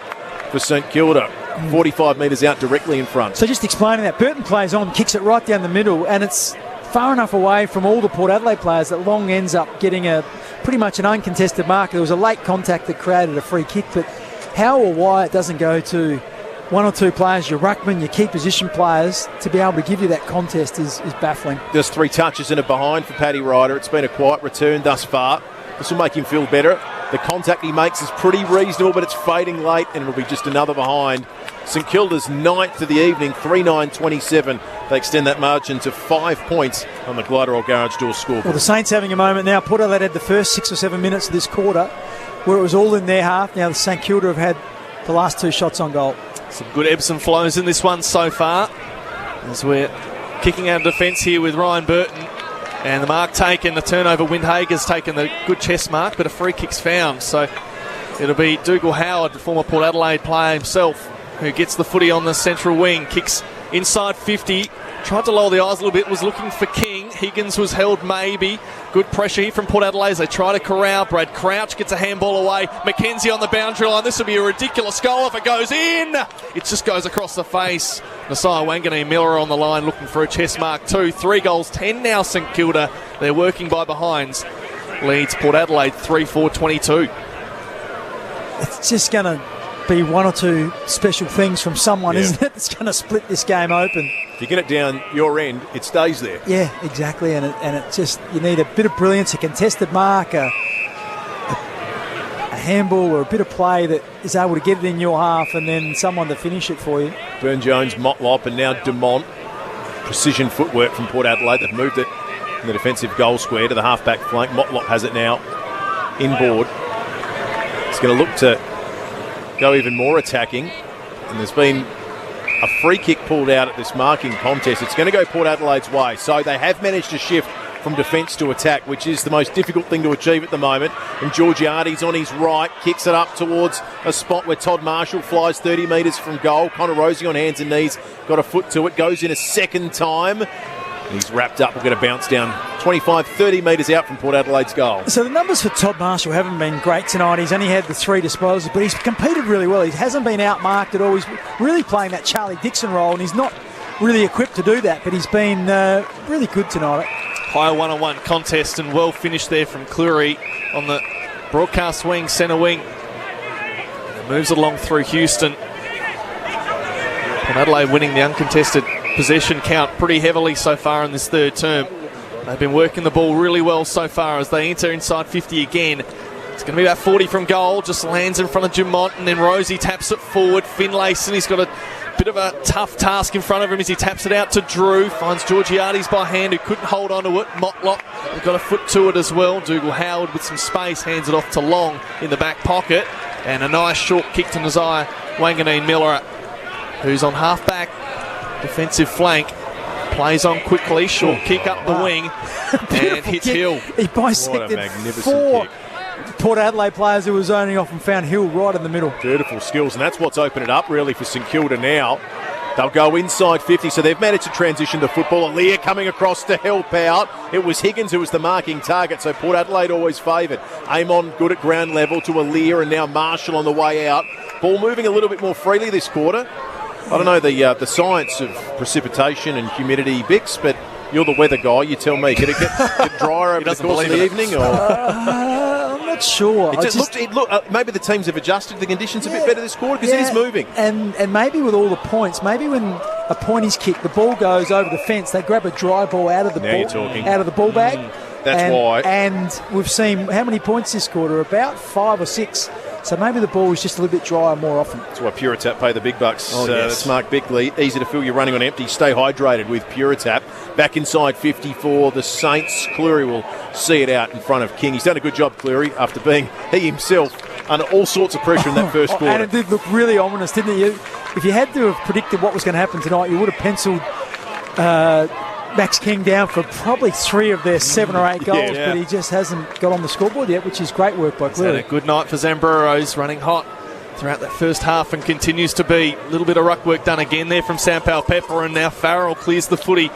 for St Kilda. 45 metres out directly in front. So just explaining that, Burton plays on, kicks it right down the middle, and it's far enough away from all the Port Adelaide players that Long ends up getting a pretty much an uncontested mark. There was a late contact that created a free kick, but how or why it doesn't go to one or two players, your ruckman, your key position players, to be able to give you that contest is baffling. There's 3 touches and a behind for Paddy Ryder. It's been a quiet return thus far. This will make him feel better. The contact he makes is pretty reasonable, but it's fading late, and it'll be just another behind. St Kilda's 9th of the evening, 3-9-27. They extend that margin to 5 points on the Glarderol Garage Door scoreboard. Well, the Saints having a moment now. Port Adelaide had the first 6 or 7 minutes of this quarter where it was all in their half. Now the St Kilda have had the last 2 shots on goal. Some good ebbs and flows in this one so far, as we're kicking out of defence here with Ryan Burton. And the mark taken, the turnover, Windhager's taken the good chest mark, but a free kick's found. So it'll be Dougal Howard, the former Port Adelaide player himself, who gets the footy on the central wing, kicks inside 50, tried to lower the eyes a little bit, was looking for King. Higgins was held maybe. Good pressure here from Port Adelaide as they try to corral. Brad Crouch gets a handball away. McKenzie on the boundary line. This will be a ridiculous goal if it goes in. It just goes across the face. Nasiah Wanganeen Miller on the line looking for a chest mark too. 3 goals, 10 now St Kilda. They're working by behinds. Leads Port Adelaide 3-4-22. It's just going to be 1 or 2 special things from someone, isn't it? It's going to split this game open. If you get it down your end, it stays there. Yeah, exactly. And it just, you need a bit of brilliance, a contested mark, a handball or a bit of play that is able to get it in your half and then someone to finish it for you. Burn-Jones, Motlop, and now Dumont. Precision footwork from Port Adelaide. They've moved it in the defensive goal square to the half-back flank. Motlop has it now inboard. It's going to look to go even more attacking, and there's been a free kick pulled out at this marking contest. It's going to go Port Adelaide's way, so they have managed to shift from defence to attack, which is the most difficult thing to achieve at the moment. And Georgiades on his right kicks it up towards a spot where Todd Marshall flies 30 metres from goal. Connor Rosie on hands and knees, got a foot to it, goes in a second time. He's wrapped up. We'll get a bounce down 25, 30 metres out from Port Adelaide's goal. So the numbers for Todd Marshall haven't been great tonight. He's only had the 3 disposals, but he's competed really well. He hasn't been outmarked at all. He's really playing that Charlie Dixon role, and he's not really equipped to do that, but he's been really good tonight. High 1-on-1 contest and well finished there from Cleary on the broadcast wing, centre wing. And moves it along through Houston. Port Adelaide winning the uncontested possession count pretty heavily so far in this third term. They've been working the ball really well so far as they enter inside 50 again. It's going to be about 40 from goal, just lands in front of Dumont, and then Rosie taps it forward. Finlayson, he's got a bit of a tough task in front of him as he taps it out to Drew, finds Georgiades by hand who couldn't hold on to it. Motlop got a foot to it as well. Dougal Howard with some space hands it off to Long in the back pocket, and a nice short kick to Nasiah Wanganeen Miller, who's on half back defensive flank, plays on quickly, short kick up the wing and hits Hill. He bisected 4 kick. Port Adelaide players who were zoning off and found Hill right in the middle. Beautiful skills, and that's what's opened it up really for St Kilda now. They'll go inside 50, so they've managed to transition the football. Aaliyah coming across to help out. It was Higgins who was the marking target, so Port Adelaide always favoured. Amon good at ground level to Aaliyah, and now Marshall on the way out. Ball moving a little bit more freely this quarter. I don't know the science of precipitation and humidity, Bix, but you're the weather guy. You tell me. Can it get drier over the course of the evening? Or? I'm not sure. Maybe the teams have adjusted the conditions a bit better this quarter because it is moving. And maybe with all the points, maybe when a point is kicked, the ball goes over the fence, they grab a dry ball out of the ball bag. That's why. And we've seen how many points this quarter? About 5 or 6. So maybe the ball is just a little bit drier more often. That's why Puritap pay the big bucks. Oh, yes. That's Mark Bickley. Easy to feel you're running on empty. Stay hydrated with Puritap. Back inside 54, the Saints. Cleary will see it out in front of King. He's done a good job, Cleary, after being he himself under all sorts of pressure in that first quarter. And it did look really ominous, didn't it? If you had to have predicted what was going to happen tonight, you would have penciled Max King down for probably 3 of their 7 or 8 goals, but he just hasn't got on the scoreboard yet, which is great work by Cleary. It's had a good night for Zambruros, running hot throughout that first half and continues to be. A little bit of ruck work done again there from Sampal Pepper, and now Farrell clears the footy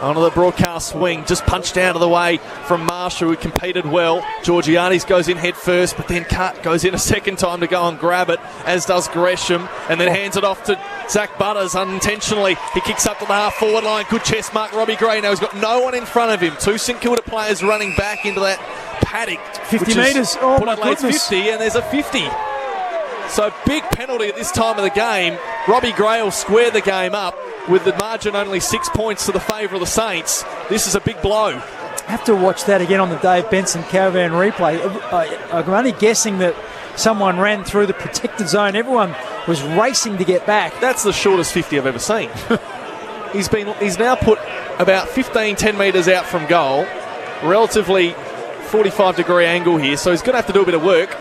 onto the broadcast wing, just punched out of the way from Marshall, who competed well. Georgiades goes in head first, but then Cut goes in a second time to go and grab it, as does Gresham, and then hands it off to Zach Butters unintentionally. He kicks up to the half-forward line. Good chest mark, Robbie Gray. Now he's got no one in front of him. 2 St Kilda players running back into that paddock. 50 metres. Oh, my goodness. 50, and there's a 50. So big penalty at this time of the game. Robbie Gray will square the game up with the margin only 6 points to the favour of the Saints. This is a big blow. I have to watch that again on the Dave Benson Caravan replay. I'm only guessing that someone ran through the protected zone. Everyone was racing to get back. That's the shortest 50 I've ever seen. He's now put about 10 metres out from goal. Relatively 45-degree angle here, so he's going to have to do a bit of work.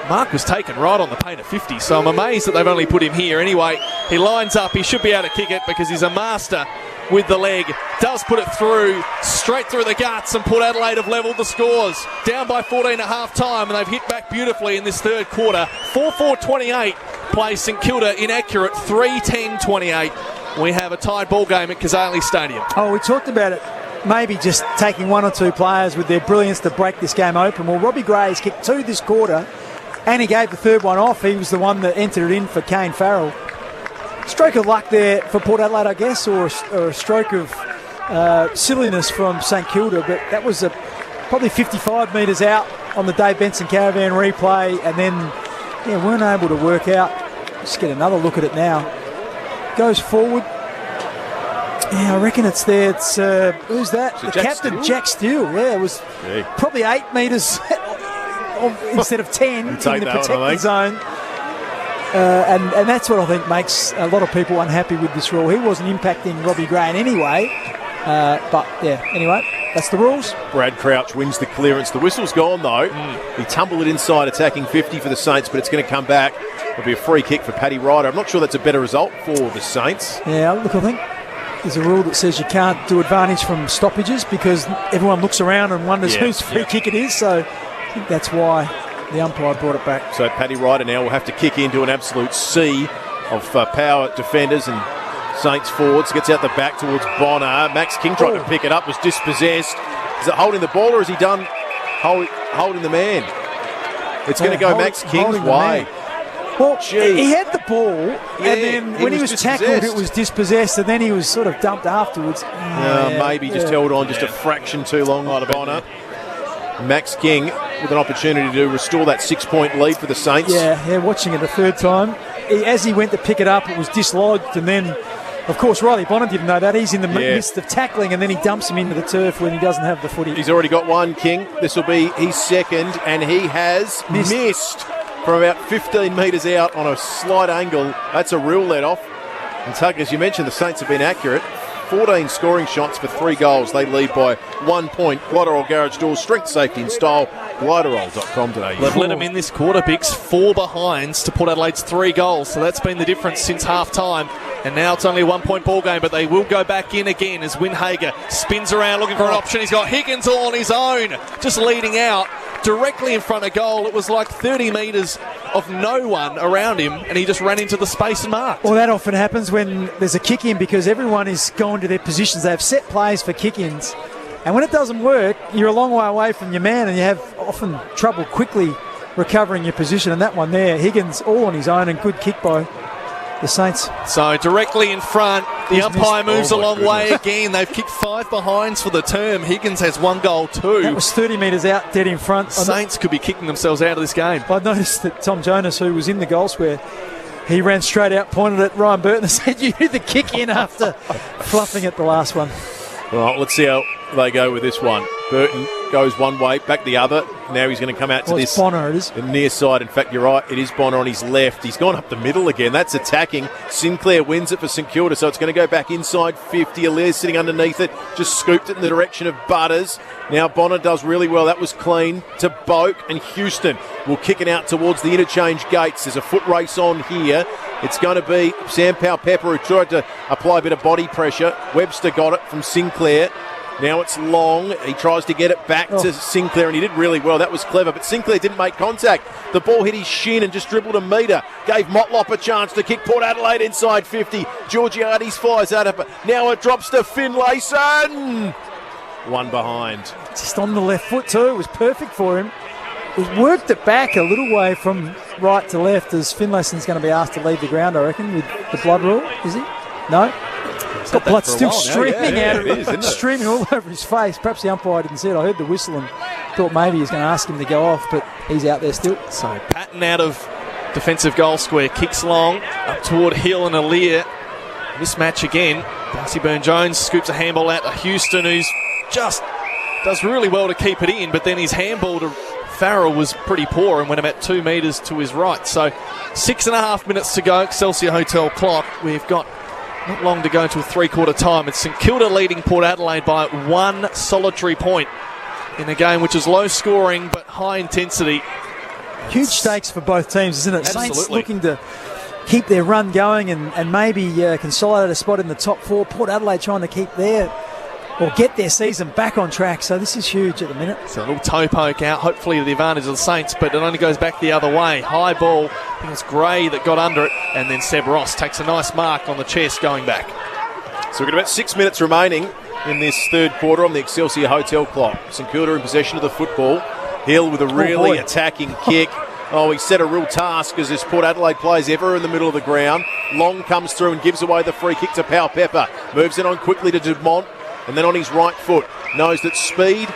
Mark was taken right on the paint at 50, so I'm amazed that they've only put him here. Anyway, he lines up. He should be able to kick it because he's a master with the leg. Does put it through, straight through the guts, and Port Adelaide have levelled the scores. Down by 14 at half-time, and they've hit back beautifully in this third quarter. 4-4-28 plays St Kilda inaccurate. 3-10-28. We have a tied ball game at Kazali Stadium. Oh, we talked about it. Maybe just taking 1 or 2 players with their brilliance to break this game open. Well, Robbie Gray's kicked 2 this quarter, and he gave the third one off. He was the one that entered it in for Kane Farrell. Stroke of luck there for Port Adelaide, I guess, or a stroke of silliness from St Kilda, but that was probably 55 metres out on the Dave Benson Caravan replay, and then weren't able to work out. Just get another look at it now. Goes forward. Yeah, I reckon it's there. It's who's that? The captain, Jack Steele. Yeah, it was probably 8 metres instead of 10 in the protected zone. And that's what I think makes a lot of people unhappy with this rule. He wasn't impacting Robbie Gray in any way. Anyway, that's the rules. Brad Crouch wins the clearance. The whistle's gone, though. He tumbled it inside, attacking 50 for the Saints, but it's going to come back. It'll be a free kick for Paddy Ryder. I'm not sure that's a better result for the Saints. Yeah, look, I think there's a rule that says you can't do advantage from stoppages because everyone looks around and wonders whose free kick it is. So I think that's why the umpire brought it back. So Paddy Ryder now will have to kick into an absolute sea of power defenders and Saints forwards. Gets out the back towards Bonner. Max King tried to pick it up, was dispossessed. Is it holding the ball or is he done holding the man? It's going to go Max King's way. Well, he had the ball, and then when he was tackled, it was dispossessed, and then he was sort of dumped afterwards. Maybe just held on just a fraction too long by Bonner. Max King with an opportunity to restore that 6-point lead for the Saints. Yeah, watching it a third time. As he went to pick it up, it was dislodged, and then, of course, Riley Bonner didn't know that. He's in the midst of tackling, and then he dumps him into the turf when he doesn't have the footy. He's already got one, King. This will be his second, and he has missed from about 15 metres out on a slight angle. That's a real let-off. And Tug, as you mentioned, the Saints have been accurate. 14 scoring shots for 3 goals. They lead by 1 point. Gliderol Garage Doors, strength, safety and style. Gliderol.com.au. They've let them in this quarter, Bix. 4 behinds to Port Adelaide's 3 goals. So that's been the difference since half-time. And now it's only a 1-point ball game, but they will go back in again as Winhager spins around looking for an option. He's got Higgins all on his own, just leading out directly in front of goal. It was like 30 metres of no one around him, and he just ran into the space and marked. Well, that often happens when there's a kick-in because everyone is going to their positions. They have set plays for kick-ins. And when it doesn't work, you're a long way away from your man, and you have often trouble quickly recovering your position. And that one there, Higgins all on his own, and good kick by the Saints. So directly in front, The umpire moves a long way again. They've kicked 5 behinds for the term. Higgins has 1 goal too. That was 30 metres out, dead in front. Saints could be kicking themselves out of this game. I noticed that Tom Jonas, who was in the goal square, he ran straight out, pointed at Ryan Burton and said, "You did the kick in," after fluffing at the last one. Well, let's see how they go with this one. Burton goes one way, back the other. Now he's going to come out to this Bonner, it is. The near side. In fact, you're right, it is Bonner on his left. He's gone up the middle again. That's attacking. Sinclair wins it for St Kilda, so it's going to go back inside 50. Alair's sitting underneath it, just scooped it in the direction of Butters. Now Bonner does really well. That was clean to Boak, and Houston will kick it out towards the interchange gates. There's a foot race on here. It's going to be Sam Powell-Pepper, who tried to apply a bit of body pressure. Webster got it from Sinclair. Now it's Long. He tries to get it back to Sinclair, and he did really well. That was clever, but Sinclair didn't make contact. The ball hit his shin and just dribbled a metre. Gave Motlop a chance to kick Port Adelaide inside 50. Georgiades fires at it, but now it drops to Finlayson. One behind. Just on the left foot too. It was perfect for him. He's worked it back a little way from right to left, as Finlayson's going to be asked to leave the ground, I reckon, with the blood rule. Is he? No? Got blood still streaming out of him, streaming all over his face. Perhaps the umpire didn't see it. I heard the whistle and thought maybe he was going to ask him to go off, but he's out there still. So Patton out of defensive goal square, kicks long up toward Hill and Alair. Mismatch again. Darcy Byrne-Jones scoops a handball out to Houston, who's just does really well to keep it in, but then his handball to Farrell was pretty poor and went about 2 metres to his right. So 6.5 minutes to go, Excelsior Hotel clock. We've got not long to go until 3/4 time. It's St Kilda leading Port Adelaide by 1 solitary point in a game which is low scoring but high intensity. Huge stakes for both teams, isn't it? Absolutely. Saints looking to keep their run going and maybe consolidate a spot in the top 4. Port Adelaide trying to keep get their season back on track. So this is huge at the minute. So a little toe poke out, hopefully to the advantage of the Saints, but it only goes back the other way. High ball, I think it's Gray that got under it, and then Seb Ross takes a nice mark on the chest going back. So we've got about 6 minutes remaining in this third quarter on the Excelsior Hotel clock. St Kilda in possession of the football. Hill with a really attacking kick. He set a real task as this Port Adelaide plays ever in the middle of the ground. Long comes through and gives away the free kick to Powell-Pepper. Moves it on quickly to Dumont. And then on his right foot, knows that speed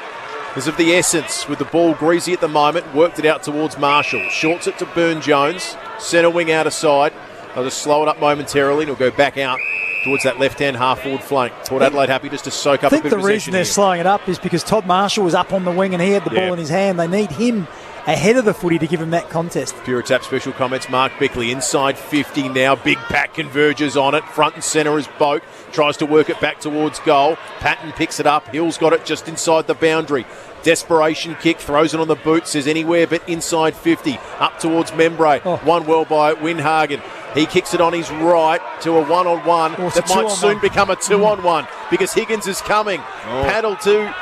is of the essence with the ball greasy at the moment. Worked it out towards Marshall. Shorts it to Byrne-Jones. Centre wing out of side. They'll just slow it up momentarily and he'll go back out towards that left-hand half-forward flank. Port Adelaide happy just to soak up a bit of possession. I think the reason they're slowing it up is because Todd Marshall was up on the wing and he had the ball in his hand. They need him ahead of the footy to give him that contest. Pure Tap special comments. Mark Bickley inside 50 now. Big pack converges on it. Front and centre is Boak. Tries to work it back towards goal. Patton picks it up. Hill's got it just inside the boundary. Desperation kick. Throws it on the boot. Says anywhere but inside 50. Up towards Membre. Won well by Winhagen. He kicks it on his right to a one-on-one. That might soon become a two-on-one because Higgins is coming. Paddle to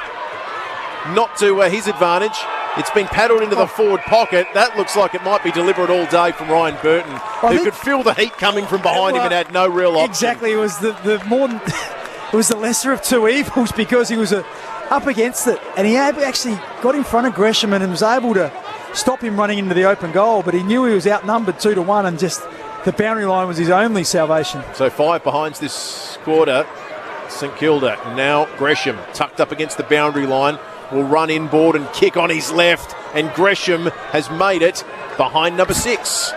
not to his advantage. It's been paddled into the forward pocket. That looks like it might be deliberate all day from Ryan Burton, who could feel the heat coming from behind him and had no real option. Exactly. It was it was the lesser of two evils because he was up against it, and he actually got in front of Gresham and was able to stop him running into the open goal, but he knew he was outnumbered 2-1 and just the boundary line was his only salvation. So 5 behind this quarter. St Kilda. Now Gresham tucked up against the boundary line. Will run inboard and kick on his left, and Gresham has made it behind number 6.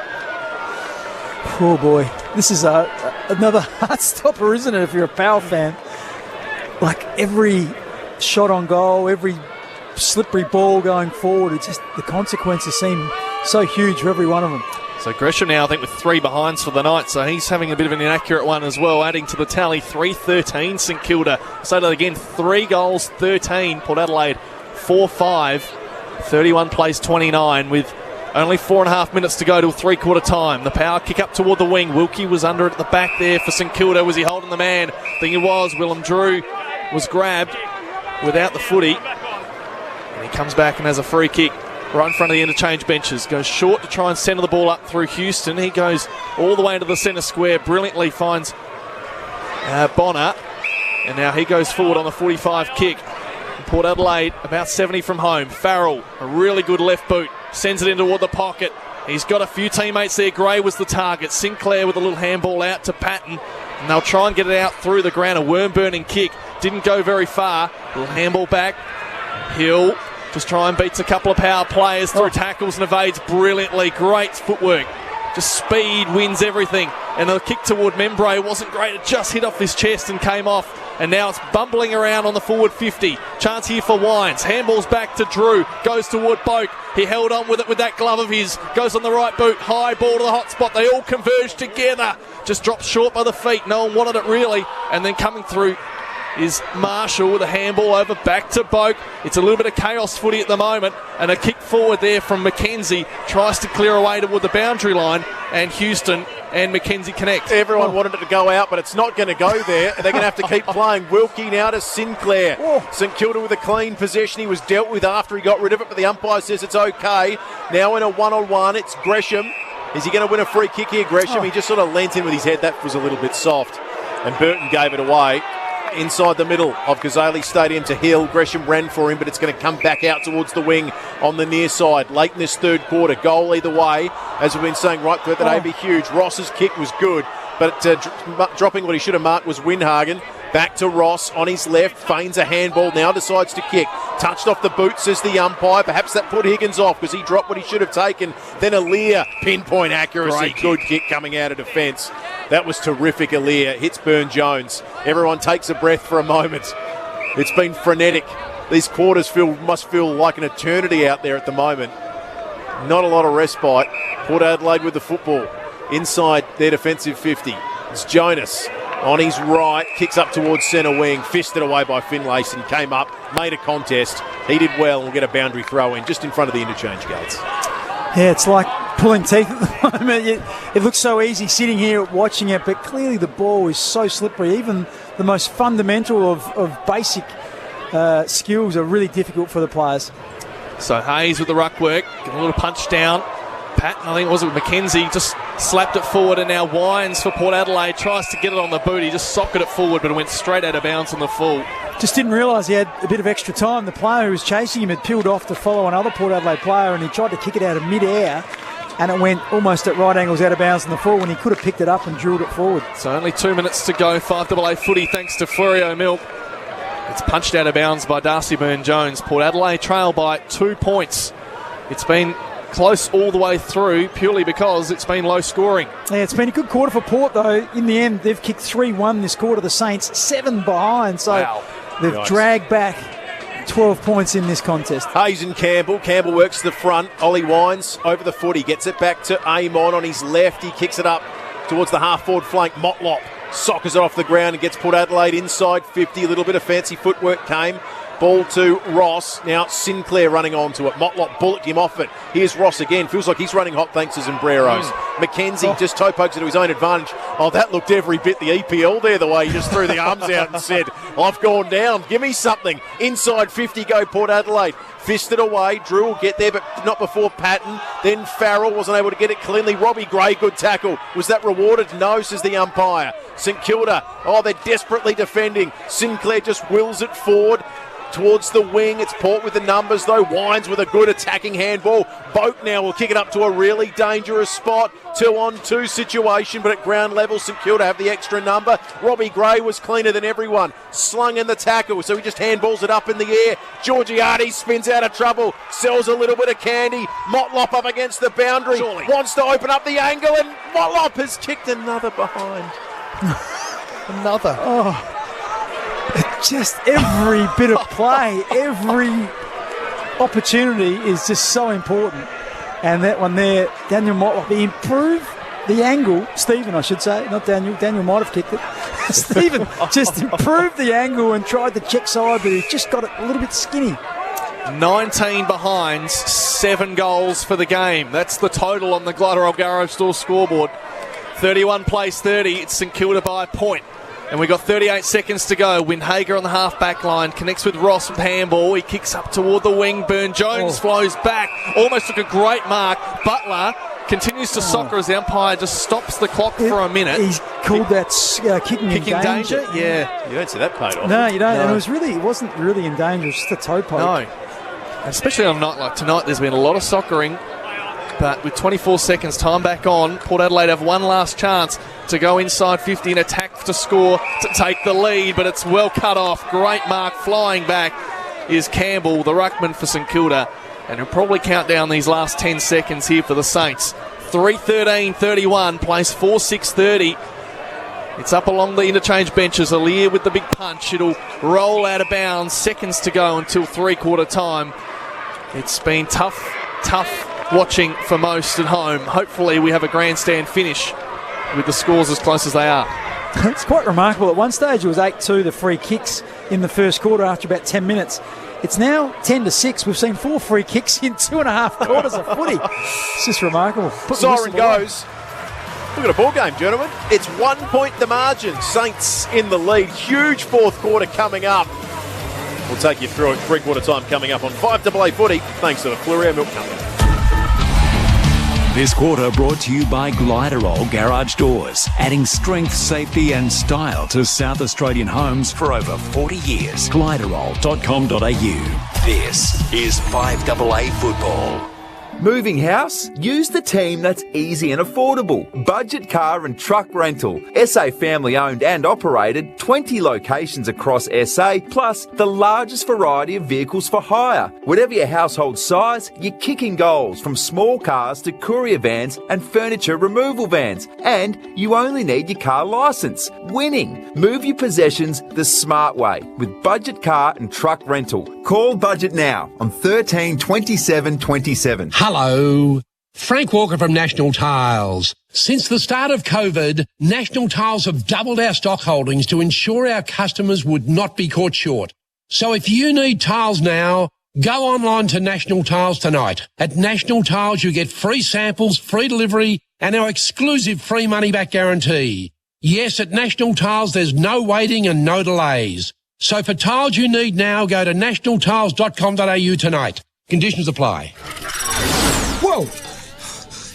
Oh boy, this is another heart stopper, isn't it, if you're a Power fan? Like every shot on goal, every slippery ball going forward, it's just the consequences seem so huge for every one of them. So Gresham now, I think, with 3 behinds for the night, so he's having a bit of an inaccurate one as well, adding to the tally. 3-13 St Kilda. So that again, 3 goals, 13. Port Adelaide 4-5. 31 plays 29 with only 4.5 minutes to go till 3/4 time. The power kick up toward the wing. Wilkie was under it at the back there for St Kilda. Was he holding the man? I think he was. Willem Drew was grabbed without the footy. And he comes back and has a free kick right in front of the interchange benches. Goes short to try and centre the ball up through Houston. He goes all the way into the centre square. Brilliantly finds Bonner. And now he goes forward on the 45 kick. Port Adelaide about 70 from home. Farrell, a really good left boot. Sends it in toward the pocket. He's got a few teammates there. Gray was the target. Sinclair with a little handball out to Patton. And they'll try and get it out through the ground. A worm-burning kick. Didn't go very far. Little handball back. Hill just try and beats a couple of power players through tackles and evades brilliantly. Great footwork. Just speed wins everything. And the kick toward Membre wasn't great. It just hit off his chest and came off. And now it's bumbling around on the forward 50. Chance here for Wines. Handball's back to Drew. Goes toward Boak. He held on with it with that glove of his. Goes on the right boot. High ball to the hot spot. They all converge together. Just drops short by the feet. No one wanted it really. And then coming through is Marshall with a handball over back to Boak. It's a little bit of chaos footy at the moment, and a kick forward there from Mackenzie. Tries to clear away toward the boundary line, and Houston and Mackenzie connect. Everyone wanted it to go out, but it's not going to go there. They're going to have to keep playing. Wilkie now to Sinclair. St Kilda with a clean possession. He was dealt with after he got rid of it, but the umpire says it's okay. Now in a one-on-one, it's Gresham. Is he going to win a free kick here, Gresham? He just sort of leant in with his head. That was a little bit soft, and Burton gave it away. Inside the middle of Ghazali Stadium to Hill. Gresham ran for him, but it's going to come back out towards the wing on the near side. Late in this third quarter. Goal either way. As we've been saying right through that AB huge. Ross's kick was good, but dropping what he should have marked was Windhagen. Back to Ross on his left. Feigns a handball. Now decides to kick. Touched off the boot, says the umpire. Perhaps that put Higgins off because he dropped what he should have taken. Then Aaliyah. Pinpoint accuracy. Good kick coming out of defence. That was terrific, Aaliyah. Hits Burn-Jones. Everyone takes a breath for a moment. It's been frenetic. These quarters must feel like an eternity out there at the moment. Not a lot of respite. Port Adelaide with the football. Inside their defensive 50. It's Jonas on his right. Kicks up towards centre wing. Fisted away by Finlayson. Came up. Made a contest. He did well and will get a boundary throw in just in front of the interchange gates. Yeah, it's like pulling teeth at the moment. It looks so easy sitting here watching it, but clearly the ball is so slippery. Even the most fundamental of basic skills are really difficult for the players. So Hayes with the ruck work, a little punch down. Patton, I think it was with Mackenzie, just slapped it forward, and now Wines for Port Adelaide tries to get it on the boot. He just socketed it forward, but it went straight out of bounds on the full. Just didn't realise he had a bit of extra time. The player who was chasing him had peeled off to follow another Port Adelaide player, and he tried to kick it out of mid-air, and it went almost at right angles out of bounds on the full when he could have picked it up and drilled it forward. So only 2 minutes to go. 5AA footy thanks to Furio Milk. It's punched out of bounds by Darcy Burn-Jones. Port Adelaide trail by 2 points. It's been close all the way through purely because it's been low scoring. Yeah, it's been a good quarter for Port though. In the end, they've kicked 3-1 this quarter. The Saints 7 behind, so they've dragged back 12 points in this contest. Hayes and Campbell. Campbell works to the front. Ollie Wines over the footy. Gets it back to Amon on his left. He kicks it up towards the half-forward flank. Motlop soccers it off the ground and gets Port Adelaide inside 50. A little bit of fancy footwork came. Ball to Ross. Now Sinclair running onto it. Motlop bullocked him off it. Here's Ross again. Feels like he's running hot thanks to Zambreros. Mackenzie just toe pokes it to his own advantage. Oh, that looked every bit the EPL there, the way he just threw the arms out and said, I've gone down. Give me something. Inside 50 go Port Adelaide. Fisted away. Drew will get there, but not before Patton. Then Farrell wasn't able to get it cleanly. Robbie Gray, good tackle. Was that rewarded? No, says the umpire. St Kilda, they're desperately defending. Sinclair just wills it forward towards the wing. It's Port with the numbers though. Wines with a good attacking handball. Boat now will kick it up to a really dangerous spot. 2-on-2 situation, but at ground level St Kilda have the extra number. Robbie Gray was cleaner than everyone. Slung in the tackle, so he just handballs it up in the air. Georgiades spins out of trouble. Sells a little bit of candy. Motlop up against the boundary. Wants to open up the angle, and Motlop has kicked another behind. Another. Just every bit of play, every opportunity is just so important. And that one there, Daniel Motlop, he improved the angle. Stephen, I should say, not Daniel. Daniel might have kicked it. Stephen just improved the angle and tried the check side, but he just got it a little bit skinny. 19 behinds, 7 goals for the game. That's the total on the Glider Algarve Store scoreboard. 31 plays 30. It's St Kilda by a point. And we've got 38 seconds to go. Windhager on the half-back line. Connects with Ross with handball. He kicks up toward the wing. Burn-Jones flows back. Almost took a great mark. Butler continues to soccer as the umpire just stops the clock for a minute. He's called that kicking in danger. Yeah. You don't see that paid off. No, you don't. No. And it wasn't really in danger. It's just a toe poke. No. Especially on a night like tonight, there's been a lot of soccering. But with 24 seconds, time back on, Port Adelaide have one last chance to go inside 50 and attack to score to take the lead, but it's well cut off. Great mark. Flying back is Campbell, the ruckman for St Kilda, and he'll probably count down these last 10 seconds here for the Saints. 3:13.31, place 4:6:30. It's up along the interchange benches. Aliir with the big punch. It'll roll out of bounds. Seconds to go until three-quarter time. It's been tough watching for most at home. Hopefully we have a grandstand finish with the scores as close as they are. It's quite remarkable. At one stage it was 8-2, the free kicks in the first quarter after about 10 minutes. It's now 10-6. We've seen 4 free kicks in 2.5 quarters of footy. It's just remarkable. Siren goes. Look at a ball game, gentlemen. It's 1 point the margin. Saints in the lead. Huge fourth quarter coming up. We'll take you through it. Three-quarter time coming up on 5AA Footy, thanks to the Fleurier Milk Company. This quarter brought to you by Gliderol Garage Doors, adding strength, safety and style to South Australian homes for over 40 years. Gliderol.com.au. This is 5AA Football. Moving house? Use the team that's easy and affordable. Budget Car and Truck Rental. SA family owned and operated, 20 locations across SA, plus the largest variety of vehicles for hire. Whatever your household size, you're kicking goals from small cars to courier vans and furniture removal vans. And you only need your car licence. Winning. Move your possessions the smart way with Budget Car and Truck Rental. Call Budget now on 13 27 27. Hello, Frank Walker from National Tiles. Since the start of COVID, National Tiles have doubled our stock holdings to ensure our customers would not be caught short. So if you need tiles now, go online to National Tiles tonight. At National Tiles, you get free samples, free delivery, and our exclusive free money-back guarantee. Yes, at National Tiles, there's no waiting and no delays. So for tiles you need now, go to nationaltiles.com.au tonight. Conditions apply. Whoa!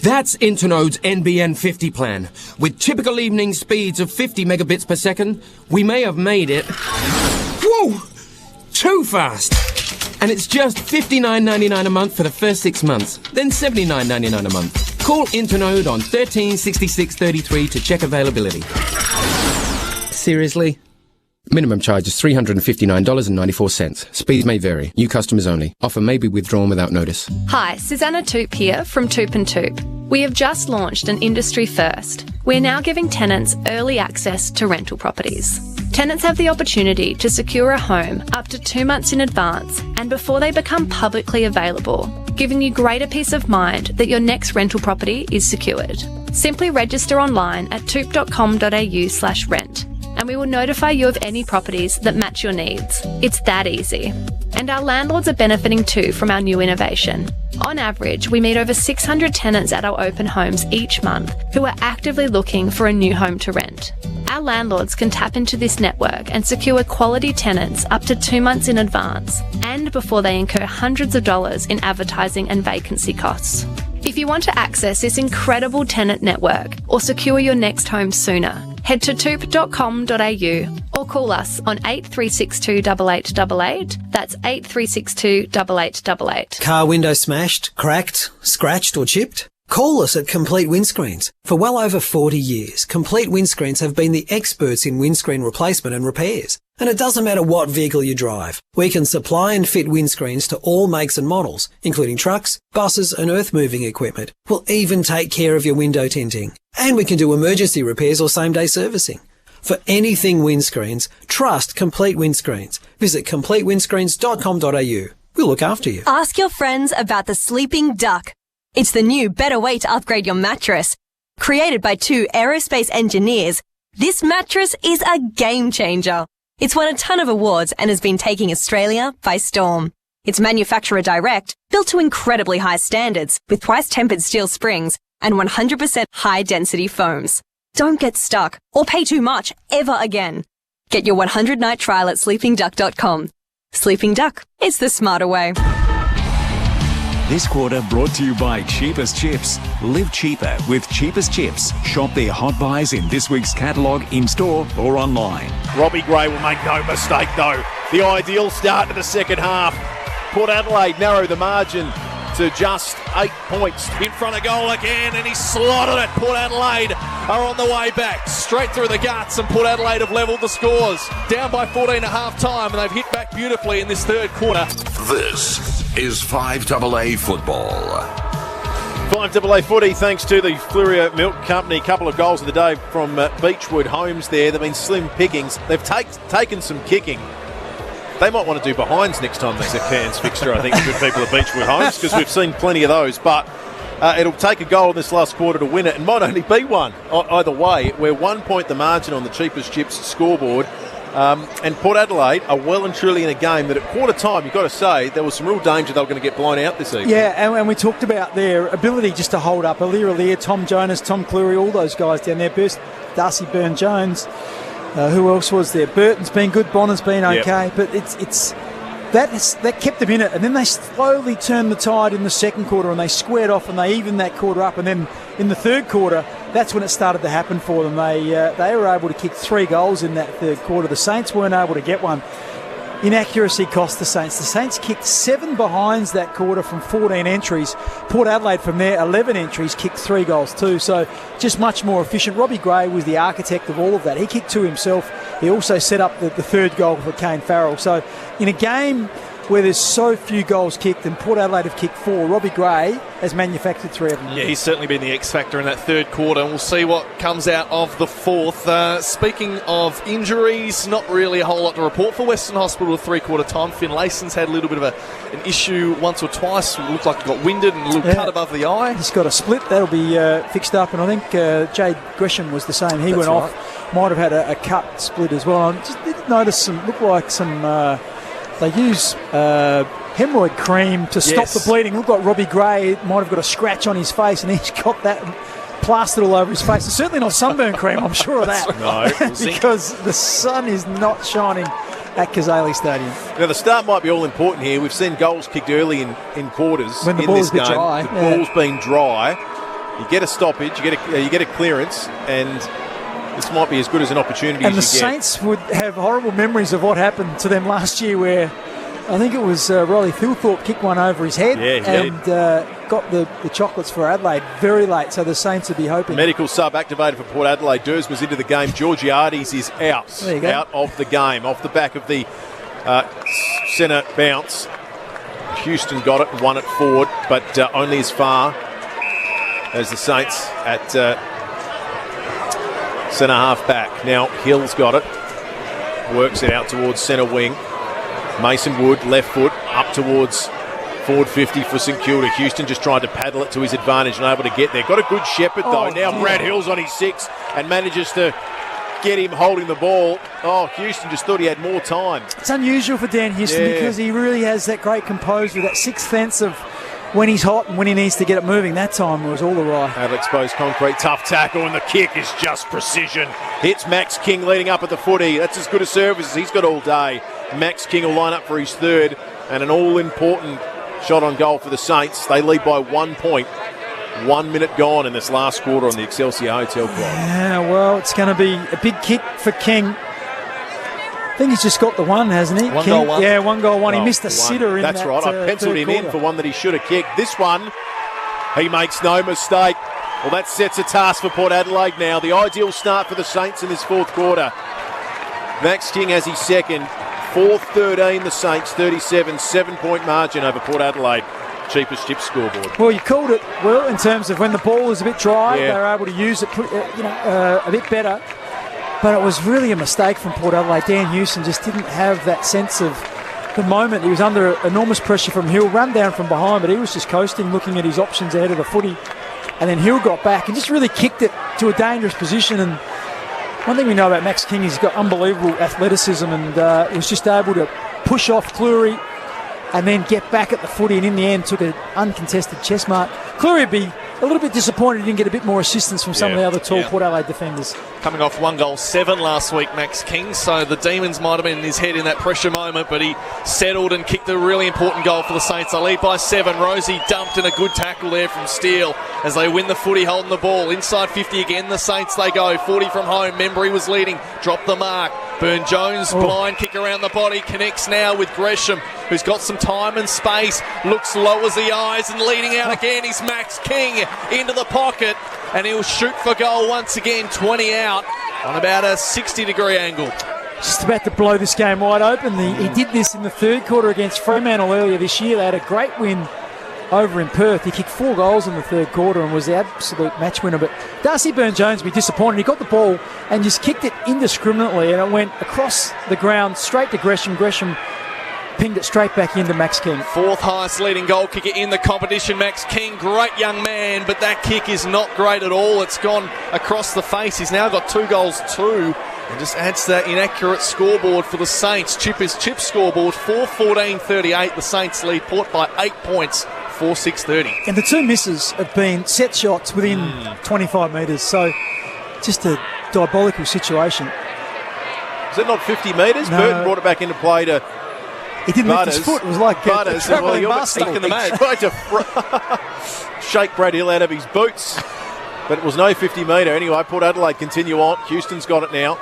That's Internode's NBN 50 plan. With typical evening speeds of 50 megabits per second, we may have made it... Whoa! Too fast! And it's just $59.99 a month for the first 6 months, then $79.99 a month. Call Internode on 136633 to check availability. Seriously? Minimum charge is $359.94. Speeds may vary. New customers only. Offer may be withdrawn without notice. Hi, Susanna Toop here from Toop & Toop. We have just launched an industry first. We're now giving tenants early access to rental properties. Tenants have the opportunity to secure a home up to 2 months in advance and before they become publicly available, giving you greater peace of mind that your next rental property is secured. Simply register online at toop.com.au/rent. and we will notify you of any properties that match your needs. It's that easy. And our landlords are benefiting too from our new innovation. On average, we meet over 600 tenants at our open homes each month who are actively looking for a new home to rent. Our landlords can tap into this network and secure quality tenants up to 2 months in advance and before they incur hundreds of dollars in advertising and vacancy costs. If you want to access this incredible tenant network or secure your next home sooner, head to toop.com.au or call us on 8362 8888. That's 8362 8888. Car window smashed, cracked, scratched or chipped? Call us at Complete Windscreens. For well over 40 years, Complete Windscreens have been the experts in windscreen replacement and repairs. And it doesn't matter what vehicle you drive. We can supply and fit windscreens to all makes and models, including trucks, buses and earth-moving equipment. We'll even take care of your window tinting. And we can do emergency repairs or same-day servicing. For anything windscreens, trust Complete Windscreens. Visit completewindscreens.com.au. We'll look after you. Ask your friends about the Sleeping Duck. It's the new better way to upgrade your mattress. Created by 2 aerospace engineers, this mattress is a game changer. It's won a ton of awards and has been taking Australia by storm. It's manufacturer direct, built to incredibly high standards with twice-tempered steel springs and 100% high-density foams. Don't get stuck or pay too much ever again. Get your 100-night trial at sleepingduck.com. Sleeping Duck, it's the smarter way. This quarter brought to you by Cheapest Chips. Live cheaper with Cheapest Chips. Shop their hot buys in this week's catalogue in-store or online. Robbie Gray will make no mistake though. The ideal start to the second half. Port Adelaide narrow the margin to just 8 points. In front of goal again, and he's slotted it. Port Adelaide are on the way back. Straight through the guts, and Port Adelaide have levelled the scores. Down by 14 at half-time, and they've hit back beautifully in this third quarter. This is 5AA Football. 5AA footy, thanks to the Fluria Milk Company. Couple of goals of the day from Beechwood Homes there. They've been slim pickings. They've taken some kicking. They might want to do behinds next time there's a Cairns fixture, I think, the good people at Beechwood Homes, because we've seen plenty of those. But it'll take a goal in this last quarter to win it, and might only be one. Either way, we're 1 point the margin on the cheapest chips scoreboard. And Port Adelaide are well and truly in a game that at quarter time, you've got to say, there was some real danger they were going to get blown out this evening. Yeah, and we talked about their ability just to hold up. Alir, Tom Jonas, Tom Cleary, all those guys down there. Darcy Byrne-Jones. Who else was there? Burton's been good, Bonner's been okay. Yep. But that kept them in it. And then they slowly turned the tide in the second quarter, and they squared off and they evened that quarter up. And then in the third quarter, that's when it started to happen for them. They were able to kick 3 goals in that third quarter. The Saints weren't able to get one. Inaccuracy cost the Saints. The Saints kicked 7 behinds that quarter from 14 entries. Port Adelaide from there, 11 entries, kicked 3 goals too. So just much more efficient. Robbie Gray was the architect of all of that. He kicked 2 himself. He also set up the third goal for Kane Farrell. So in a game where there's so few goals kicked, and Port Adelaide have kicked 4, Robbie Gray has manufactured 3 of them. Yeah, he's certainly been the X factor in that third quarter, and we'll see what comes out of the fourth. Speaking of injuries, not really a whole lot to report for Western Hospital at three-quarter time. Finn Layson's had a little bit of an issue once or twice. It looked like he got winded and a little cut above the eye. He's got a split. That'll be fixed up, and I think Jade Gresham was the same. He went off. Might have had a cut split as well. I just did notice they use hemorrhoid cream to stop the bleeding. Looked like Robbie Gray might have got a scratch on his face, and he's got that plastered all over his face. It's certainly not sunburn cream, I'm sure of that. No, because the sun is not shining at Kazali Stadium. Now, the start might be all important here. We've seen goals kicked early in quarters when the in ball's this game. Dry. The ball's been dry. You get a stoppage, you get a clearance, and this might be as good as an opportunity and as you get. And the Saints would have horrible memories of what happened to them last year, where I think it was Riley Thilthorpe kicked one over his head and got the chocolates for Adelaide very late, so the Saints would be hoping. Medical sub activated for Port Adelaide. Dersma's into the game. Georgiades is out of the game, off the back of the centre bounce. Houston got it and won it forward, but only as far as the Saints at centre half back. Now Hill's got it, works it out towards centre wing. Mason Wood, left foot, up towards forward 50 for St Kilda. Houston just tried to paddle it to his advantage and able to get there. Got a good shepherd though. Now Brad Hill's on his 6 and manages to get him holding the ball. Oh, Houston just thought he had more time. It's unusual for Dan Houston because he really has that great composure, that sixth sense of when he's hot and when he needs to get it moving. That time was all awry. Out of exposed concrete, tough tackle, and the kick is just precision. Hits Max King leading up at the footy. That's as good a service as he's got all day. Max King will line up for his third, and an all-important shot on goal for the Saints. They lead by 1 point. 1 minute gone in this last quarter on the Excelsior Hotel Club. Yeah, well, it's going to be a big kick for King. I think he's just got the one, hasn't he? One goal, one? Yeah, 1 goal, 1. He missed a sitter in that. That's right. I penciled him in for one that he should have kicked. This one, he makes no mistake. Well, that sets a task for Port Adelaide now. The ideal start for the Saints in this fourth quarter. Max King has his second. 4-13 the Saints, 37, 7-point margin over Port Adelaide. Cheapest chip scoreboard. Well, you called it well in terms of when the ball is a bit dry, they're able to use it a bit better. But it was really a mistake from Port Adelaide. Dan Houston just didn't have that sense of the moment. He was under enormous pressure from Hill, run down from behind, but he was just coasting, looking at his options ahead of the footy. And then Hill got back and just really kicked it to a dangerous position. And one thing we know about Max King is he's got unbelievable athleticism and was just able to push off Cleary and then get back at the footy, and in the end took an uncontested chest mark. Cleary would be a little bit disappointed he didn't get a bit more assistance from some of the other tall Port Adelaide defenders. Coming off 1 goal, 7 last week, Max King, so the Demons might have been in his head in that pressure moment, but he settled and kicked a really important goal for the Saints. They lead by 7. Rosie dumped in a good tackle there from Steele as they win the footy, holding the ball. Inside 50 again, the Saints they go. 40 from home, Membry was leading, dropped the mark. Burn-Jones, blind kick around the body, connects now with Gresham, who's got some time and space, looks lowers the eyes and leading out again is Max King into the pocket, and he'll shoot for goal once again, 20 out on about a 60-degree angle. Just about to blow this game wide open. He did this in the third quarter against Fremantle earlier this year. They had a great win over in Perth. He kicked 4 goals in the third quarter and was the absolute match winner. But Darcy Burn-Jones will be disappointed. He got the ball and just kicked it indiscriminately, and it went across the ground straight to Gresham. Gresham pinged it straight back into Max King. 4th highest leading goal kicker in the competition, Max King. Great young man, but that kick is not great at all. It's gone across the face. He's now got 2 goals too, and just adds to that inaccurate scoreboard for the Saints. Chip scoreboard 4-14-38. The Saints lead Port by 8 points, 4-6-30. And the 2 misses have been set shots within 25 metres, so just a diabolical situation. Is it not 50 metres? No. Burton brought it back into play to He didn't lift his foot. It was like a travelling you're bus. stuck in the mat. He tried to shake Brad Hill out of his boots, but it was no 50-metre. Anyway, Port Adelaide continue on. Houston's got it now.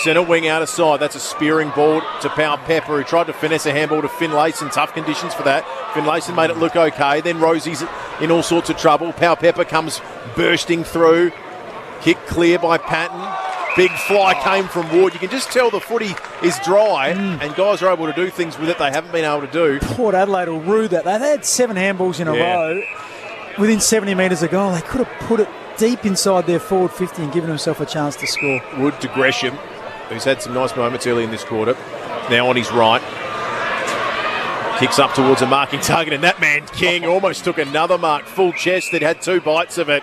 Centre wing out of side. That's a spearing ball to Powell Pepper, who tried to finesse a handball to Finlayson. Tough conditions for that. Finlayson made it look okay. Then Rosie's in all sorts of trouble. Powell Pepper comes bursting through. Kick clear by Patton. Big fly came from Ward. You can just tell the footy is dry and guys are able to do things with it they haven't been able to do. Port Adelaide will rue that. They've had 7 handballs in a row within 70 metres of goal. They could have put it deep inside their forward 50 and given himself a chance to score. Wood to Gresham, who's had some nice moments early in this quarter. Now on his right. Kicks up towards a marking target, and that man, King, almost took another mark. Full chested, had 2 bites of it.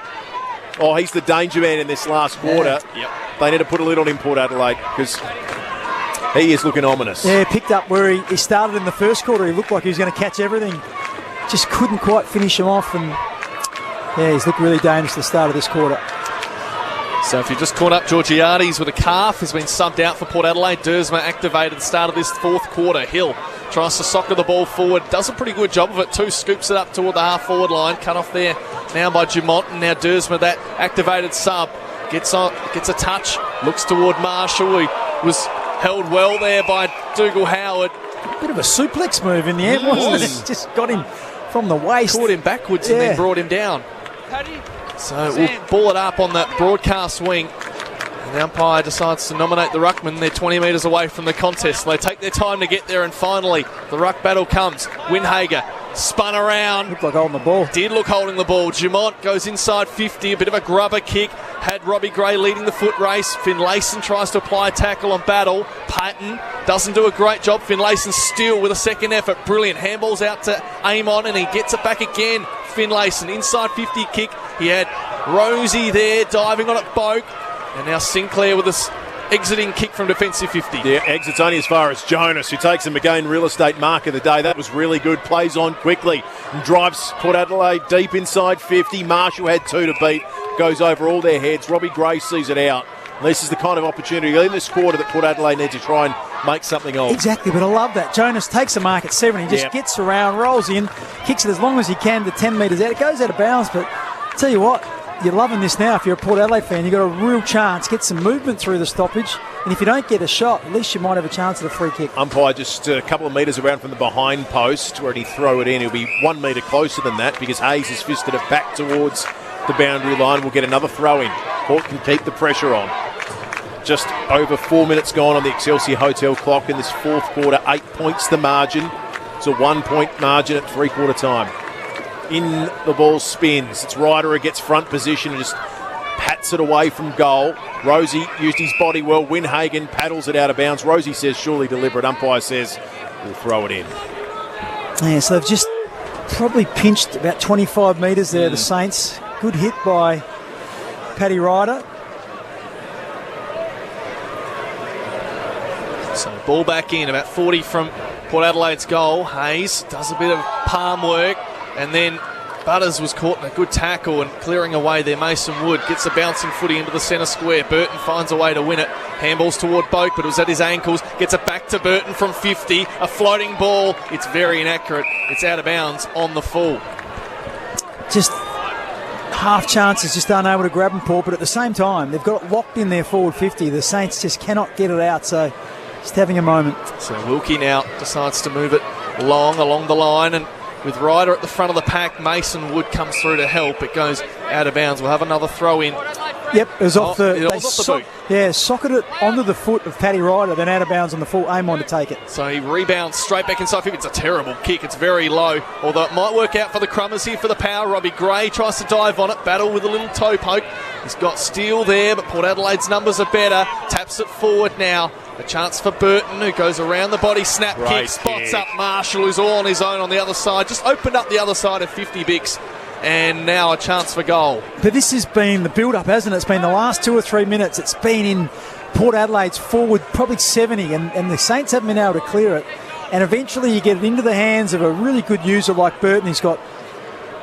Oh, he's the danger man in this last quarter. Yep. They need to put a lid on him, Port Adelaide, because he is looking ominous. Yeah, picked up where he started in the first quarter. He looked like he was going to catch everything. Just couldn't quite finish him off, and he's looked really dangerous at the start of this quarter. So if you just caught up, Georgiades with a calf has been subbed out for Port Adelaide. Dersma activated at the start of this 4th quarter. Hill tries to soccer the ball forward, does a pretty good job of it too, scoops it up toward the half-forward line, cut off there now by Dumont, and now Dersma, that activated sub, gets a touch, looks toward Marshall, he was held well there by Dougal Howard. A bit of a suplex move in the end, wasn't it? Just got him from the waist. Caught him backwards and then brought him down. So we'll ball it up on that broadcast wing. And the umpire decides to nominate the ruckman. They're 20 metres away from the contest. They take their time to get there, and finally the ruck battle comes. Windhager spun around. Looked like holding the ball. Did look holding the ball. Dumont goes inside 50, a bit of a grubber kick. Had Robbie Gray leading the foot race. Finlayson tries to apply a tackle on Battle. Patton doesn't do a great job. Finlayson still with a second effort. Brilliant. Handballs out to Amon, and he gets it back again. Finlayson inside 50 kick. He had Rosie there diving on it, Boak. And now Sinclair with this exiting kick from defensive 50. Yeah, exits only as far as Jonas, who takes him again, real estate mark of the day. That was really good. Plays on quickly and drives Port Adelaide deep inside 50. Marshall had 2 to beat. Goes over all their heads. Robbie Gray sees it out. And this is the kind of opportunity in this quarter that Port Adelaide need to try and make something of. Exactly, but I love that. Jonas takes a mark at 7. He just gets around, rolls in, kicks it as long as he can to 10 metres out. It goes out of bounds, but tell you what, you're loving this now. If you're a Port Adelaide fan, you've got a real chance. Get some movement through the stoppage, and if you don't get a shot, at least you might have a chance at a free kick. Umpire just a couple of metres around from the behind post where he'd throw it in. He'll be 1 metre closer than that because Hayes has fisted it back towards the boundary line. We'll get another throw in. Port can keep the pressure on. Just over 4 minutes gone on the Excelsior Hotel clock in this 4th quarter. 8 points the margin. It's a 1 point margin at 3-quarter time. In the ball spins. It's Ryder who gets front position and just pats it away from goal. Rosie used his body well. Windhagen paddles it out of bounds. Rosie says surely deliberate. Umpire says we'll throw it in. Yeah, so they've just probably pinched about 25 metres there, the Saints. Good hit by Paddy Ryder. So ball back in, about 40 from Port Adelaide's goal. Hayes does a bit of palm work, and then Butters was caught in a good tackle and clearing away there. Mason Wood gets a bouncing footy into the centre square. Burton finds a way to win it. Handballs toward Boak, but it was at his ankles. Gets it back to Burton from 50. A floating ball. It's very inaccurate. It's out of bounds on the full. Just half chances, just aren't able to grab them, Paul. But at the same time, they've got it locked in their forward 50. The Saints just cannot get it out, so just having a moment. So Wilkie now decides to move it along the line, and with Ryder at the front of the pack, Mason Wood comes through to help. It goes out of bounds. We'll have another throw in. Yep, it was off the boot. Yeah, socketed it onto the foot of Paddy Ryder, then out of bounds on the full. Aim on to take it. So he rebounds straight back inside 50. It's a terrible kick. It's very low. Although it might work out for the Crummers here for the power. Robbie Gray tries to dive on it. Battle with a little toe poke. He's got Steele there, but Port Adelaide's numbers are better. Taps it forward now. A chance for Burton, who goes around the body, snap kick, spots up Marshall, who's all on his own on the other side. Just opened up the other side of 50 Bix. And now a chance for goal. But this has been the build-up, hasn't it? It's been the last 2 or 3 minutes. It's been in Port Adelaide's forward, probably 70, and the Saints haven't been able to clear it. And eventually you get it into the hands of a really good user like Burton. He's got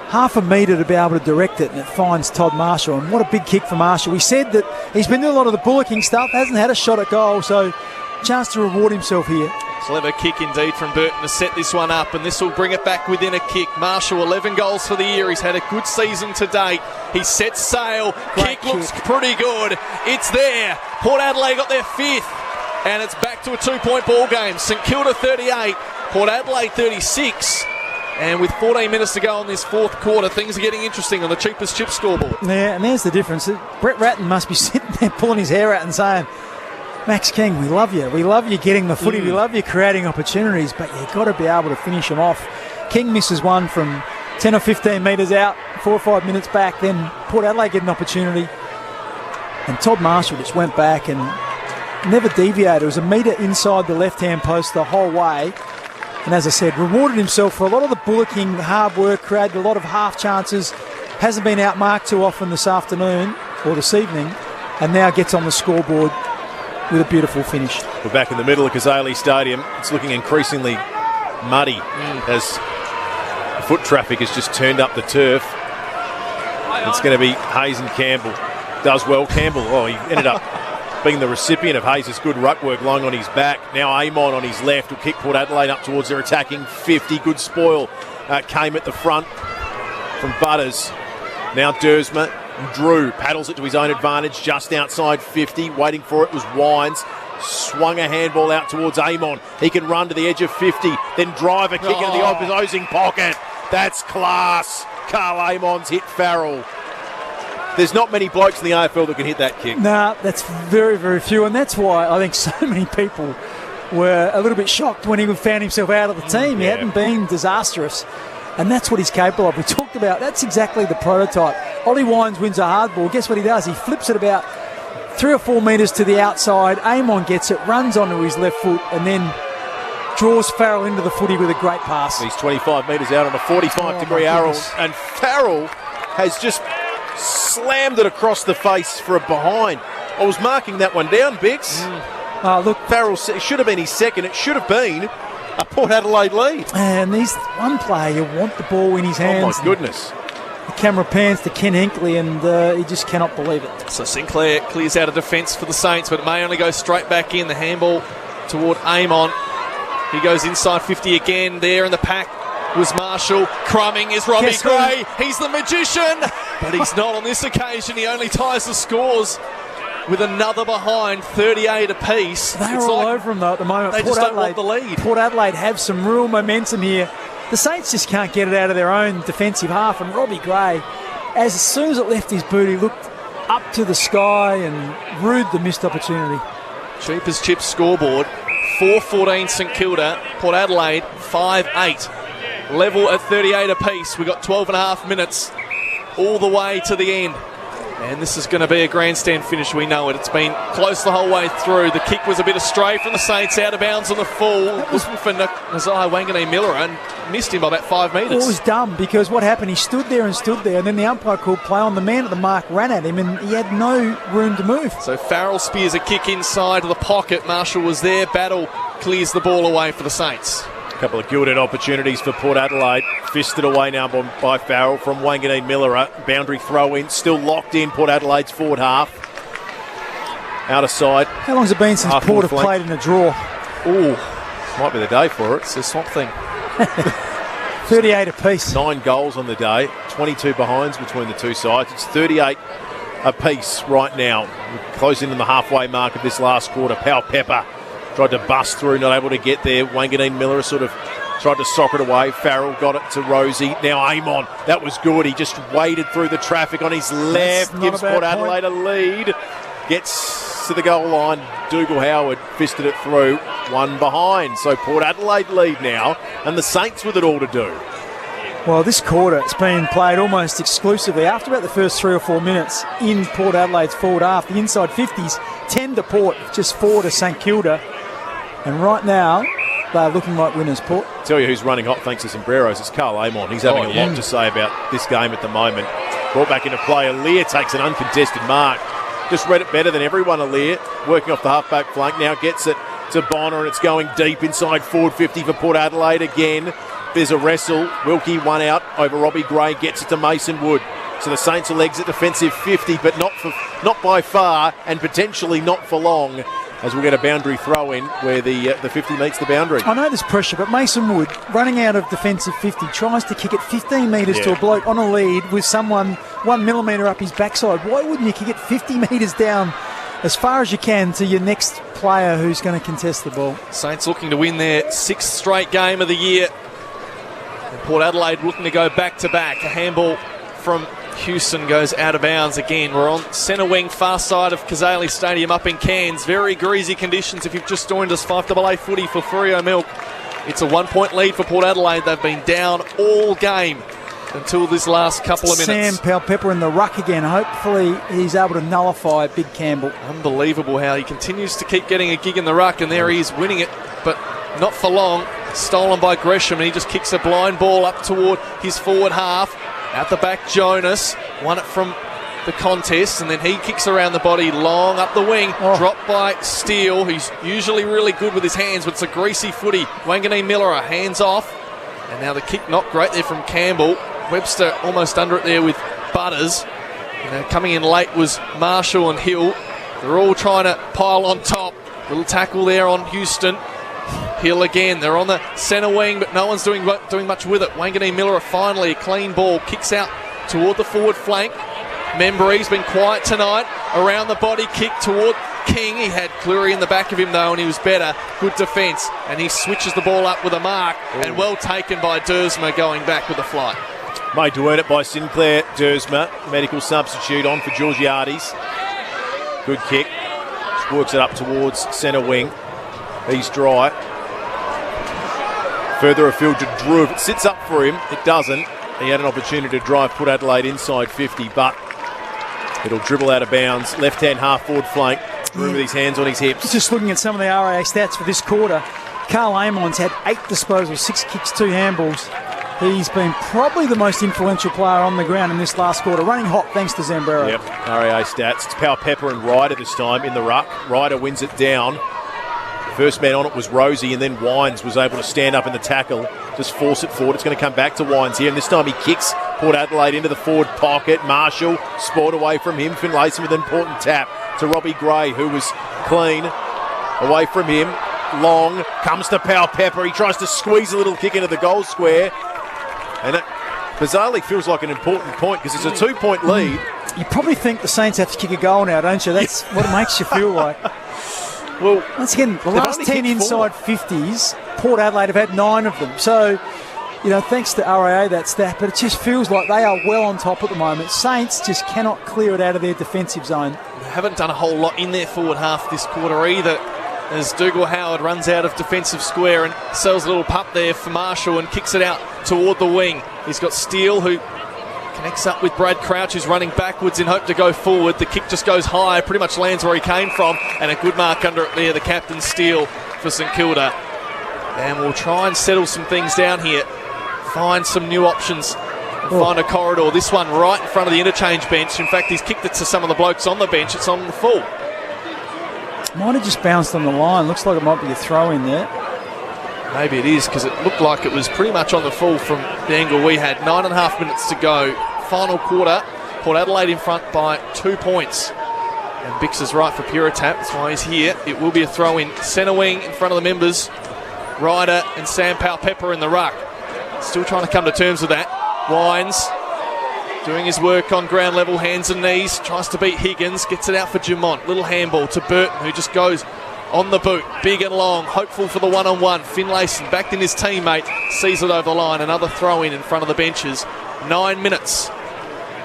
half a metre to be able to direct it, and it finds Todd Marshall. And what a big kick for Marshall. We said that he's been doing a lot of the bullocking stuff, hasn't had a shot at goal, so chance to reward himself here. Clever kick indeed from Burton to set this one up, and this will bring it back within a kick. Marshall, 11 goals for the year. He's had a good season to date. He sets sail. Kick looks pretty good. It's there. Port Adelaide got their 5th, and it's back to a 2-point ball game. St Kilda 38, Port Adelaide 36. And with 14 minutes to go in this 4th quarter, things are getting interesting on the cheapest chip scoreboard. Yeah, and there's the difference. Brett Ratton must be sitting there pulling his hair out and saying, Max King, we love you. We love you getting the footy. We love you creating opportunities, but you've got to be able to finish them off. King misses one from 10 or 15 metres out, 4 or 5 minutes back. Then Port Adelaide get an opportunity. And Todd Marshall just went back and never deviated. It was a metre inside the left-hand post the whole way. And as I said, rewarded himself for a lot of the bullocking, hard work, created a lot of half chances. Hasn't been outmarked too often this afternoon or this evening. And now gets on the scoreboard with a beautiful finish. We're back in the middle of Kazali Stadium. It's looking increasingly muddy as foot traffic has just turned up the turf. It's going to be Hayes and Campbell. Does well, Campbell. Oh, he ended up being the recipient of Hayes' good ruck work lying on his back. Now Amon on his left will kick Port Adelaide up towards their attacking 50. Good spoil came at the front from Butters. Now Dersma. Drew paddles it to his own advantage just outside 50. Waiting for it was Wines. Swung a handball out towards Amon. He can run to the edge of 50, then drive a kick into the opposing pocket. That's class. Carl Amon's hit Farrell. There's not many blokes in the AFL that can hit that kick. Nah, that's very, very few, and that's why I think so many people were a little bit shocked when he found himself out of the team. He hadn't been disastrous. And that's what he's capable of. We talked about, that's exactly the prototype. Ollie Wines wins a hardball. Guess what he does? He flips it about 3 or 4 metres to the outside. Amon gets it, runs onto his left foot, and then draws Farrell into the footy with a great pass. He's 25 metres out on a 45-degree arrow, and Farrell has just slammed it across the face for a behind. I was marking that one down, Bix. Look, Farrell should have been his second. It should have been a Port Adelaide lead. And he's one player, you want the ball in his hands. Oh, my goodness. The camera pans to Ken Hinkley, and he just cannot believe it. So Sinclair clears out of defence for the Saints, but it may only go straight back in. The handball toward Amon. He goes inside 50 again. There in the pack was Marshall. Crumming is Robbie Gray. He's the magician, but he's not on this occasion. He only ties the scores with another behind, 38 apiece. They're all over him, though, at the moment. They just don't want the lead. Port Adelaide have some real momentum here. The Saints just can't get it out of their own defensive half, and Robbie Gray, as soon as it left his boot, he looked up to the sky and rued the missed opportunity. Cheap as chips scoreboard, 4-14 St Kilda, Port Adelaide 5-8. Level at 38 apiece. We've got 12 and a half minutes all the way to the end. And this is going to be a grandstand finish, we know it. It's been close the whole way through. The kick was a bit astray from the Saints, out of bounds on the full. Looking for Nazai Wangane Miller and missed him by about 5 metres. It was dumb because what happened, he stood there, and then the umpire called play on. The man at the mark ran at him, and he had no room to move. So Farrell spears a kick inside the pocket. Marshall was there. Battle clears the ball away for the Saints. A couple of gilded opportunities for Port Adelaide. Fisted away now by Farrell from Wanganeen Miller. Boundary throw in, still locked in Port Adelaide's forward half. Out of side. How long has it been since Port have played in a draw? Ooh, might be the day for it. It's a swamp thing. 38 apiece. 9 goals on the day, 22 behinds between the two sides. It's 38 apiece right now. We're closing in the halfway mark of this last quarter. Pal Pepper tried to bust through, not able to get there. Wanganeen Miller sort of tried to sock it away. Farrell got it to Rosie. Now Amon. That was good. He just waded through the traffic on his left. Gives Port Adelaide a lead. Gets to the goal line. Dougal Howard fisted it through. 1 behind. So Port Adelaide lead now. And the Saints with it all to do. Well, this quarter, it's been played almost exclusively after about the first 3 or 4 minutes in Port Adelaide's forward half. The inside 50s, 10 to Port, just 4 to St Kilda. And right now, they're looking like winners, Port. Tell you who's running hot thanks to Sombreros. It's Carl Amon. He's having a lot to say about this game at the moment. Brought back into play. Aaliyah takes an uncontested mark. Just read it better than everyone, Aaliyah. Working off the halfback flank. Now gets it to Bonner, and it's going deep inside forward 50 for Port Adelaide again. There's a wrestle. Wilkie one out over Robbie Gray. Gets it to Mason Wood. So the Saints will exit defensive 50, but not by far, and potentially not for long, as we'll get a boundary throw in where the 50 meets the boundary. I know there's pressure, but Mason Wood, running out of defensive 50, tries to kick it 15 metres to a bloke on a lead with someone 1 millimetre up his backside. Why wouldn't you kick it 50 metres down as far as you can to your next player who's going to contest the ball? Saints looking to win their 6th straight game of the year. And Port Adelaide looking to go back-to-back. A handball from Houston goes out of bounds again. We're on centre wing, far side of Kazali Stadium up in Cairns. Very greasy conditions if you've just joined us. 5AA footy for Frio Milk. It's a 1-point lead for Port Adelaide. They've been down all game until this last couple of minutes. Sam Powell-Pepper in the ruck again. Hopefully he's able to nullify Big Campbell. Unbelievable how he continues to keep getting a gig in the ruck, and there he is winning it, but not for long. Stolen by Gresham, and he just kicks a blind ball up toward his forward half. At the back, Jonas won it from the contest, and then he kicks around the body long up the wing. Dropped by Steele, who's usually really good with his hands, but it's a greasy footy. Wanganeen Miller, hands off. And now the kick not great there from Campbell. Webster almost under it there with Butters. And coming in late was Marshall and Hill. They're all trying to pile on top. Little tackle there on Houston. Hill again. They're on the centre wing, but no one's doing much with it. Wanganeen Miller finally a clean ball. Kicks out toward the forward flank. Membree's been quiet tonight. Around the body kick toward King. He had Cleary in the back of him though, and he was better. Good defence. And he switches the ball up with a mark. And well taken by Dersma going back with a flight. Made to earn it by Sinclair Dersma. Medical substitute on for Georgiades. Good kick. Just works it up towards centre wing. He's dry. Further afield to Drew. If it sits up for him, it doesn't. He had an opportunity to drive Port Adelaide inside 50, but it'll dribble out of bounds. Left-hand half-forward flank. Drew with his hands on his hips. Just looking at some of the RAA stats for this quarter, Carl Amon's had 8 disposals, 6 kicks, 2 handballs. He's been probably the most influential player on the ground in this last quarter. Running hot thanks to Zambrero. Yep, RAA stats. It's Powell-Pepper and Ryder this time in the ruck. Ryder wins it down. First man on it was Rosie, and then Wines was able to stand up in the tackle, just force it forward. It's going to come back to Wines here, and this time he kicks Port Adelaide into the forward pocket. Marshall, sport away from him. Finlayson with an important tap to Robbie Gray, who was clean. Away from him, long, comes to Powell-Pepper. He tries to squeeze a little kick into the goal square, and it bizarrely feels like an important point because it's a 2-point lead. You probably think the Saints have to kick a goal now, don't you? That's what it makes you feel like. Well, once again, the last 10 inside 50s, Port Adelaide have had 9 of them. So, thanks to RAA, that stat, but it just feels like they are well on top at the moment. Saints just cannot clear it out of their defensive zone. They haven't done a whole lot in their forward half this quarter either, as Dougal Howard runs out of defensive square and sells a little pup there for Marshall and kicks it out toward the wing. He's got Steele, who connects up with Brad Crouch, who's running backwards in hope to go forward. The kick just goes high, pretty much lands where he came from, and a good mark under it there, the captain Steele for St Kilda. And we'll try and settle some things down here, find some new options, and find a corridor. This one right in front of the interchange bench. In fact, he's kicked it to some of the blokes on the bench. It's on the full. Might have just bounced on the line. Looks like it might be a throw in there. Maybe it is, because it looked like it was pretty much on the full from the angle we had. 9.5 minutes to go. Final quarter. Port Adelaide in front by 2 points. And Bix is right for Puritap. That's why he's here. It will be a throw in. Centre wing in front of the members. Ryder and Sam Powell-Pepper in the ruck. Still trying to come to terms with that. Wines doing his work on ground level, hands and knees. Tries to beat Higgins. Gets it out for Dumont. Little handball to Burton, who just goes on the boot. Big and long. Hopeful for the one-on-one. Finlayson backed in his teammate. Sees it over the line. Another throw in front of the benches. 9 minutes.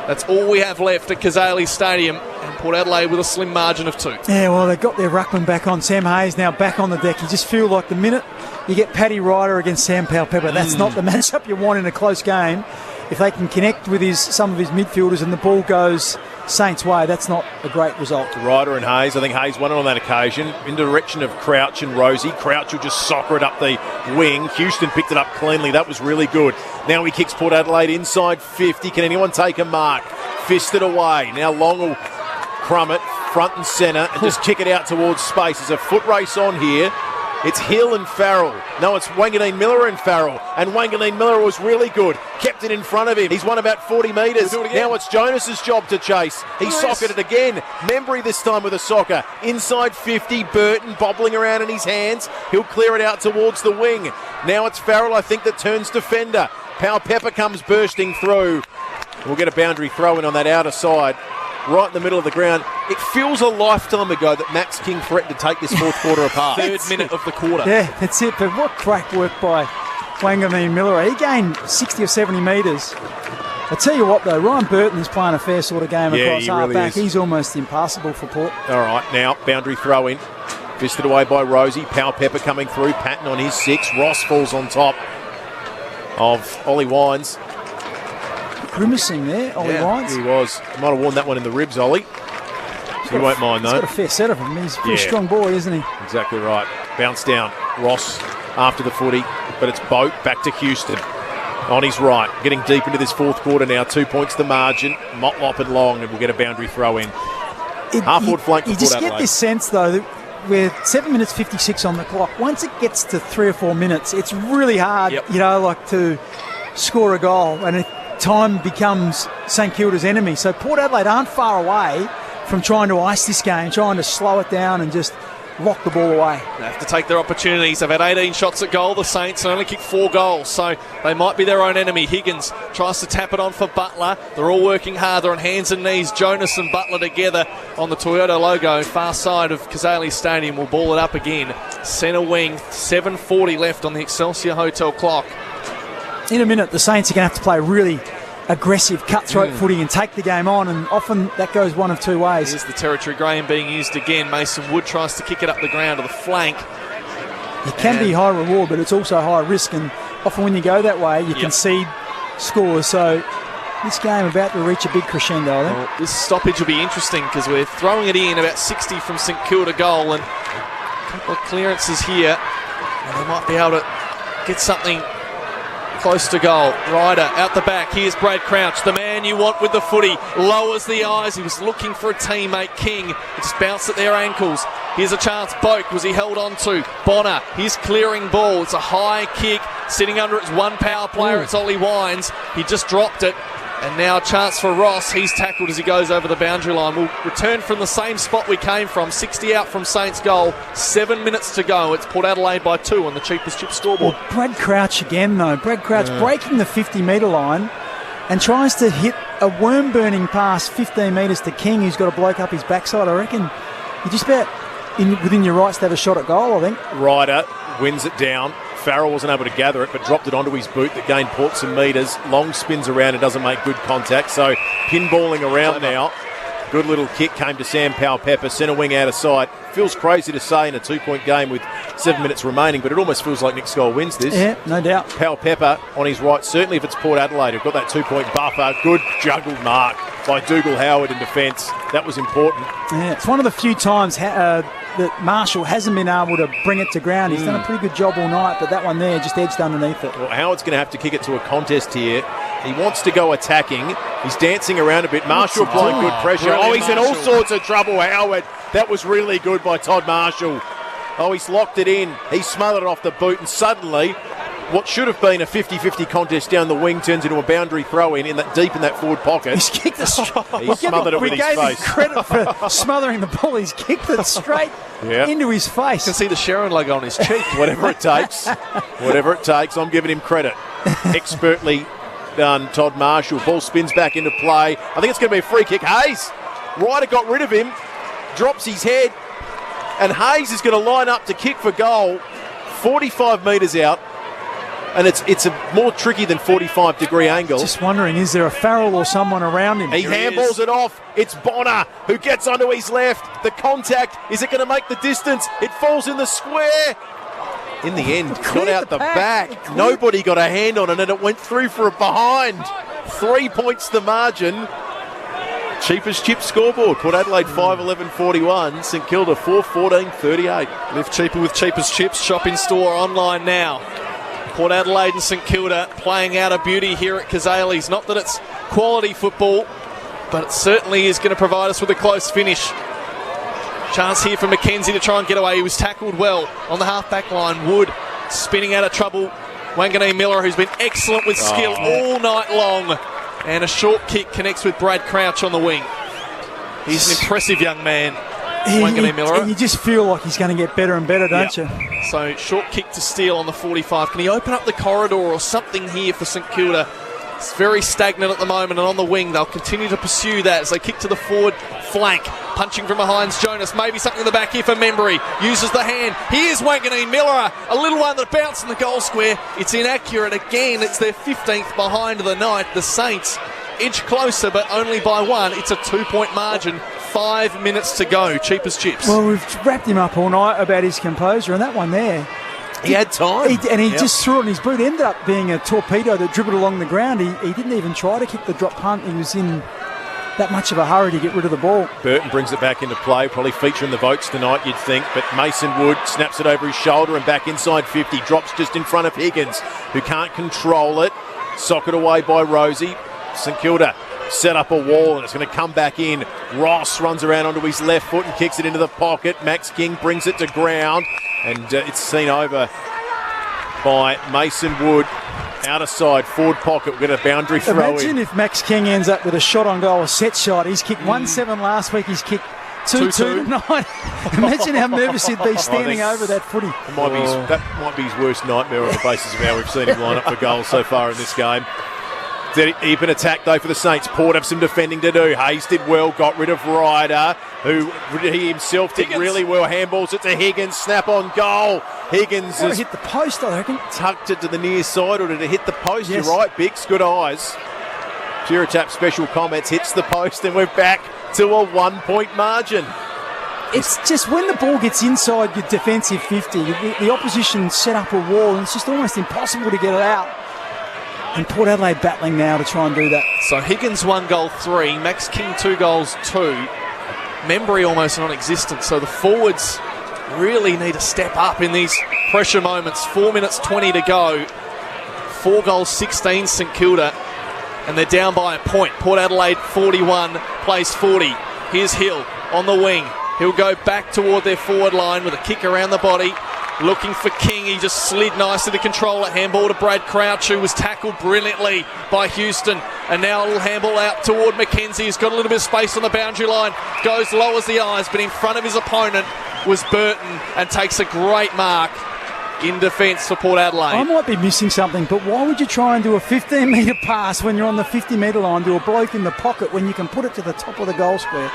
That's all we have left at Kazali Stadium. And Port Adelaide with a slim margin of 2. Yeah, well, they've got their ruckman back on. Sam Hayes now back on the deck. You just feel like the minute you get Paddy Ryder against Sam Powell-Pepper, that's not the matchup you want in a close game. If they can connect with some of his midfielders and the ball goes Saints' way, that's not a great result. Ryder and Hayes, I think Hayes won it on that occasion, in the direction of Crouch and Rosie. Crouch will just soccer it up the wing. Houston picked it up cleanly. That was really good. Now he kicks Port Adelaide inside 50. Can anyone take a mark? Fisted away. Now Long will crumb it front and centre and just kick it out towards space. There's a foot race on here. It's Hill and Farrell. No, it's Wanganeen Miller and Farrell. And Wanganeen Miller was really good. Kept it in front of him. He's won about 40 metres. Now it's Jonas's job to chase. He socketed it again. Membry this time with a soccer. Inside 50, Burton bobbling around in his hands. He'll clear it out towards the wing. Now it's Farrell, I think, that turns defender. Powell-Pepper comes bursting through. We'll get a boundary throw in on that outer side. Right in the middle of the ground. It feels a lifetime ago that Max King threatened to take this fourth quarter apart. Third minute of the quarter. Yeah, that's it. But what great work by Wanganeen Miller. He gained 60 or 70 metres. I tell you what, though, Ryan Burton is playing a fair sort of game across half-back. He's almost impassable for Port. All right, now boundary throw in. Fisted away by Rosie. Powell-Pepper coming through. Patton on his 6. Ross falls on top of Ollie Wines. Grimacing there, Ollie Wines. He was. He might have worn that one in the ribs, Ollie. He won't mind, though. He's got a fair set of him. He's a pretty strong boy, isn't he? Exactly right. Bounce down. Ross after the footy, but it's Boat back to Houston. On his right, getting deep into this fourth quarter now. 2 points the margin. Motlop and Long, and we'll get a boundary throw in. Half-forward flank for Port Adelaide. You just get this sense, though, that with 7 minutes 56 on the clock, once it gets to 3 or 4 minutes, it's really hard, to score a goal. And time becomes St Kilda's enemy. So Port Adelaide aren't far away from trying to ice this game, trying to slow it down and just lock the ball away. They have to take their opportunities. They've had 18 shots at goal, the Saints, and only kicked 4 goals, so they might be their own enemy. Higgins tries to tap it on for Butler. They're all working hard. They're on hands and knees. Jonas and Butler together on the Toyota logo. Far side of Kazali Stadium will ball it up again. Centre wing, 7:40 left on the Excelsior Hotel clock. In a minute, the Saints are going to have to play really aggressive, cutthroat footy and take the game on, and often that goes one of 2 ways. Here's the territory Graham being used again. Mason Wood tries to kick it up the ground to the flank. It can be high reward, but it's also high risk, and often when you go that way, you concede scores. So this game about to reach a big crescendo, I think. Well, this stoppage will be interesting because we're throwing it in about 60 from St Kilda goal, and a couple of clearances here, and they might be able to get something close to goal. Ryder out the back. Here's Brad Crouch, the man you want with the footy. Lowers the eyes. He was looking for a teammate, King. He just bounced at their ankles. Here's a chance. Boak was he held on to. Bonner, he's clearing ball. It's a high kick. Sitting under it's one power player. It's Ollie Wines. He just dropped it. And now a chance for Ross. He's tackled as he goes over the boundary line. We'll return from the same spot we came from. 60 out from Saints goal. 7 minutes to go. It's Port Adelaide by 2 on the cheapest chip scoreboard. Well, Brad Crouch again, though. Brad Crouch breaking the 50-metre line and tries to hit a worm-burning pass 15 metres to King, who's got a bloke up his backside. I reckon you're just about within your rights to have a shot at goal, I think. Ryder wins it down. Farrell wasn't able to gather it, but dropped it onto his boot that gained Port some metres. Long spins around and doesn't make good contact. So pinballing around now. Good little kick came to Sam Powell-Pepper. Centre wing out of sight. Feels crazy to say in a 2-point game with 7 minutes remaining, but it almost feels like Nick Scholl wins this. Yeah, no doubt. Powell-Pepper on his right. Certainly if it's Port Adelaide, who've got that 2-point buffer. Good juggled mark by Dougal Howard in defence. That was important. Yeah, it's one of the few times that Marshall hasn't been able to bring it to ground. He's done a pretty good job all night, but that one there just edged underneath it. Well, Howard's going to have to kick it to a contest here. He wants to go attacking. He's dancing around a bit. Marshall applying good pressure. Oh, he's in all sorts of trouble, Howard. That was really good by Todd Marshall. Oh, he's locked it in. He smothered it off the boot, and suddenly what should have been a 50-50 contest down the wing turns into a boundary throw-in deep in that forward pocket. He's kicked it straight. He smothered it with his face. We gave him credit for smothering the ball. He's kicked it straight into his face. You can see the Sharon logo on his cheek. Whatever it takes. Whatever it takes. I'm giving him credit. expertly done, Todd Marshall. Ball spins back into play. I think it's going to be a free kick. Hayes, Ryder got rid of him, drops his head, and Hayes is going to line up to kick for goal, 45 metres out. And it's a more tricky than 45-degree angle. Just wondering, is there a Farrell or someone around him? He handballs it off. It's Bonner who gets onto his left. The contact, is it going to make the distance? It falls in the square. In the end, got out the back. Nobody got a hand on it, and it went through for a behind. 3 points the margin. Cheapest chip scoreboard. Port Adelaide 5-11-41. St Kilda 4-14-38. Live cheaper with Cheapest Chips. Shop in store, online now. Port Adelaide and St Kilda playing out a beauty here at Kazali's. Not that it's quality football, but it certainly is going to provide us with a close finish. Chance here for McKenzie to try and get away. He was tackled well on the half-back line. Wood spinning out of trouble. Wanganeen Miller, who's been excellent with skill all night long. And a short kick connects with Brad Crouch on the wing. He's an impressive young man, Wanganeen Miller. And you just feel like he's going to get better and better, don't you? So short kick to Steele on the 45. Can he open up the corridor or something here for St Kilda? It's very stagnant at the moment, and on the wing they'll continue to pursue that as they kick to the forward flank. Punching from behind Jonas. Maybe something in the back here for Membry. Uses the hand. Here's Wanganeen Miller. A little one that bounced in the goal square. It's inaccurate again. It's their 15th behind the night. The Saints edge closer, but only by one. It's a 2-point margin. 5 minutes to go. Cheapest Chips. Well, we've wrapped him up all night about his composure, and that one there, he had time. He just threw it on his boot. Ended up being a torpedo that dribbled along the ground. He didn't even try to kick the drop punt. He was in that much of a hurry to get rid of the ball. Burton brings it back into play, probably featuring the votes tonight, you'd think, but Mason Wood snaps it over his shoulder and back inside 50, drops just in front of Higgins, who can't control it. Socket away by Rosie. St Kilda set up a wall and it's going to come back in. Ross runs around onto his left foot and kicks it into the pocket. Max King brings it to ground, and it's seen over by Mason Wood. Outer side, forward pocket, we've got a boundary throw in. Imagine if Max King ends up with a shot on goal, a set shot. He's kicked 1-7 last week, he's kicked 2-2 tonight. Imagine how nervous he'd be standing over that footy. That might be his worst nightmare on the basis of how we've seen him line up for goals so far in this game. Deep in attack though for the Saints. Port have some defending to do. Hayes did well, got rid of Ryder, who he himself did really well. Handballs it to Higgins, snap on goal. Higgins has hit the post, I reckon. Tucked it to the near side, or did it hit the post? Yes. You're right, Bix, good eyes. Chiratap special comments, hits the post, and we're back to a 1-point margin. It's just when the ball gets inside your defensive 50, the opposition set up a wall, and it's just almost impossible to get it out. And Port Adelaide battling now to try and do that. So Higgins 1 goal 3, Max King 2 goals 2, Membry almost non-existent. So the forwards really need to step up in these pressure moments. 4 minutes 20 to go. 4 goals 16 St Kilda, and they're down by a point. Port Adelaide 41 plays 40. Here's Hill on the wing. He'll go back toward their forward line with a kick around the body. Looking for King, he just slid nicely to control it. Handball to Brad Crouch, who was tackled brilliantly by Houston. And now a little handball out toward McKenzie, who's got a little bit of space on the boundary line. Goes low as the eyes, but in front of his opponent was Burton, and takes a great mark in defence for Port Adelaide. I might be missing something, but why would you try and do a 15-metre pass when you're on the 50-metre line to a bloke in the pocket when you can put it to the top of the goal square?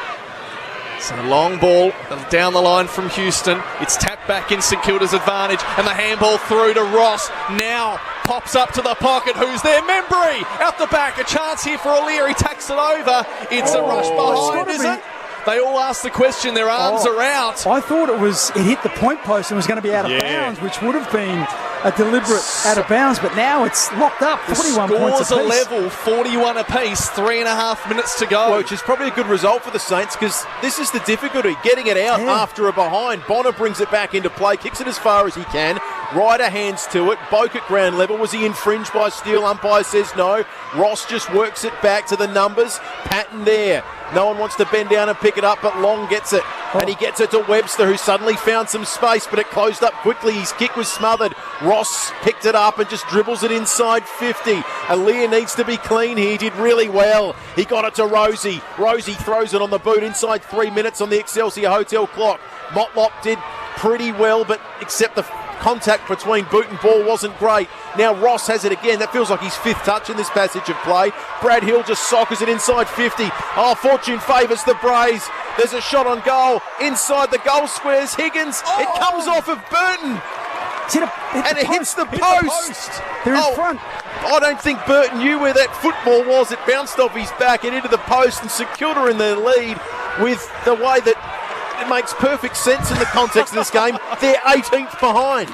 So long ball down the line from Houston. It's tapped back in St Kilda's advantage, and the handball through to Ross. Now pops up to the pocket. Who's there? Membry out the back. A chance here for O'Leary. Tacks it over. It's a rush behind, is it? They all asked the question. Their arms are out. I thought it hit the point post and was going to be out of bounds, which would have been a deliberate out of bounds, but now it's locked up. 41 points apiece. apiece. Scores a level, 41 apiece, 3.5 minutes to go. Well, which is probably a good result for the Saints, because this is the difficulty, getting it out after a behind. Bonner brings it back into play, kicks it as far as he can. Ryder hands to it. Boak at ground level. Was he infringed by Steele? Umpire says no. Ross just works it back to the numbers. Patton there. No one wants to bend down and pick it up, but Long gets it. And he gets it to Webster, who suddenly found some space, but it closed up quickly. His kick was smothered. Ross picked it up and just dribbles it inside 50. Aaliyah needs to be clean here. He did really well. He got it to Rosie. Rosie throws it on the boot inside 3 minutes on the Excelsior Hotel clock. Motlop did pretty well, but except the contact between boot and ball wasn't great. Now Ross has it again. That feels like his 5th touch in this passage of play. Brad Hill just soccers it inside 50. Oh, fortune favours the Braves. There's a shot on goal inside the goal squares. Higgins, it comes off of Burton. And it hits the post. They're in front. I don't think Burton knew where that football was. It bounced off his back and into the post, and St Kilda in their lead with the way that it makes perfect sense in the context of this game. They're 18th behind.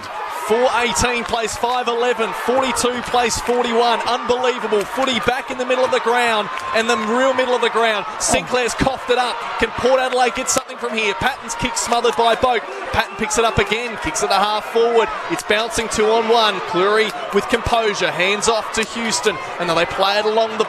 4:18 plays 5:11, 42 plays 41. Unbelievable. Footy back in the middle of the ground, and the real middle of the ground. Sinclair's coughed it up. Can Port Adelaide get something from here? Patton's kick smothered by Boak. Patton picks it up again, kicks it a half forward. It's bouncing 2-on-1. Cleary with composure, hands off to Houston, and then they play it along the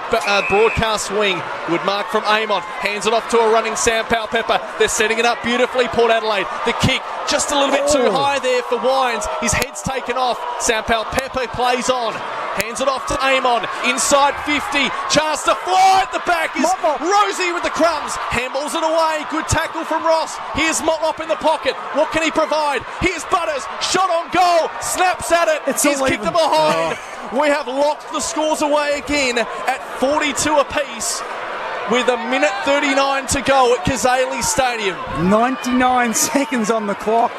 broadcast wing. Good mark from Amon, hands it off to a running Sam Powell-Pepper. They're setting it up beautifully, Port Adelaide. The kick just a little bit too high there for Wines. His head's taken off. Sam Powell-Pepper plays on. Hands it off to Amon. Inside 50. Chance to fly at the back is Rosie with the crumbs. Handballs it away. Good tackle from Ross. Here's Motlop in the pocket. What can he provide? Here's Butters. Shot on goal. Snaps at it. He's kicked it behind. We have locked the scores away again at 42 apiece, with 1:39 to go at Kazali Stadium. 99 seconds on the clock.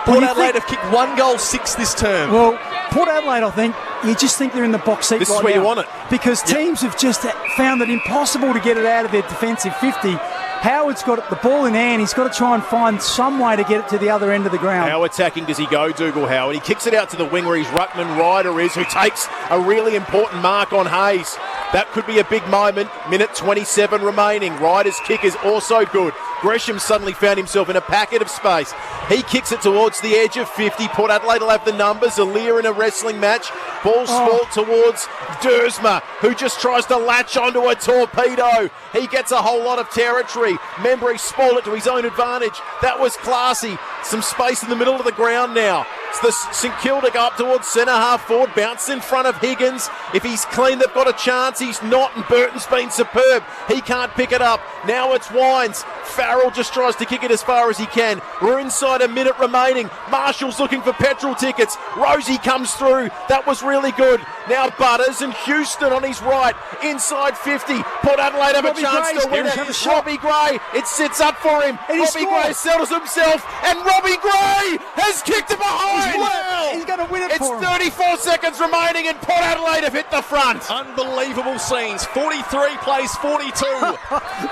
Port Adelaide have kicked 1 goal 6 this term. Well, Port Adelaide, I think, you just think they're in the box seat. This is where you want it. Because teams have just found it impossible to get it out of their defensive 50. Howard's got the ball in hand. He's got to try and find some way to get it to the other end of the ground. How attacking does he go, Dougal Howard? He kicks it out to the wing where his ruckman Ryder is, who takes a really important mark on Hayes. That could be a big moment. 1:27 remaining. Ryder's kick is also good. Gresham suddenly found himself in a packet of space. He kicks it towards the edge of 50. Port Adelaide will have the numbers. Aaliyah in a wrestling match. Ball sport towards Dersma, who just tries to latch onto a torpedo. He gets a whole lot of territory. Membry spoiled it to his own advantage. That was classy. Some space in the middle of the ground now. It's the St Kilda go up towards centre half forward, bounce in front of Higgins. If he's clean, they've got a chance. He's not, and Burton's been superb. He can't pick it up. Now it's Wines. Farrell just tries to kick it as far as he can. We're inside a minute remaining. Marshall's looking for petrol tickets. Rosie comes through. That was really good. Now Butters and Houston on his right. Inside 50. Port Adelaide have a chance to win it. Robbie Gray. It sits up for him. Robbie Gray settles himself. And Robbie Gray has kicked it behind. He's going to win it for him. It's 34 seconds remaining and Port Adelaide have hit the front. Unbelievable scenes. 43 plays 42.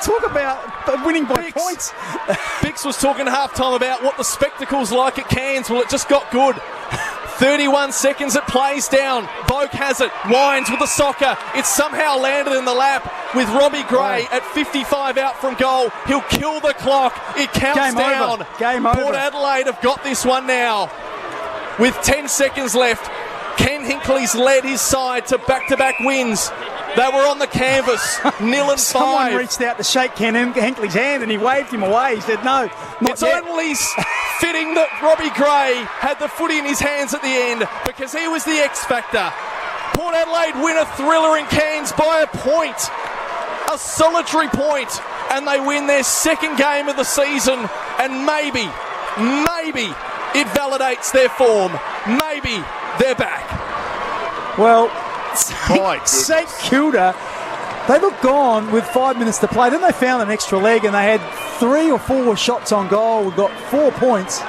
Talk about winning by points. Bix was talking at halftime about what the spectacle's like at Cairns. Well, it just got good. 31 seconds, it plays down. Boak has it. Wines with the soccer. It's somehow landed in the lap with Robbie Gray at 55 out from goal. He'll kill the clock. It counts Game down. over. Game over. Port Adelaide have got this one now. With 10 seconds left, Ken Hinckley's led his side to back-to-back wins. They were on the canvas, 0-5. Someone reached out to shake Ken Hinckley's hand and he waved him away. He said, no, not It's yet. only fitting that Robbie Gray had the footy in his hands at the end because he was the X factor. Port Adelaide win a thriller in Cairns by a point, a solitary point, and they win their second game of the season, and maybe it validates their form. Maybe they're back. Well, St Kilda, they looked gone with 5 minutes to play. Then they found an extra leg and they had 3 or 4 shots on goal. We got 4 points.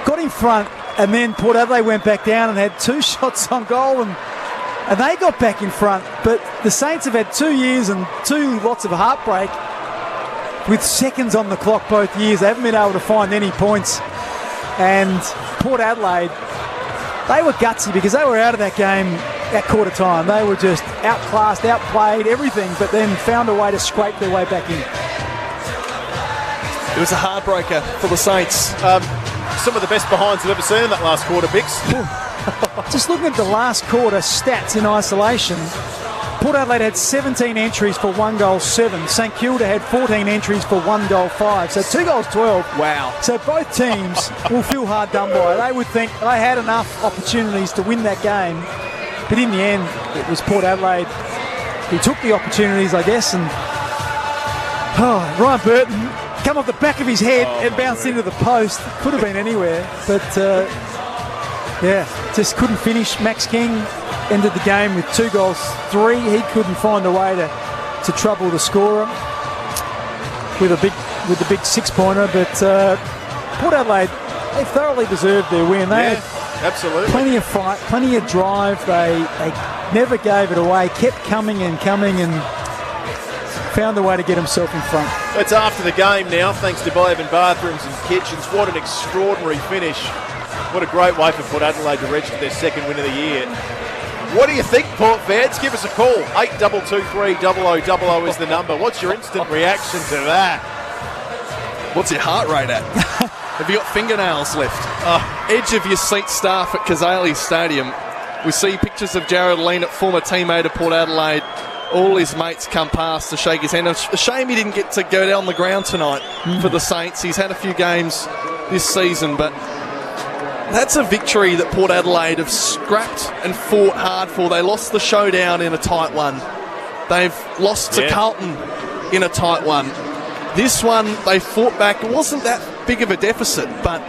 Got in front, and then Port Adelaide went back down and had 2 shots on goal, and they got back in front. But the Saints have had 2 years and 2 lots of heartbreak with seconds on the clock both years. They haven't been able to find any points. And Port Adelaide, they were gutsy because they were out of that game at quarter time. They were just outclassed, outplayed, everything, but then found a way to scrape their way back in. It was a heartbreaker for the Saints. Some of the best behinds I've ever seen in that last quarter, Bix. Just looking at the last quarter stats in isolation, Port Adelaide had 17 entries for 1 goal 7. St Kilda had 14 entries for 1 goal 5. So 2 goals 12. Wow. So both teams will feel hard done by. They would think they had enough opportunities to win that game. But in the end, it was Port Adelaide who took the opportunities, I guess. And Ryan Burton come off the back of his head and bounced into the post. Could have been anywhere. But Yeah, just couldn't finish. Max King ended the game with 2 goals, 3. He couldn't find a way to trouble the scorer with the big 6-pointer. But Port Adelaide, they thoroughly deserved their win. They had absolutely plenty of fight, plenty of drive. They never gave it away, kept coming and found a way to get himself in front. It's after the game now, thanks to Biobin Bathrooms and Kitchens. What an extraordinary finish. What a great way for Port Adelaide to register their second win of the year. What do you think, Port fans? Give us a call. 8223 0000 is the number. What's your instant reaction to that? What's your heart rate at? Have you got fingernails left? Edge of your seat staff at Kazali Stadium. We see pictures of Jared Lean, former teammate of Port Adelaide. All his mates come past to shake his hand. A shame he didn't get to go down the ground tonight for the Saints. He's had a few games this season, but that's a victory that Port Adelaide have scrapped and fought hard for. They lost the showdown in a tight one. They've lost to Carlton in a tight one. This one, they fought back. It wasn't that big of a deficit, but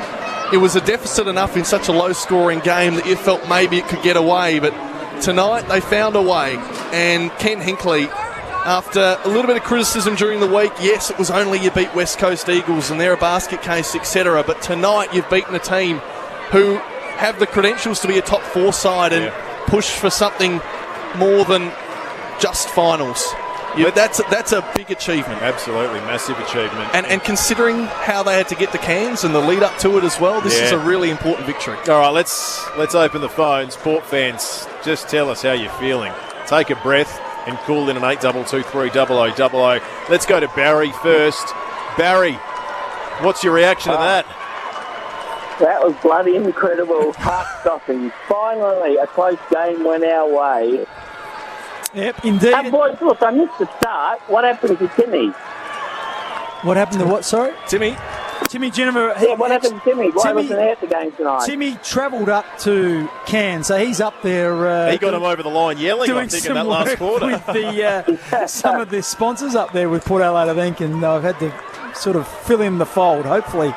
it was a deficit enough in such a low-scoring game that you felt maybe it could get away. But tonight, they found a way. And Ken Hinkley, after a little bit of criticism during the week, yes, it was only you beat West Coast Eagles and they're a basket case, etc. But tonight, you've beaten a team who have the credentials to be a top 4 side and push for something more than just finals. That's a big achievement. Absolutely, massive achievement. And considering how they had to get to Cairns and the lead up to it as well, this is a really important victory. All right, let's open the phones. Port fans, just tell us how you're feeling. Take a breath and call in an 8223 0000. Let's go to Barry first. Barry, what's your reaction to that? That was bloody incredible. Heart-stopping. Finally, a close game went our way. Yep, indeed. Boys, look, I missed the start. What happened to Timmy? What happened to what, sorry? Timmy Jennifer. Yeah, what happened to Timmy? Why wasn't he at the game tonight? Timmy travelled up to Cairns, so he's up there. He got him over the line yelling, I think, in that last quarter. With some of the sponsors up there with Port Adelaide, I think, and I've had to sort of fill in the fold. Hopefully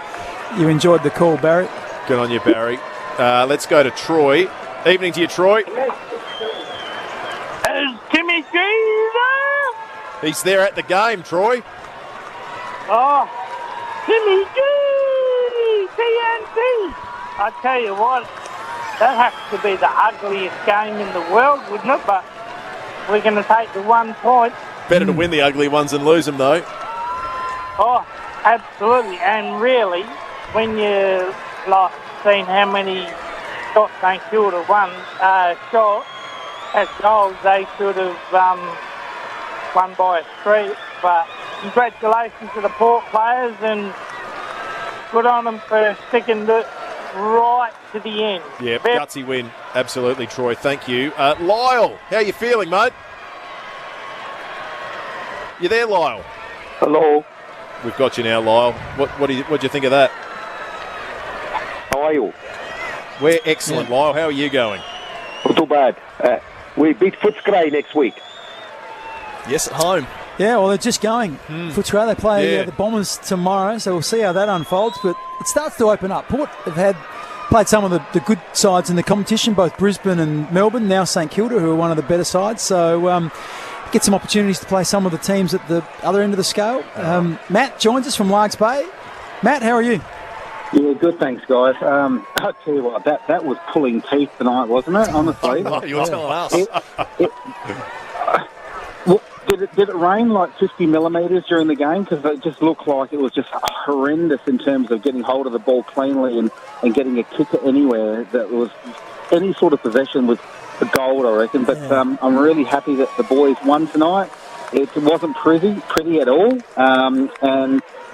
you enjoyed the call, Barry. Good on you, Barry. Let's go to Troy. Evening to you, Troy. Is Timmy G there? He's there at the game, Troy. Oh, Timmy G! TNT! I tell you what, that has to be the ugliest game in the world, wouldn't it? But we're going to take the 1 point. Better to win the ugly ones than lose them, though. Oh, absolutely. And really, when you seen how many shots St Kilda won, shot as goals, they should have won by a street. But congratulations to the Port players and good on them for sticking to it right to the end. Yeah, gutsy win. Absolutely, Troy. Thank you. Lyle, how are you feeling, mate? You there, Lyle? Hello. We've got you now, Lyle. What do you think of that? How are you? We're excellent, Lyle. How are you going? Not too bad. We beat Footscray next week. Yes, at home. Yeah, well, they're just going. Footscray, they play the Bombers tomorrow, so we'll see how that unfolds. But it starts to open up. Port have played some of the good sides in the competition, both Brisbane and Melbourne, now St Kilda, who are one of the better sides. So get some opportunities to play some of the teams at the other end of the scale. Matt joins us from Largs Bay. Matt, how are you? Yeah, good, thanks, guys. I'll tell you what, that was pulling teeth tonight, wasn't it, honestly? You're telling us. Did it rain like 50 millimetres during the game? Because it just looked like it was just horrendous in terms of getting hold of the ball cleanly and getting a kicker anywhere that was any sort of possession was a goal, I reckon. But I'm really happy that the boys won tonight. It wasn't pretty at all.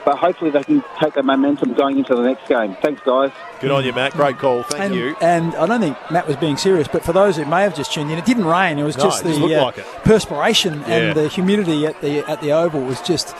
But hopefully they can take the momentum going into the next game. Thanks, guys. Good on you, Matt. Great call. Thank you. And I don't think Matt was being serious, but for those who may have just tuned in, it didn't rain. It was just the perspiration and the humidity at the Oval was just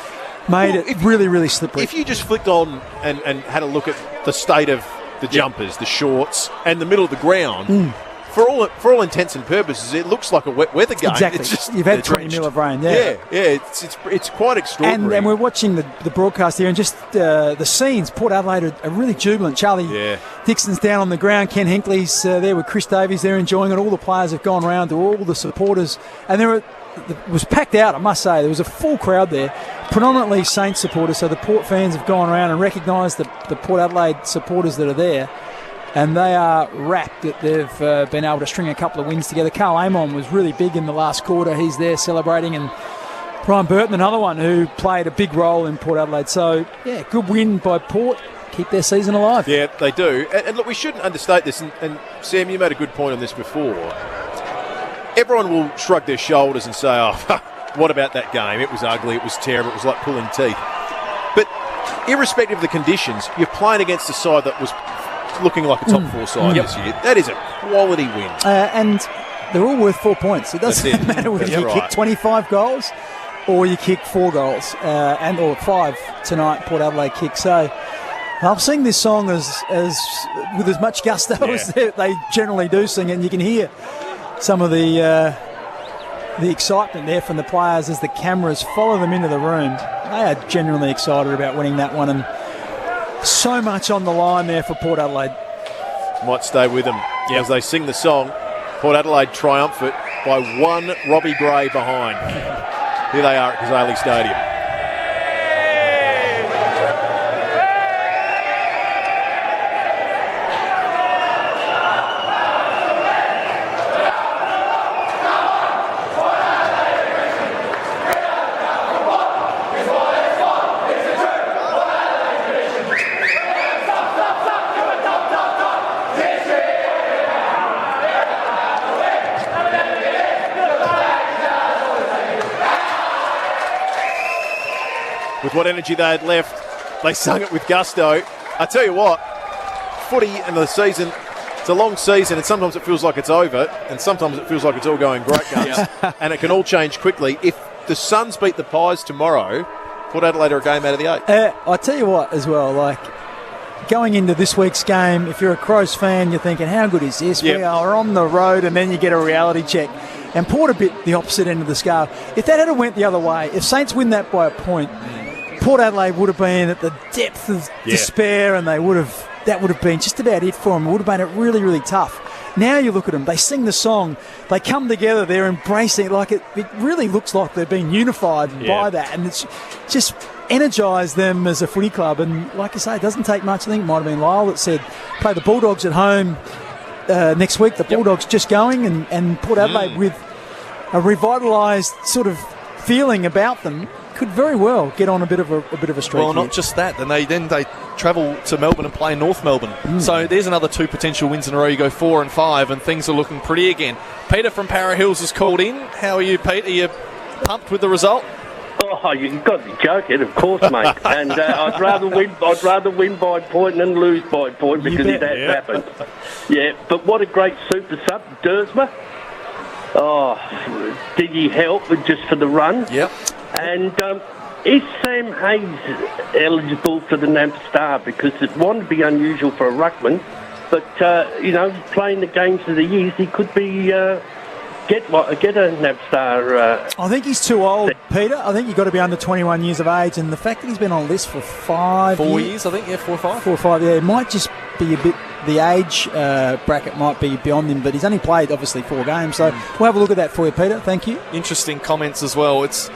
made it really, really slippery. If you just flicked on and had a look at the state of the jumpers, the shorts, and the middle of the ground, for all intents and purposes, it looks like a wet weather game. Exactly. It's just, You've had 20 mil of rain. Yeah. It's quite extraordinary. And we're watching the broadcast here, and just the scenes. Port Adelaide are really jubilant. Charlie Dixon's down on the ground. Ken Hinkley's there with Chris Davies. They're enjoying it. All the players have gone round to all the supporters, and it was packed out, I must say. There was a full crowd there, predominantly Saints supporters. So the Port fans have gone around and recognised the Port Adelaide supporters that are there. And they are rapt that they've been able to string a couple of wins together. Carl Amon was really big in the last quarter. He's there celebrating. And Brian Burton, another one who played a big role in Port Adelaide. So, yeah, good win by Port. Keep their season alive. Yeah, they do. And look, we shouldn't understate this. And Sam, you made a good point on this before. Everyone will shrug their shoulders and say, oh, what about that game? It was ugly. It was terrible. It was like pulling teeth. But irrespective of the conditions, you're playing against a side that was looking like a top four side this year. That is a quality win. And they're all worth 4 points. It doesn't matter whether you kick 25 goals or you kick 4 goals or 5 tonight, Port Adelaide kick. So I'll sing this song as with as much gusto as they generally do sing it, and you can hear some of the excitement there from the players as the cameras follow them into the room. They are genuinely excited about winning that one, and so much on the line there for Port Adelaide. Might stay with them as they sing the song. Port Adelaide triumphant by one Robbie Gray behind. Here they are at Kazali Stadium. With what energy they had left, they sung it with gusto. I tell you what, footy in the season, it's a long season, and sometimes it feels like it's over, and sometimes it feels like it's all going great guns, and it can all change quickly. If the Suns beat the Pies tomorrow, Port Adelaide are a game out of the 8. I tell you what as well, like going into this week's game, if you're a Crows fan, you're thinking, how good is this? We are on the road, and then you get a reality check. And Port a bit the opposite end of the scale. If that had went the other way, if Saints win that by a point, Port Adelaide would have been at the depth of despair, and that would have been just about it for them. It would have made it really, really tough. Now you look at them, they sing the song, they come together, they're embracing it. Like it really looks like they've been unified by that, and it's just energised them as a footy club. And like I say, it doesn't take much. I think it might have been Lyle that said, play the Bulldogs at home next week. The Bulldogs just going, and Port Adelaide with a revitalised sort of feeling about them could very well get on a bit of a streak. Well, not just that. Then they travel to Melbourne and play North Melbourne. So there's another 2 potential wins in a row. You go 4 and 5, and things are looking pretty again. Peter from Para Hills has called in. How are you, Pete? Are you pumped with the result? Oh, you've got to be joking, of course, mate. And I'd rather win by a point than lose by a point, because it has happened. Yeah, but what a great super sub, Dersma. Oh, did he help just for the run? Yep. And is Sam Hayes eligible for the NAB Star? Because it wouldn't be unusual for a ruckman, but playing the games of the years, he could be get a NAB Star. I think he's too old, Peter. I think you've got to be under 21 years of age, and the fact that he's been on a list for 4 years, I think, 4 or 5. 4 or 5, it might just be a bit. The age bracket might be beyond him, but he's only played, obviously, 4 games. So we'll have a look at that for you, Peter. Thank you. Interesting comments as well. It's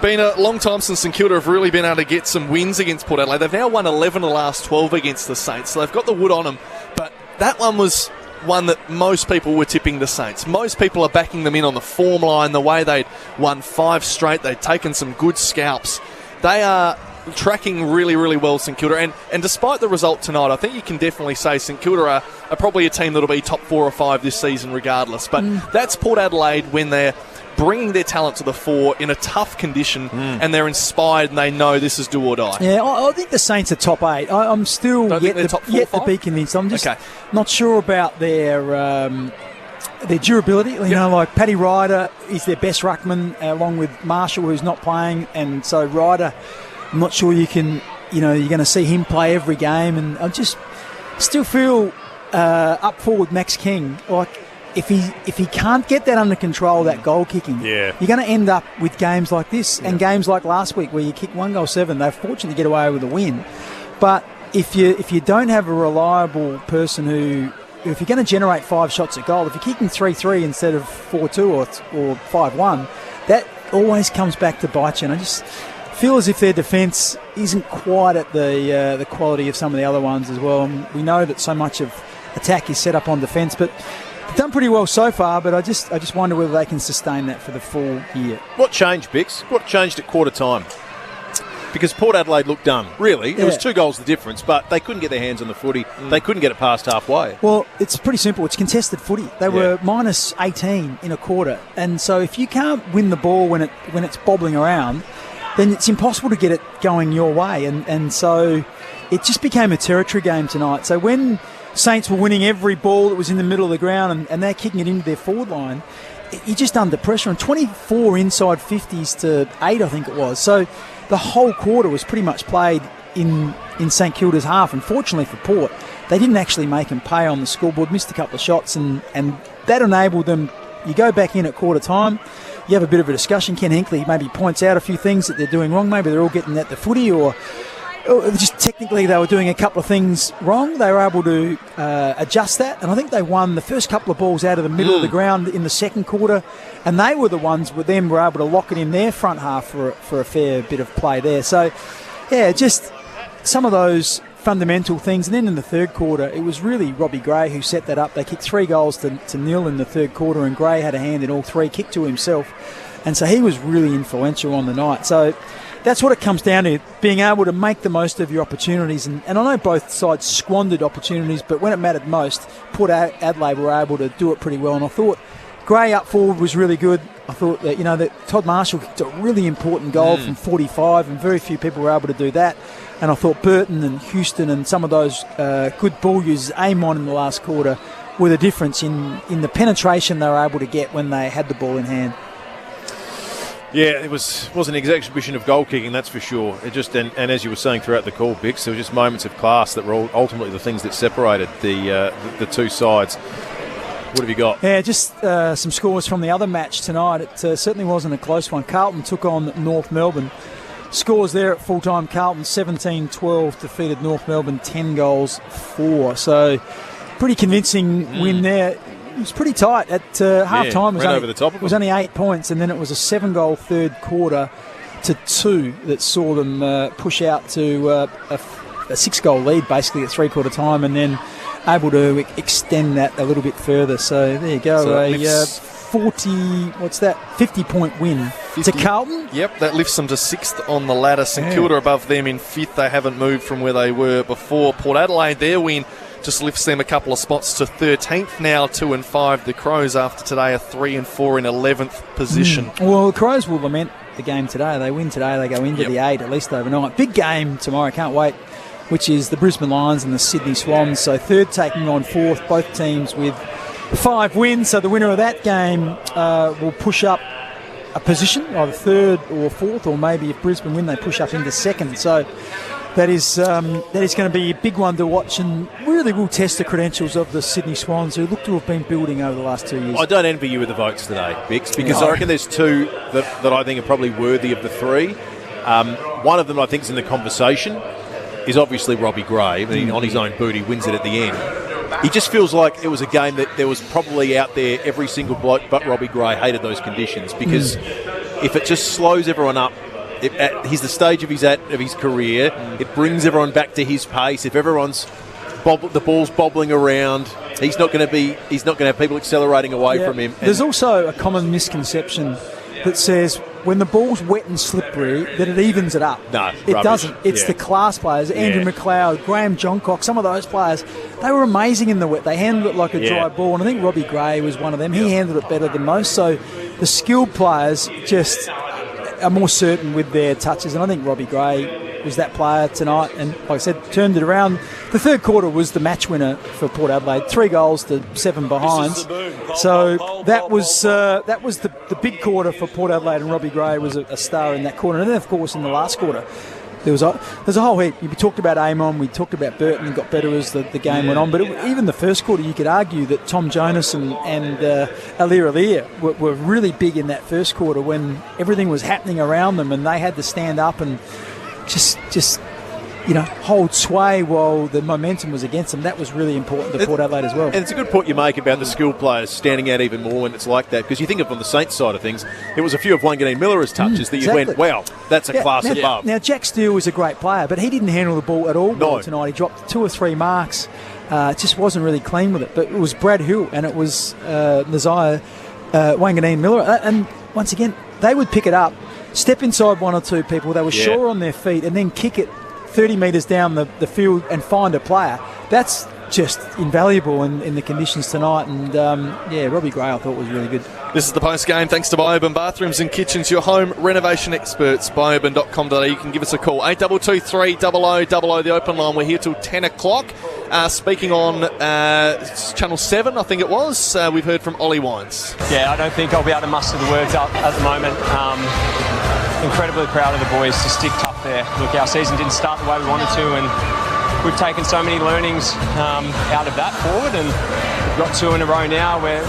been a long time since St Kilda have really been able to get some wins against Port Adelaide. They've now won 11 of the last 12 against the Saints, so they've got the wood on them. But that one was one that most people were tipping the Saints. Most people are backing them in on the form line, the way they'd won 5 straight. They'd taken some good scalps. They are tracking really, really well, St Kilda. And despite the result tonight, I think you can definitely say St Kilda are probably a team that'll be top 4 or 5 this season regardless. But that's Port Adelaide when they're bringing their talent to the fore in a tough condition, and they're inspired and they know this is do or die. Yeah, I think the Saints are top 8. I'm still yet to be convinced. I'm just not sure about their durability. You know, like Paddy Ryder is their best ruckman, along with Marshall, who's not playing, and so Ryder, I'm not sure you're going to see him play every game, and I just still feel up forward Max King, like if he can't get that under control, that goal kicking, you're going to end up with games like this and games like last week where you kick 1-7. They're fortunate to get away with a win. But if you don't have a reliable person who, if you're going to generate 5 shots at goal, if you're kicking 3-3 instead of 4-2 or 5-1, that always comes back to bite you. And I just feel as if their defence isn't quite at the quality of some of the other ones as well. And we know that so much of attack is set up on defence, but they've done pretty well so far. But I just wonder whether they can sustain that for the full year. What changed, Bix? What changed at quarter time? Because Port Adelaide looked done, really. It was 2 goals the difference, but they couldn't get their hands on the footy. They couldn't get it past halfway. Well, it's pretty simple. It's contested footy. They were minus 18 in a quarter. And so if you can't win the ball when it's bobbling around, then it's impossible to get it going your way. And so it just became a territory game tonight. So when Saints were winning every ball that was in the middle of the ground and they're kicking it into their forward line, you're just under pressure. And 24 inside 50s to 8, I think it was. So the whole quarter was pretty much played in St Kilda's half. Unfortunately for Port, they didn't actually make them pay on the scoreboard, missed a couple of shots, and that enabled them. You go back in at quarter time, you have a bit of a discussion. Ken Hinkley maybe points out a few things that they're doing wrong. Maybe they're all getting at the footy, or just technically they were doing a couple of things wrong. They were able to adjust that, and I think they won the first couple of balls out of the middle of the ground in the second quarter, and they were the ones were able to lock it in their front half for a fair bit of play there. So, yeah, just some of those fundamental things. And then in the third quarter, it was really Robbie Gray who set that up. They kicked 3 goals to nil in the third quarter, and Gray had a hand in all 3, kicked to himself, and so he was really influential on the night. So that's what it comes down to, being able to make the most of your opportunities. And I know both sides squandered opportunities, but when it mattered most, Port Adelaide were able to do it pretty well. And I thought Gray up forward was really good. I thought that, that Todd Marshall kicked a really important goal from 45, and very few people were able to do that. And I thought Burton and Houston and some of those good ball users, Amon in the last quarter, were the difference in the penetration they were able to get when they had the ball in hand. Yeah, it was an exhibition of goal kicking, that's for sure. It just and as you were saying throughout the call, Bix, there were just moments of class that were ultimately the things that separated the two sides. What have you got? Yeah, just some scores from the other match tonight. It certainly wasn't a close one. Carlton took on North Melbourne. Scores there at full-time, Carlton 17-12 defeated North Melbourne 10-4. So pretty convincing win there. It was pretty tight at half-time. It was only 8 points, and then it was a 7-goal third quarter to 2 that saw them push out to a 6-goal lead basically at three-quarter time, and then able to extend that a little bit further. So there you go, so 50-point win 50. To Carlton. Yep, that lifts them to 6th on the ladder. St Kilda above them in 5th. They haven't moved from where they were before. Port Adelaide, their win just lifts them a couple of spots to 13th now, 2-5. The Crows after today are 3-4 in 11th position. Well, the Crows will lament the game today. They win today, they go into the 8 at least overnight. Big game tomorrow, can't wait, which is the Brisbane Lions and the Sydney Swans. So 3rd taking on 4th, both teams with 5 wins. So the winner of that game will push up a position, either 3rd or 4th, or maybe if Brisbane win, they push up into 2nd. So that is going to be a big one to watch, and really will test the credentials of the Sydney Swans, who look to have been building over the last 2 years. I don't envy you with the votes today, Bix, because I reckon there's 2 that I think are probably worthy of the 3. One of them I think is in the conversation is obviously Robbie Gray. I mean, on his own boot, he wins it at the end. He just feels like it was a game that there was probably out there, every single bloke but Robbie Gray hated those conditions, because if it just slows everyone up, he's the stage of his career, it brings everyone back to his pace. If everyone's the ball's bobbling around, he's not going to have people accelerating away from him. There's also a common misconception that says when the ball's wet and slippery, that it evens it up. No, it rubbish. doesn't. It's the class players, Andrew McLeod, Graham Johncock, some of those players, they were amazing in the wet. They handled it like a dry ball, and I think Robbie Gray was one of them. He handled it better than most. So the skilled players just are more certain with their touches, and I think Robbie Gray was that player tonight, and like I said, turned it around. The third quarter was the match winner for Port Adelaide, 3 goals to 7 behinds. So that was the big quarter for Port Adelaide, and Robbie Gray was a star in that quarter. And then, of course, in the last quarter, there's a whole heap. We talked about Amon, we talked about Burton, and got better as the game went on. But even the first quarter, you could argue that Tom Jonas and Alir were really big in that first quarter when everything was happening around them, and they had to stand up and just hold sway while the momentum was against them. That was really important to Port Adelaide as well. And it's a good point you make about the skilled players standing out even more when it's like that, because you think of on the Saints side of things, it was a few of Wanganeen Miller's touches that you went, wow, that's a class above. Now, Jack Steele was a great player, but he didn't handle the ball at all tonight. He dropped 2 or 3 marks. Just wasn't really clean with it. But it was Brad Hill and it was Nazia Wanganeen Miller. And once again, they would pick it up, step inside 1 or 2 people. They were sure on their feet and then kick it 30 metres down the field and find a player. That's just invaluable in the conditions tonight. And, Robbie Gray I thought was really good. This is the post-game thanks to Bioban Bathrooms and Kitchens, your home renovation experts. Bioban.com.au. You can give us a call. 8223 0000, the open line. We're here till 10 o'clock. Speaking on Channel 7, I think it was, we've heard from Ollie Wines. Yeah, I don't think I'll be able to muster the words up at the moment. Incredibly proud of the boys to stick tough there. Look, our season didn't start the way we wanted to, and we've taken so many learnings out of that forward, and we've got 2 in a row now where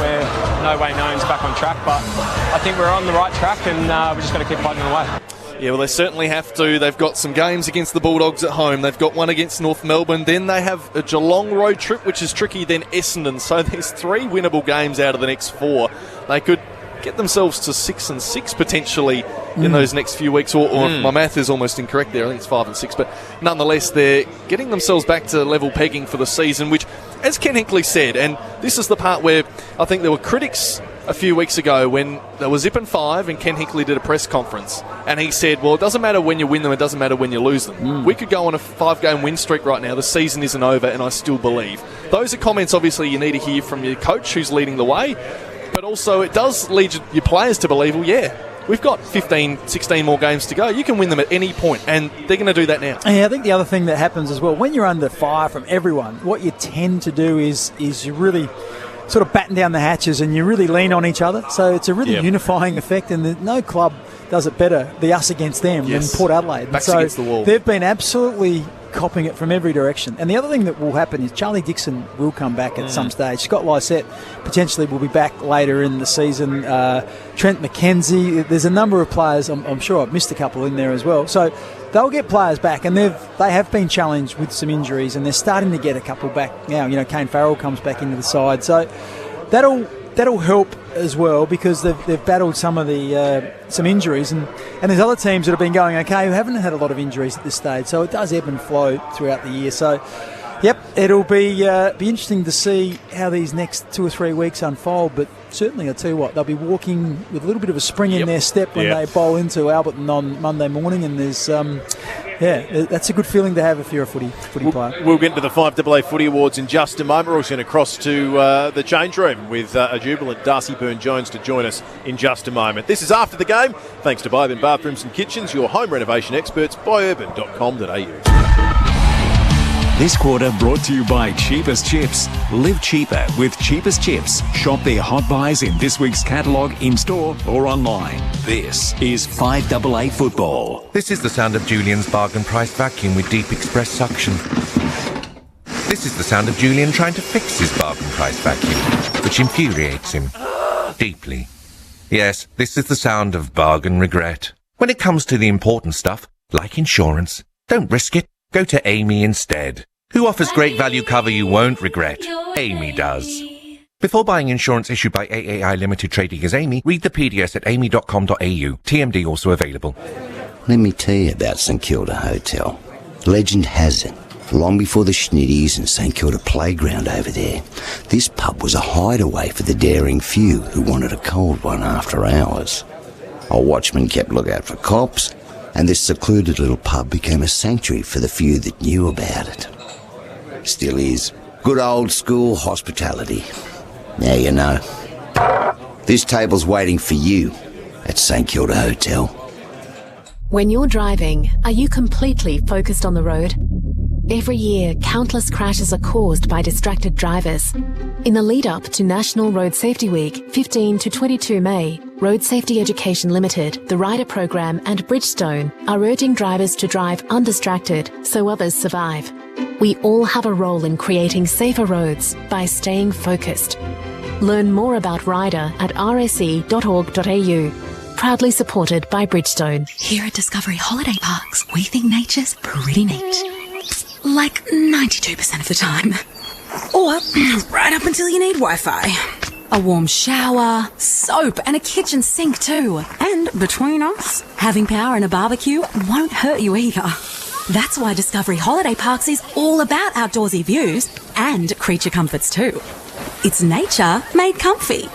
no way known's back on track, but I think we're on the right track, and we're just got to keep plugging away. Yeah, well, they certainly have to. They've got some games against the Bulldogs at home. They've got one against North Melbourne. Then they have a Geelong road trip, which is tricky, then Essendon. So there's 3 winnable games out of the next 4. They could get themselves to 6 and 6 potentially in those next few weeks, or my math is almost incorrect there. I think it's 5 and 6, but nonetheless, they're getting themselves back to level pegging for the season, which, as Ken Hinkley said, and this is the part where I think there were critics a few weeks ago when they were zipping 5 and Ken Hinkley did a press conference and he said, well, it doesn't matter when you win them, it doesn't matter when you lose them. We could go on a 5-game win streak right now, the season isn't over, and I still believe. Those are comments obviously you need to hear from your coach who's leading the way, but also it does lead your players to believe, well, yeah, we've got 15, 16 more games to go. You can win them at any point, and they're going to do that now. Yeah, I think the other thing that happens as well, when you're under fire from everyone, what you tend to do is you really sort of batten down the hatches and you really lean on each other. So it's a really unifying effect, and no club does it better, the us against them, than Port Adelaide. Backs against the wall. They've been absolutely copying it from every direction. And the other thing that will happen is Charlie Dixon will come back at some stage. Scott Lysette potentially will be back later in the season. Trent McKenzie. There's a number of players. I'm sure I've missed a couple in there as well. So they'll get players back, and they have been challenged with some injuries, and they're starting to get a couple back now. You know, Kane Farrell comes back into the side, so that'll help as well, because they've battled some of the some injuries, and there's other teams that have been going okay who haven't had a lot of injuries at this stage, so it does ebb and flow throughout the year. So it'll be interesting to see how these next 2 or 3 weeks unfold, but certainly I'll tell you what, they'll be walking with a little bit of a spring in their step when they bowl into Alberton on Monday morning, and there's that's a good feeling to have if you're a footy player. We'll get into the 5AA Footy Awards in just a moment. We're also going to cross to the change room with a jubilant Darcy Byrne-Jones to join us in just a moment. This is After the Game, thanks to Bioban Bathrooms and Kitchens, your home renovation experts, bioban.com.au. This quarter brought to you by Cheapest Chips. Live cheaper with Cheapest Chips. Shop their hot buys in this week's catalogue, in-store or online. This is 5AA Football. This is the sound of Julian's bargain price vacuum with deep express suction. This is the sound of Julian trying to fix his bargain price vacuum, which infuriates him deeply. Yes, this is the sound of bargain regret. When it comes to the important stuff, like insurance, don't risk it. Go to Amy instead, who offers great value cover you won't regret. Amy does. Before buying insurance issued by AAI Limited Trading as Amy, read the PDS at amy.com.au. TMD also available. Let me tell you about St Kilda Hotel. Legend has it, long before the Schnitties and St Kilda Playground over there, this pub was a hideaway for the daring few who wanted a cold one after hours. A watchman kept lookout for cops, and this secluded little pub became a sanctuary for the few that knew about it. Still is. Good old school hospitality. Now you know. This table's waiting for you at St Kilda Hotel. When you're driving, are you completely focused on the road? Every year, countless crashes are caused by distracted drivers. In the lead-up to National Road Safety Week, 15 to 22 May, Road Safety Education Limited, the Rider Program and Bridgestone are urging drivers to drive undistracted so others survive. We all have a role in creating safer roads by staying focused. Learn more about Rider at rse.org.au. Proudly supported by Bridgestone. Here at Discovery Holiday Parks, we think nature's pretty neat. Like 92% of the time. Or right up until you need Wi-Fi. A warm shower, soap and a kitchen sink too. And between us, having power and a barbecue won't hurt you either. That's why Discovery Holiday Parks is all about outdoorsy views and creature comforts too. It's nature made comfy.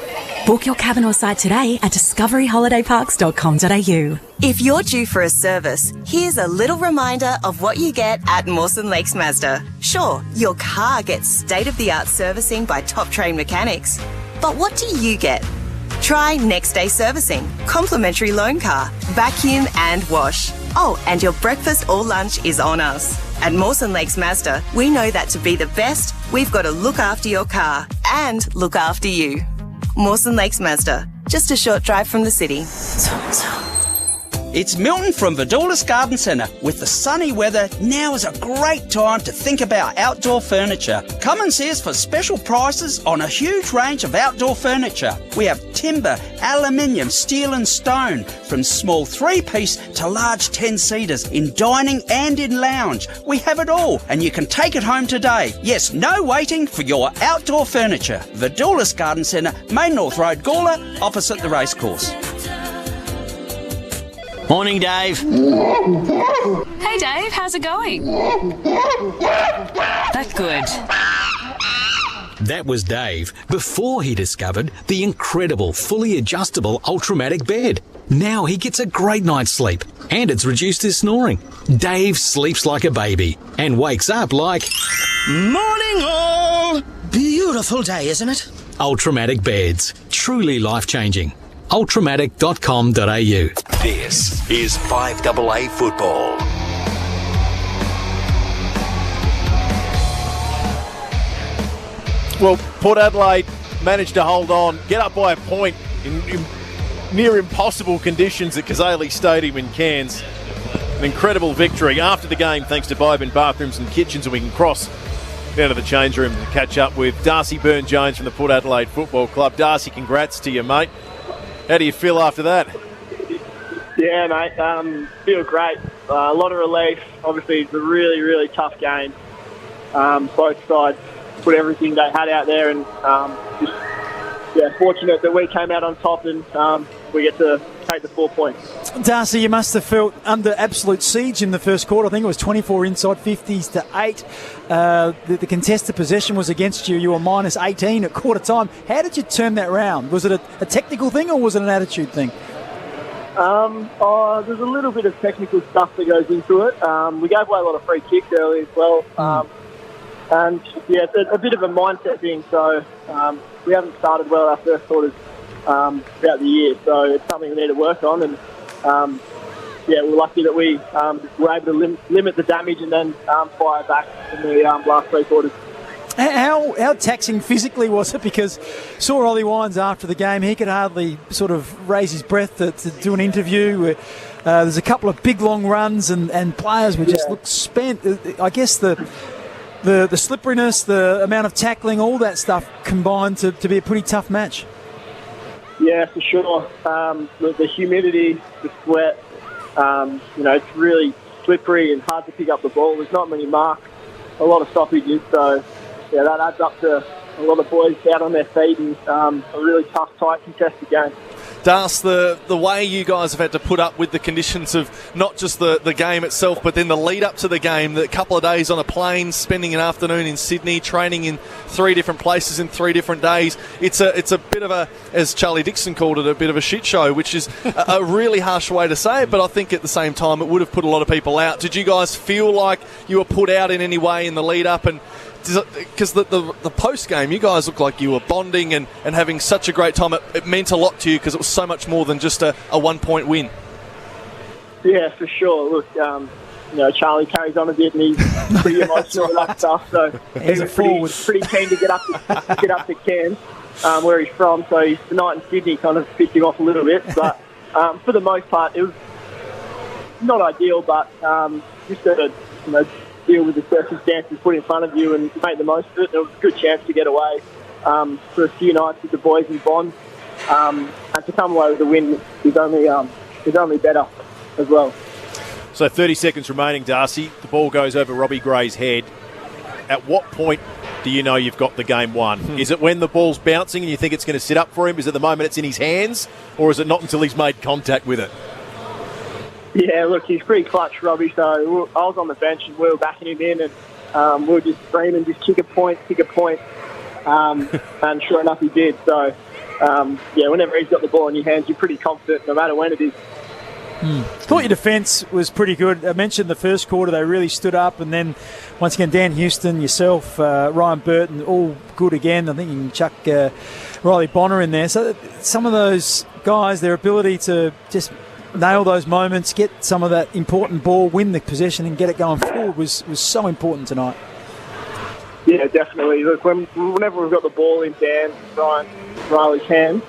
Book your cabin or site today at discoveryholidayparks.com.au. If you're due for a service, here's a little reminder of what you get at Mawson Lakes Mazda. Sure, your car gets state-of-the-art servicing by top-trained mechanics. But what do you get? Try next day servicing, complimentary loan car, vacuum and wash. Oh, and your breakfast or lunch is on us. At Mawson Lakes Mazda, we know that to be the best, we've got to look after your car and look after you. Mawson Lakes Mazda, just a short drive from the city. It's Milton from Vidulas Garden Centre. With the sunny weather, now is a great time to think about outdoor furniture. Come and see us for special prices on a huge range of outdoor furniture. We have timber, aluminium, steel and stone, from small 3-piece to large 10-seaters, in dining and in lounge. We have it all, and you can take it home today. Yes, no waiting for your outdoor furniture. Vidulas Garden Centre, Main North Road, Gawler, opposite the racecourse. Morning, Dave. Hey, Dave, how's it going? That's good. That was Dave before he discovered the incredible fully adjustable Ultramatic bed. Now he gets a great night's sleep and it's reduced his snoring. Dave sleeps like a baby and wakes up like... Morning all! Beautiful day, isn't it? Ultramatic beds. Truly life-changing. Ultramatic.com.au. This is 5AA Football. Well, Port Adelaide managed to hold on, get up by a point in near impossible conditions at Kazali Stadium in Cairns. An incredible victory after the game, thanks to Biben Bathrooms and Kitchens, and we can cross down to the change room to catch up with Darcy Byrne-Jones from the Port Adelaide Football Club. Darcy, congrats to you, mate. How do you feel after that? Yeah, mate, feel great. A lot of relief. Obviously, it's a really, really tough game. Both sides put everything they had out there, and fortunate that we came out on top and we get to take the 4 points. Darcy, you must have felt under absolute siege in the first quarter. I think it was 24 inside, 50s to 8. The contested possession was against you. You were minus 18 at quarter time. How did you turn that round? Was it a technical thing or was it an attitude thing? There's a little bit of technical stuff that goes into it. We gave away a lot of free kicks early as well. And, yeah, it's a bit of a mindset thing. So we haven't started well our first quarters throughout the year. So it's something we need to work on. And, we're lucky that we were able to limit the damage and then fire back in the last 3 quarters. How taxing physically was it? Because saw Ollie Wines after the game, he could hardly sort of raise his breath to do an interview. There's a couple of big long runs and players were just looked spent. I guess the slipperiness, the amount of tackling, all that stuff combined to be a pretty tough match. Yeah, for sure. The humidity, the sweat, it's really slippery and hard to pick up the ball. There's not many marks, a lot of stoppages, so yeah, that adds up to a lot of boys out on their feet and a really tough, tight, contested game. Das, the way you guys have had to put up with the conditions of not just the game itself, but then the lead up to the game, the couple of days on a plane, spending an afternoon in Sydney, training in 3 different places in 3 different days. It's a bit of a, as Charlie Dixon called it, a bit of a shit show, which is a really harsh way to say it, but I think at the same time it would have put a lot of people out. Did you guys feel like you were put out in any way in the lead up? And because the post-game, you guys looked like you were bonding and having such a great time. It meant a lot to you because it was so much more than just a 1-point win. Yeah, for sure. Look, Charlie carries on a bit and he's pretty emotional with that stuff. So he was pretty keen to get up to Cairns, where he's from. So the night in Sydney kind of pissed him off a little bit. But for the most part, it was not ideal, but just to deal with the circumstances put in front of you and make the most of it. There was a good chance to get away for a few nights with the boys in Bond, and to come away with the win is only better as well. So 30 seconds remaining, Darcy. The ball goes over Robbie Gray's head. At what point do you know you've got the game won? Is it when the ball's bouncing and you think it's going to sit up for him? Is it the moment it's in his hands? Or is it not until he's made contact with it? Yeah, look, he's pretty clutch, Robbie. So I was on the bench and we were backing him in, and we were just screaming, just kick a point. And sure enough, he did. So, whenever he's got the ball in your hands, you're pretty confident no matter when it is. Thought your defence was pretty good. I mentioned the first quarter they really stood up, and then once again Dan Houston, yourself, Ryan Burton, all good again. I think you can chuck Riley Bonner in there. So some of those guys, their ability to just nail those moments, get some of that important ball, win the possession and get it going forward was so important tonight. Yeah, definitely. Look, whenever we've got the ball in Dan, Ryan, Riley's hands,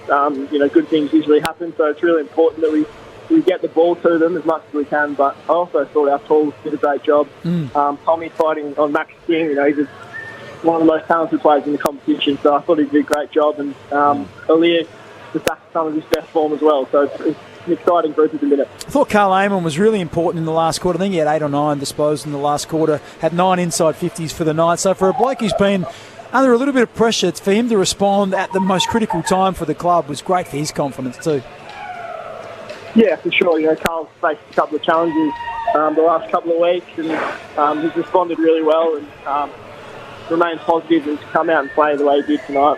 good things usually happen. So it's really important that we get the ball to them as much as we can. But I also thought our tools did a great job. Tommy fighting on Max King, he's one of the most talented players in the competition. So I thought he did a great job. And Aaliyah was back to some of his best form as well. So it's an exciting group at the minute. I thought Carl Amon was really important in the last quarter. I think he had 8 or 9 disposed in the last quarter, had 9 inside 50s for the night. So for a bloke who's been under a little bit of pressure, for him to respond at the most critical time for the club was great for his confidence too. Yeah, for sure. Carl's faced a couple of challenges the last couple of weeks, and he's responded really well and remains positive and come out and play the way he did tonight.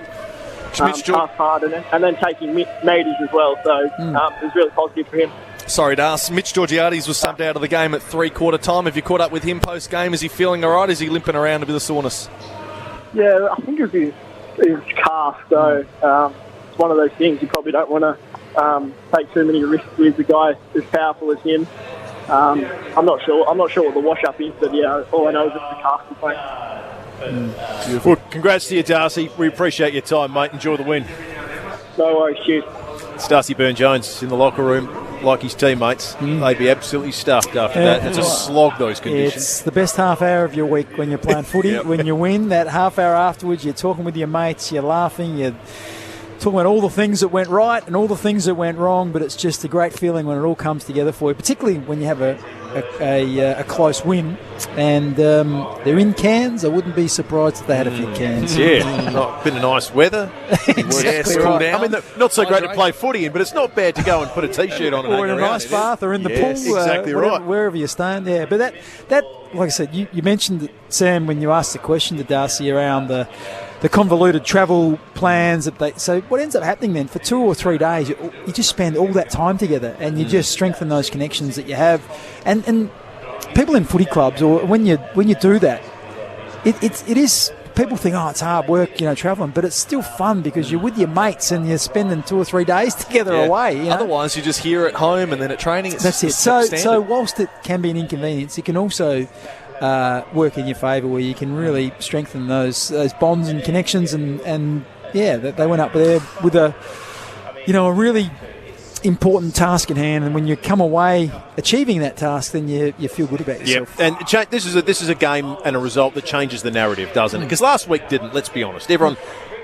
Half hard and then taking Maiders as well, so it was really positive for him. Sorry to ask, Mitch Georgiades was subbed out of the game at 3/4 time. Have you caught up with him post-game? Is he feeling all right? Is he limping around a bit of soreness? Yeah, I think it was his calf, so it's one of those things you probably don't want to take too many risks with a guy as powerful as him. I'm not sure what the wash-up is, but all I know is it's the calf complaint. Well, congrats to you, Darcy. We appreciate your time, mate. Enjoy the win. No worries, cheers. It's Darcy Byrne-Jones in the locker room, like his teammates. They'd be absolutely stuffed after that. It's a slog, those conditions. It's the best half hour of your week when you're playing footy. When you win, that half hour afterwards, you're talking with your mates, you're laughing, you're talking about all the things that went right and all the things that went wrong, but it's just a great feeling when it all comes together for you, particularly when you have a close win. And they're in Cairns. I wouldn't be surprised if they had a few cans. Yeah, bit of nice weather. Cool down. I mean, not so great to play footy in, but it's not bad to go and put a T-shirt on and or in a nice bath or in the pool. Exactly right. Wherever you're staying. Yeah, but that like I said, you mentioned it, Sam, when you asked the question to Darcy around the convoluted travel plans. So what ends up happening then, for 2 or 3 days, you just spend all that time together and you just strengthen those connections that you have. And people in footy clubs, or when you do that, it is, people think, it's hard work, travelling, but it's still fun because you're with your mates and you're spending 2 or 3 days together away. Otherwise, you're just here at home and then at training. That's it. So whilst it can be an inconvenience, it can also work in your favour, where you can really strengthen those bonds and connections, and they went up there with a really important task in hand, and when you come away achieving that task, then you feel good about yourself. And this is a game and a result that changes the narrative, doesn't it? Because last week didn't. Let's be honest.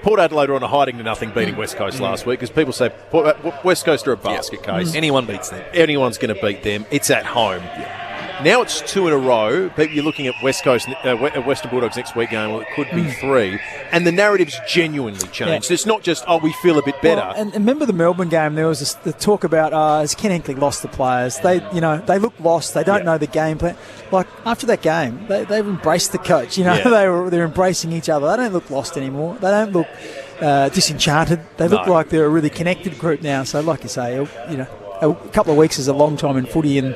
Port Adelaide are on a hiding to nothing beating West Coast last week, because people say West Coast are a basket case. Anyone beats them. Anyone's going to beat them. It's at home. Now it's 2 in a row. You're looking at West Coast, Western Bulldogs next week game. Well, it could be 3, and the narrative's genuinely changed. It's not just we feel a bit better. Well, and remember the Melbourne game? There was the talk about has Ken Hinkley lost the players? They look lost. They don't know the game plan. Like after that game, they've embraced the coach. They're embracing each other. They don't look lost anymore. They don't look disenchanted. They look like they're a really connected group now. So, like you say, a couple of weeks is a long time in footy, and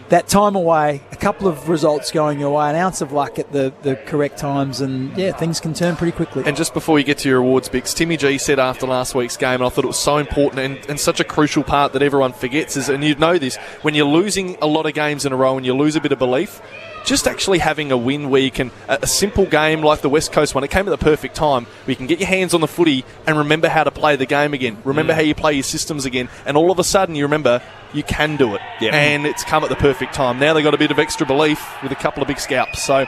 that time away, a couple of results going your way, an ounce of luck at the correct times, and things can turn pretty quickly. And just before you get to your awards, Bix, Timmy G said after last week's game, and I thought it was so important and such a crucial part that everyone forgets, is, and you know this, when you're losing a lot of games in a row and you lose a bit of belief, just actually having a win where you can, a simple game like the West Coast one, it came at the perfect time, where you can get your hands on the footy and remember how to play the game again, remember how you play your systems again, and all of a sudden you remember you can do it. Yep. And it's come at the perfect time. Now they've got a bit of extra belief with a couple of big scalps. So,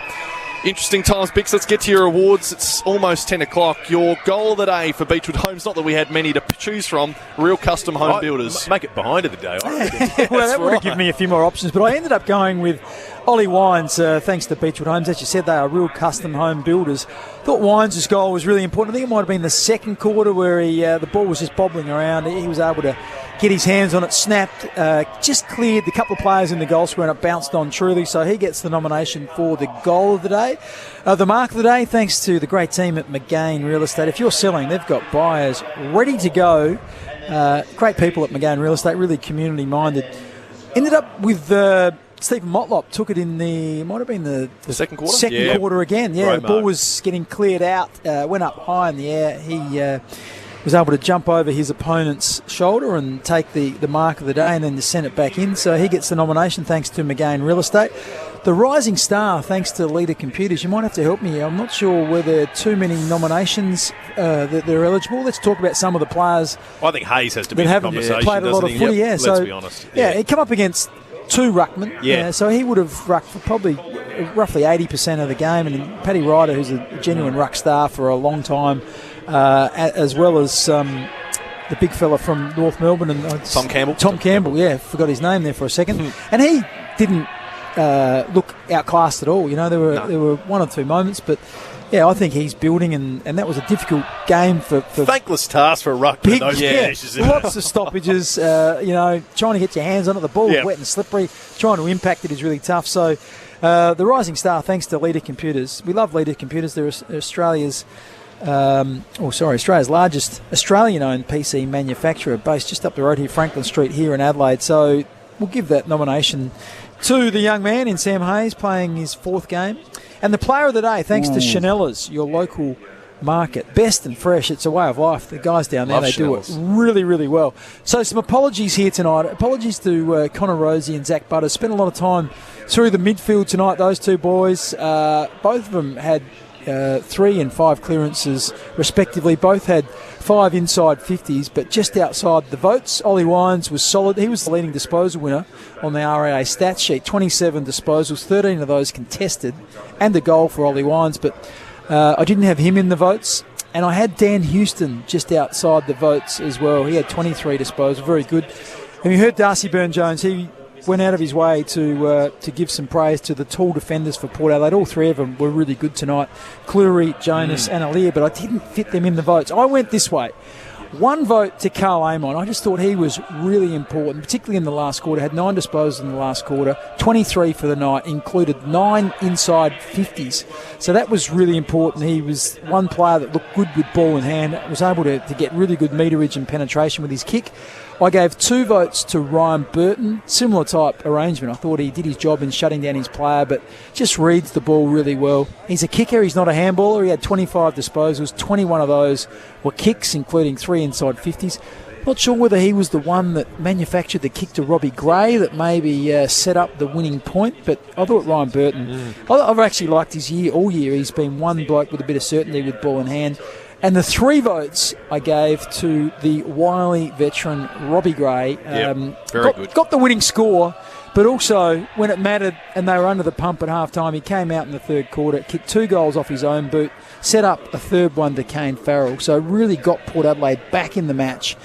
interesting times, Bix. Let's get to your awards. It's almost 10 o'clock. Your goal of the day for Beechwood Homes, not that we had many to choose from, Real Custom Home Builders. Make it behind of the day. Well, that would have given me a few more options, but I ended up going with Ollie Wines, thanks to Beechwood Homes. As you said, they are Real Custom Home Builders. Thought Wines' goal was really important. I think it might have been the second quarter where the ball was just bobbling around. He was able to get his hands on it, snapped, just cleared the couple of players in the goal square, and it bounced on truly. So he gets the nomination for the goal of the day. The mark of the day, thanks to the great team at McGain Real Estate. If you're selling, they've got buyers ready to go. Great people at McGain Real Estate, really community-minded. Ended up with Stephen Motlop, took it in might have been the second quarter? Second quarter again. Yeah, Great the ball mark. was getting cleared out, went up high in the air. He was able to jump over his opponent's shoulder and take the mark of the day and then to send it back in. So he gets the nomination thanks to McGain Real Estate. The Rising Star, thanks to Leader Computers. You might have to help me here. I'm not sure whether there are too many nominations that they're eligible. Let's talk about some of the players. I think Hayes has to be in that the haven't conversation. played a lot of doesn't footy. he? Yeah, Let's so be honest. Yeah, he come up against two ruckmen. Yeah. So he would have rucked for probably roughly 80% of the game. And then Paddy Ryder, who's a genuine ruck star for a long time, as well as the big fella from North Melbourne. And Tom Campbell. Tom Campbell, yeah. Forgot his name there for a second. And he didn't look outclassed at all. You know, there were one or two moments, but yeah, I think he's building, and that was a difficult game for thankless task for a ruckman. big, Those finishes. lots of stoppages. Trying to get your hands on it. The ball was wet and slippery. Trying to impact it is really tough. So the Rising Star, thanks to Leader Computers. We love Leader Computers. They're Australia's largest Australian-owned PC manufacturer, based just up the road here, Franklin Street, here in Adelaide. So we'll give that nomination to the young man in Sam Hayes, playing his fourth game. And the player of the day, thanks to Chanella's, your local market. Best and fresh, it's a way of life. The guys down there, they do it really, really well. So some apologies here tonight. Apologies to Connor Rosie and Zach Butters. Spent a lot of time through the midfield tonight, those two boys. Both of them had 3 and 5 clearances respectively. Both had 5 inside 50s, but just outside the votes. Ollie Wines was solid. He was the leading disposal winner on the RAA stats sheet. 27 disposals, 13 of those contested, and a goal for Ollie Wines, but I didn't have him in the votes. And I had Dan Houston just outside the votes as well. He had 23 disposals, very good. And you heard Darcy Byrne-Jones. He went out of his way to give some praise to the tall defenders for Port Adelaide. All three of them were really good tonight. Cleary, Jonas and Alir, but I didn't fit them in the votes. I went this way. 1 vote to Carl Amon. I just thought he was really important, particularly in the last quarter. Had 9 disposals in the last quarter, 23 for the night, included 9 inside 50s. So that was really important. He was one player that looked good with ball in hand, was able to get really good meterage and penetration with his kick. I gave 2 votes to Ryan Burton. Similar type arrangement. I thought he did his job in shutting down his player, but just reads the ball really well. He's a kicker. He's not a handballer. He had 25 disposals. 21 of those were kicks, including 3 inside 50s. Not sure whether he was the one that manufactured the kick to Robbie Gray that maybe set up the winning point, but I thought Ryan Burton, I've actually liked his year all year. He's been one bloke with a bit of certainty with ball in hand. And the 3 votes I gave to the wily veteran Robbie Gray. Very good. Got the winning score, but also when it mattered and they were under the pump at half-time, he came out in the third quarter, kicked 2 goals off his own boot, set up a third one to Kane Farrell. So really got Port Adelaide back in the match.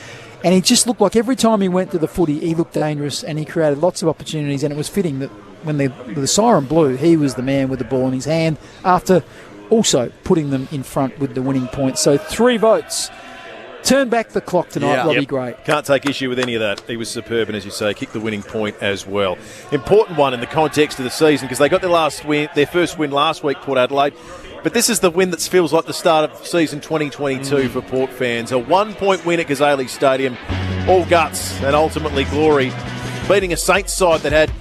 And he just looked like every time he went to the footy, he looked dangerous and he created lots of opportunities, and it was fitting that when the siren blew, he was the man with the ball in his hand after also putting them in front with the winning point. So 3 votes. Turn back the clock tonight, Robbie Gray. Can't take issue with any of that. He was superb, and as you say, kicked the winning point as well. Important one in the context of the season, because they got their first win last week, Port Adelaide. But this is the win that feels like the start of season 2022 for Port fans. A 1-point win at Gazali Stadium. All guts and ultimately glory. Beating a Saints side that had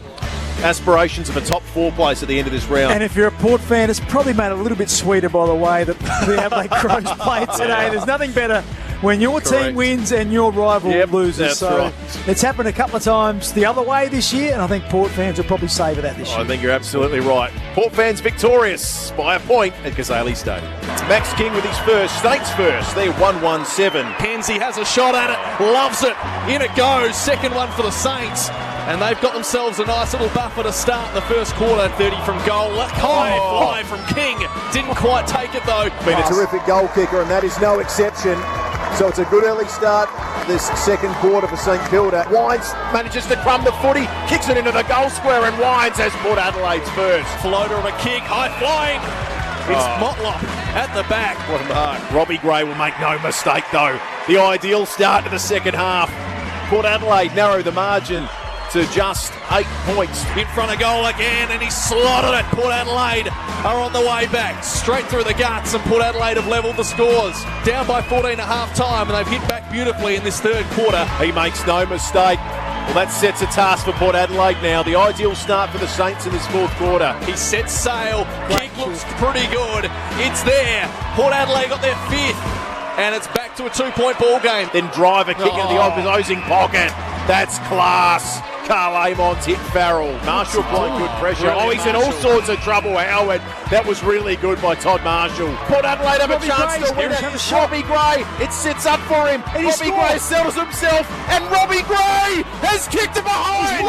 aspirations of a top 4 place at the end of this round. And if you're a Port fan, it's probably made it a little bit sweeter by the way that the Adelaide Crows played today. There's nothing better when your team wins and your rival loses. That's so right. it's happened a couple of times the other way this year, and I think Port fans will probably savour that this year. I think you're absolutely right. Port fans victorious by a point at Kazali Stadium. It's Max King with his first. Saints first. They're 1-1-7. Kenzie has a shot at it, loves it. In it goes. Second one for the Saints. And they've got themselves a nice little buffer to start the first quarter. 30 from goal. High fly from King. Didn't quite take it though. Been a terrific goal kicker, and that is no exception. So it's a good early start this second quarter for St Kilda. Wines manages to crumb the footy, kicks it into the goal square, and Wines has Port Adelaide's first. Floater of a kick, high flying. It's Motlop at the back. What a mark. Robbie Gray will make no mistake though. The ideal start to the second half. Port Adelaide narrow the margin to just 8 points. In front of goal again, and he slotted it. Port Adelaide are on the way back. Straight through the guts, and Port Adelaide have levelled the scores. Down by 14 at half time, and they've hit back beautifully in this third quarter. He makes no mistake. Well, that sets a task for Port Adelaide now. The ideal start for the Saints in this fourth quarter. He sets sail. Kick looks pretty good. It's there. Port Adelaide got their fifth. And it's back to a 2-point ball game. Then driver kick into the opposing pocket. That's class. Carl Amon's hit Farrell. Marshall applied good pressure. He's in all sorts of trouble, Howard. That was really good by Todd Marshall. Port Adelaide have a chance to win it. Robbie Gray, it sits up for him. Robbie Gray settles himself, and Robbie Gray has kicked it behind.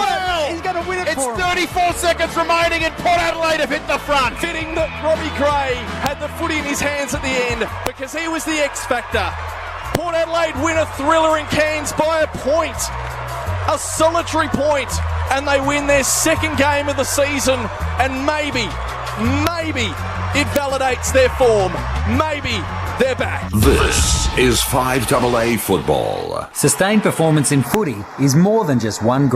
He's going to win it for him. It's 34 seconds remaining, and Port Adelaide have hit the front. Fitting that Robbie Gray had the footy in his hands at the end because he was the X factor. Port Adelaide win a thriller in Cairns by a point. A solitary point, and they win their second game of the season, and maybe it validates their form. Maybe they're back. This is 5AA football. Sustained performance in footy is more than just one